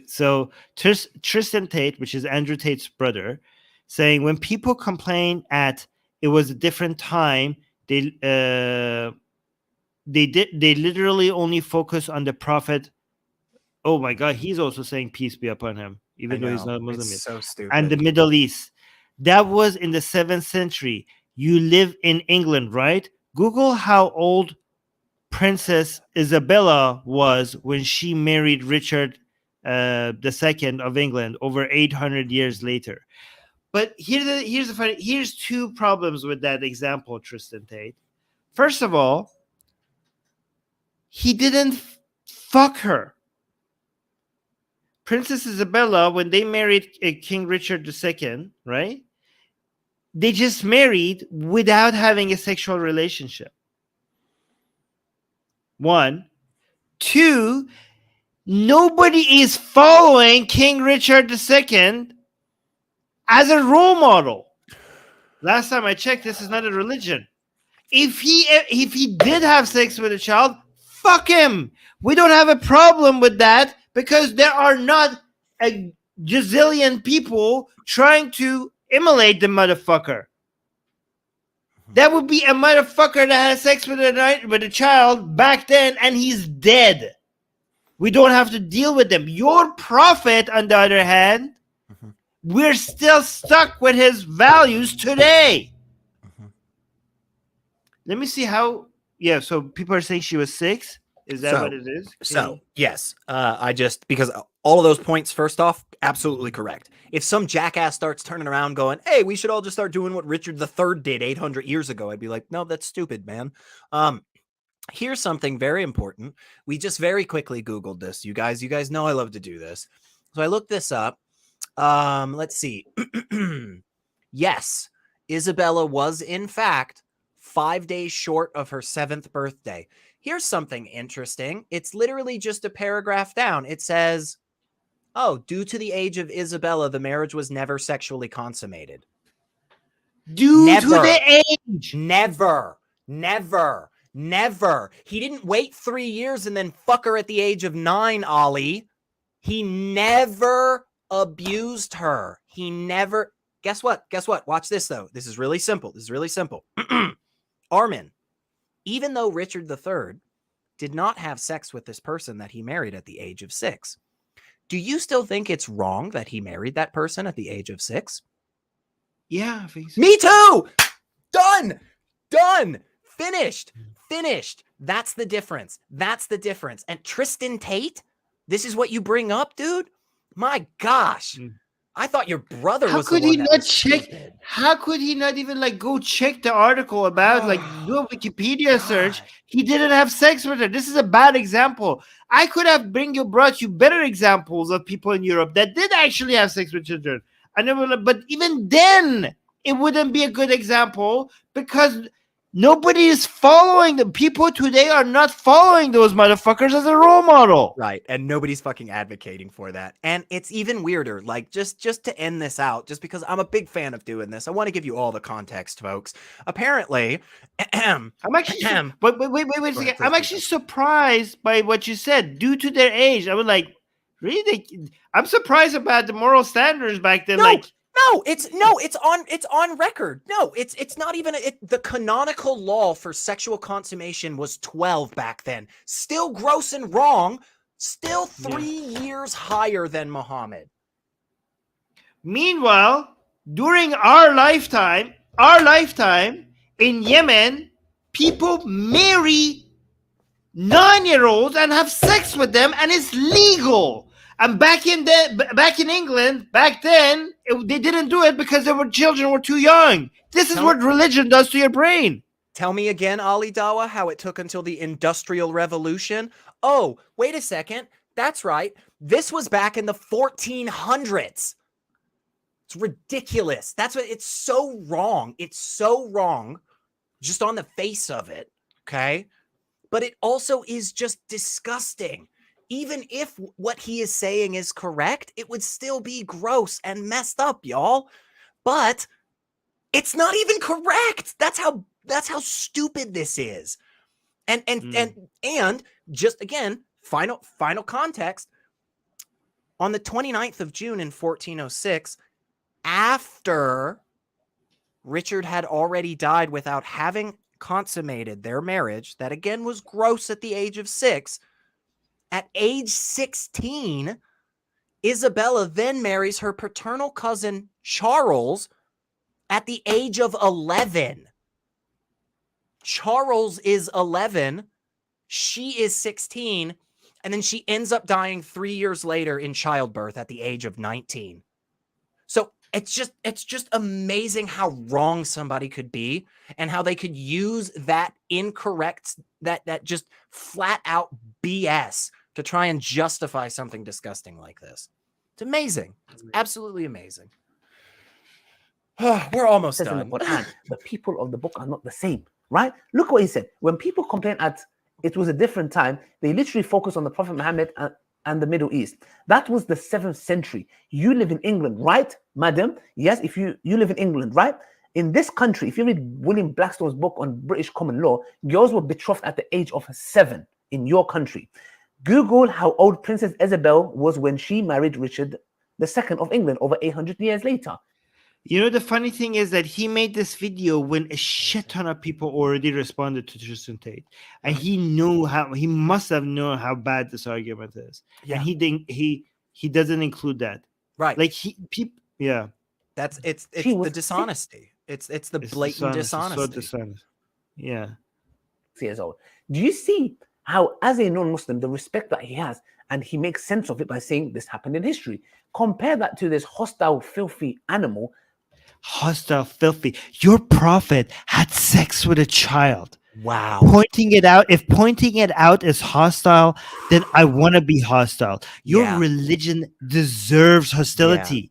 A: So Tristan Tate, which is Andrew Tate's brother, saying when people complain it was a different time, they literally only focus on the Prophet. Oh my God, he's also saying peace be upon him, even though he's not Muslim.
B: It's so stupid.
A: And the Middle East. That was in the 7th century. You live in England, right? Google how old Princess Isabella was when she married Richard II of England over 800 years later. But here's 2 problems with that example, Tristan Tate. First of all, he didn't fuck her. Princess Isabella, when they married King Richard II, right? They just married without having a sexual relationship. 1. 2, nobody is following King Richard II as a role model. Last time I checked, this is not a religion. If he did have sex with a child, fuck him. We don't have a problem with that because there are not a gazillion people trying to immolate the motherfucker. That would be a motherfucker that had sex with a child back then and he's dead. We don't have to deal with them. Your prophet, on the other hand, we're still stuck with his values today. Let me see how. Yeah, so people are saying she was 6. Is that what it is?
B: So, yes. I just, because all of those points, first off, absolutely correct. If some jackass starts turning around going, hey, we should all just start doing what Richard III did 800 years ago, I'd be like, no, that's stupid, man. Here's something very important. We just very quickly Googled this. You guys know I love to do this. So I looked this up. Let's see. Yes, Isabella was, in fact, 5 days short of her 7th birthday. Here's something interesting. It's literally just a paragraph down. It says, oh, due to the age of Isabella, the marriage was never sexually consummated.
A: Due to the age.
B: Never. He didn't wait 3 years and then fuck her at the age of 9, Ali. He never abused her. He never. Guess what? Watch this, though. This is really simple. Armin, even though Richard III did not have sex with this person that he married at the age of 6, do you still think it's wrong that he married that person at the age of 6?
A: Yeah, I think so.
B: Me too. Done. Finished. That's the difference. And Tristan Tate, this is what you bring up, dude? My gosh. I thought your brother was the one that was stupid.
A: How could he not even go check the article about do a Wikipedia search? He didn't have sex with her. This is a bad example. I could have brought you better examples of people in Europe that did actually have sex with children. But even then, it wouldn't be a good example because nobody is following them. People today are not following those motherfuckers as a role model.
B: Right. And nobody's fucking advocating for that. And it's even weirder. Just to end this out, just because I'm a big fan of doing this, I want to give you all the context, folks. Apparently,
A: I'm actually wait a second. I'm actually surprised by what you said. Due to their age, I was like, really? I'm surprised about the moral standards back then.
B: It's on record. No, it's not even the canonical law for sexual consummation was 12 back then. Still gross and wrong. Still 3 years higher than Muhammad.
A: Meanwhile, during our lifetime in Yemen, people marry 9-year-olds and have sex with them, and it's legal. And back in England, back then, they didn't do it because children were too young. This is what religion does to your brain.
B: Tell me again, Ali Dawah, how it took until the Industrial Revolution. Oh, wait a second. That's right. This was back in the 1400s. It's ridiculous. It's so wrong. It's so wrong just on the face of it, okay? But it also is just disgusting. Even if what he is saying is correct, it would still be gross and messed up, y'all. But it's not even correct. That's how stupid this is. And just again, final context. On the 29th of June in 1406, after Richard had already died without having consummated their marriage, that again was gross at the age of 6, at age 16, Isabella then marries her paternal cousin, Charles, at the age of 11. Charles is 11. She is 16. And then she ends up dying 3 years later in childbirth at the age of 19. So it's just amazing how wrong somebody could be and how they could use that incorrect, that just flat out BS to try and justify something disgusting like this. It's amazing. It's absolutely amazing. We're almost
D: Says in the
B: done.
D: Quran, the people of the book are not the same, right? Look what he said. When people complain at it was a different time, they literally focus on the Prophet Muhammad and the Middle East. That was the 7th century. You live in England, right, madam? Yes, if you live in England, right? In this country, if you read William Blackstone's book on British common law, girls were betrothed at the age of 7 in your country. Google how old Princess Isabella was when she married Richard II of England over 800 years later.
A: You know, the funny thing is that he made this video when a shit ton of people already responded to Tristan Tate. And he must have known how bad this argument is.
B: Yeah.
A: And he doesn't include that.
B: Right.
A: Like yeah.
B: It's
D: She was
B: the dishonesty. It's the blatant dishonesty.
A: So dishonest. Yeah.
D: Years old. Do you see how, as a non-Muslim, the respect that he has, and he makes sense of it by saying this happened in history? Compare that to this hostile, filthy animal.
A: Hostile, filthy. Your prophet had sex with a child.
B: Wow.
A: Pointing it out. If pointing it out is hostile, then I want to be hostile. Your religion deserves hostility.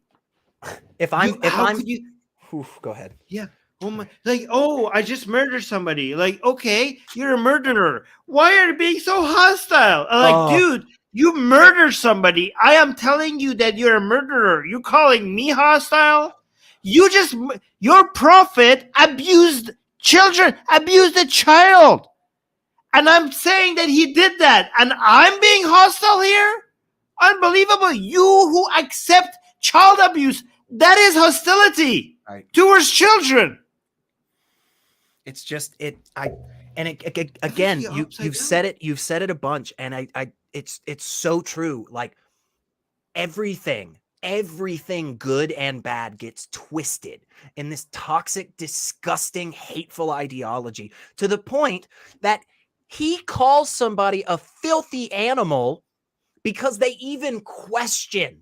B: Oof, go ahead.
A: Yeah. Oh my, like, oh, I just murdered somebody. Like, okay, you're a murderer. Why are you being so hostile? I'm like, dude, you murdered somebody. I am telling you that you're a murderer. You calling me hostile? Your prophet abused children, abused a child. And I'm saying that he did that. And I'm being hostile here? Unbelievable. You who accept child abuse, that is hostility towards children.
B: It's just again, you've said it a bunch, and it's so true. Like everything good and bad gets twisted in this toxic, disgusting, hateful ideology to the point that he calls somebody a filthy animal because they even question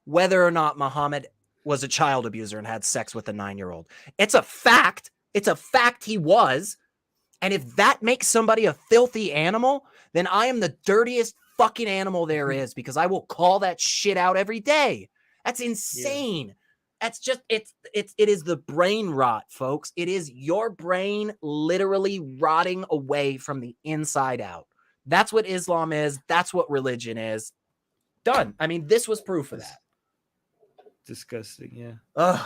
B: whether or not Muhammad was a child abuser and had sex with a 9-year-old. It's a fact. It's a fact he was. And if that makes somebody a filthy animal, then I am the dirtiest fucking animal there is, because I will call that shit out every day. That's insane. Yeah. That's just, it is the brain rot, folks. It is your brain literally rotting away from the inside out. That's what Islam is. That's what religion is. Done. I mean, this was proof of that.
A: Disgusting, yeah.
D: Ugh,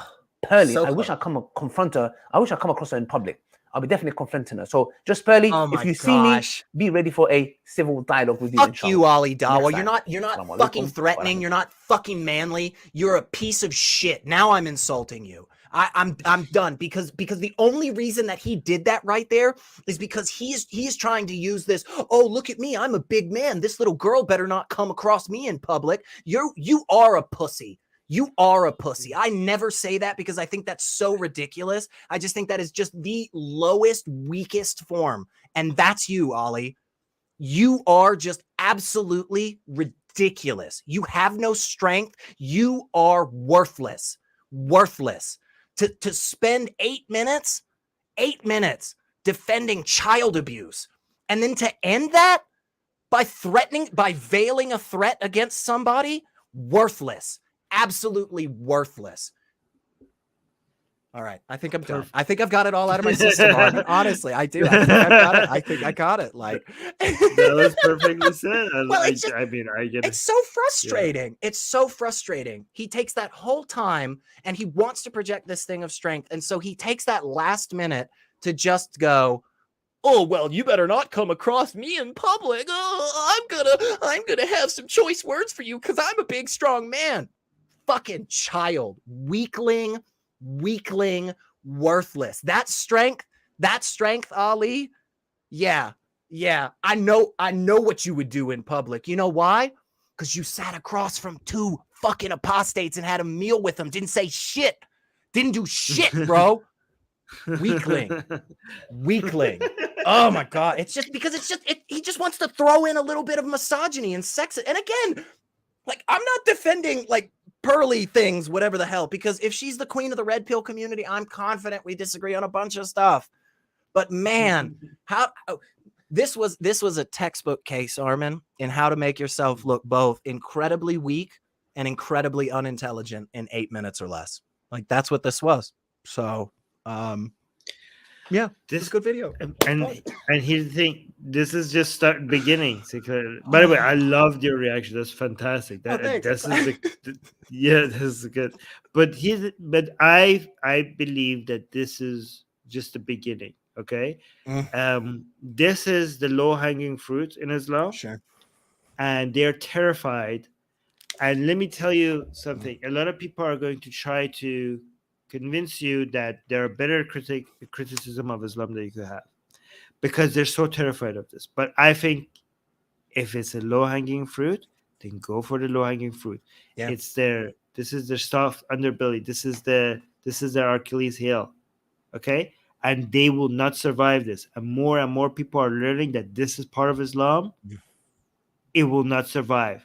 D: Pearly, I wish I confront her. I wish I come across her in public. I'll be definitely confronting her. So, Just Pearly, if you see me, be ready for a civil dialogue with you.
B: Fuck you, Ali Dawah. You're not fucking threatening. You're not fucking manly. You're a piece of shit. Now I'm insulting you. I'm done because the only reason that he did that right there is because he's trying to use this. Oh, look at me. I'm a big man. This little girl better not come across me in public. You are a pussy. You are a pussy. I never say that because I think that's so ridiculous. I just think that is just the lowest, weakest form. And that's you, Ali. You are just absolutely ridiculous. You have no strength. You are worthless. Worthless. To spend 8 minutes defending child abuse, and then to end that by veiling a threat against somebody, worthless. Absolutely worthless. All right, I think I'm done. I think I've got it all out of my system, Armin. Honestly, I do. I think I got it. Like
A: that was perfectly said.
B: Well,
A: I get it.
B: It's so frustrating. Yeah. It's so frustrating. He takes that whole time and he wants to project this thing of strength, and so he takes that last minute to just go, oh, well, you better not come across me in public. Oh, I'm gonna have some choice words for you because I'm a big, strong man. Fucking child, weakling, worthless. That strength, Ali. Yeah. I know what you would do in public. You know why? Because you sat across from 2 fucking apostates and had a meal with them. Didn't say shit. Didn't do shit, bro. Weakling. Oh my God. It's just because he just wants to throw in a little bit of misogyny and sex. And again, like, I'm not defending like Pearly Things, whatever the hell, because if she's the queen of the red pill community, I'm confident we disagree on a bunch of stuff. But man, this was a textbook case, Armin, in how to make yourself look both incredibly weak and incredibly unintelligent in 8 minutes or less. Like that's what this was. So yeah, this is a good video.
A: And here's the thing, this is just beginning. By the way, I loved your reaction. That's fantastic. This is good. But I believe that this is just the beginning. Okay. This is the low-hanging fruit in Islam.
B: Sure.
A: And they're terrified. And let me tell you something. A lot of people are going to try to convince you that there are better criticism of Islam that you could have, because they're so terrified of this. But I think if it's a low-hanging fruit, then go for the low-hanging fruit. Yeah. This is their soft underbelly. This is their Achilles heel. Okay? And they will not survive this. And more people are learning that this is part of Islam. It will not survive.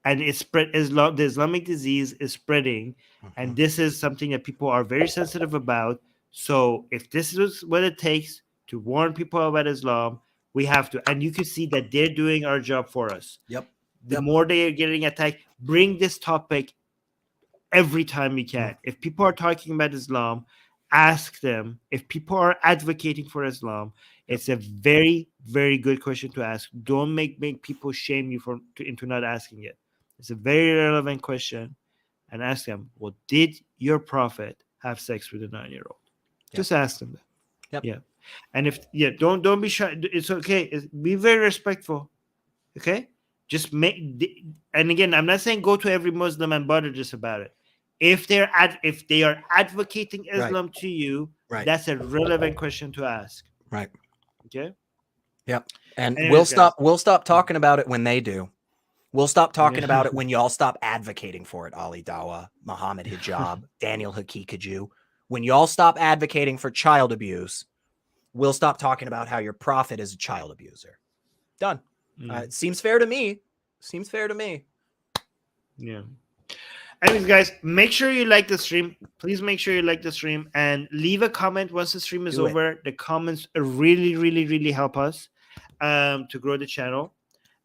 A: And it's spread. The Islamic disease is spreading, and this is something that people are very sensitive about. So, if this is what it takes to warn people about Islam, we have to. And you can see that they're doing our job for us.
B: Yep.
A: The more they are getting attacked, bring this topic every time you can. If people are talking about Islam, ask them. If people are advocating for Islam, it's a very, very good question to ask. Don't make people shame you into not asking it. It's a very relevant question, and ask them, well, did your prophet have sex with a 9-year-old? Yep. Just ask them that. Yep. Yeah. And don't be shy. It's okay. Be very respectful. Okay. Just and again, I'm not saying go to every Muslim and bother just about it. If they are advocating Islam to you, that's a relevant question to ask.
B: Right.
A: Okay.
B: Yep. And we'll stop talking about it when they do. We'll stop talking about it when y'all stop advocating for it. Ali Dawah, Muhammad Hijab, Daniel Hakikaju. When y'all stop advocating for child abuse, we'll stop talking about how your prophet is a child abuser. Done. It seems fair to me.
A: Yeah. Anyways, guys, make sure you like the stream. Please make sure you like the stream and leave a comment once the stream is over. The comments really, really, really help us to grow the channel.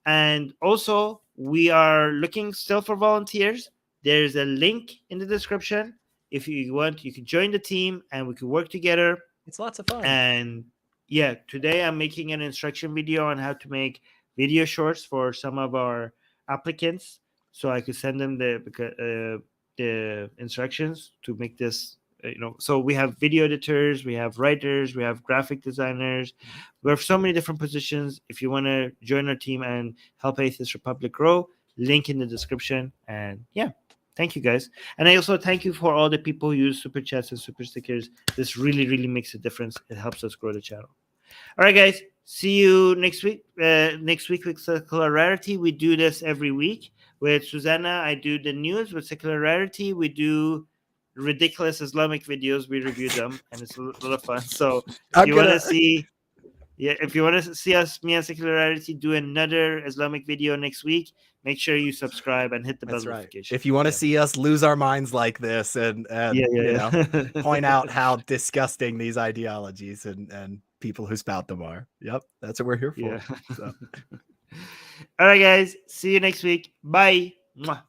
A: And also, we are looking still for volunteers. There's a link in the description. If you want, you can join the team and we can work together.
B: It's lots of fun.
A: And yeah, today I'm making an instruction video on how to make video shorts for some of our applicants, so I could send them the instructions to make this. So we have video editors, we have writers, we have graphic designers. We have so many different positions. If you want to join our team and help Atheist Republic grow, link in the description. And yeah, thank you guys. And I also thank you for all the people who use super chats and super stickers. This really, really makes a difference. It helps us grow the channel. All right, guys. See you next week. Next week with Secular Rarity. We do this every week. With Susanna, I do the news. With Secular Rarity, we do ridiculous Islamic videos. We review them, and it's a lot of fun. So if you want to see us, me and Secular Rarity, do another Islamic video next week, make sure you subscribe and hit the bell notification.
B: If you want to see us lose our minds like this and point out how disgusting these ideologies and people who spout them are. Yep, that's what we're here for.
A: Yeah.
B: So.
A: All right, guys. See you next week. Bye. Mwah.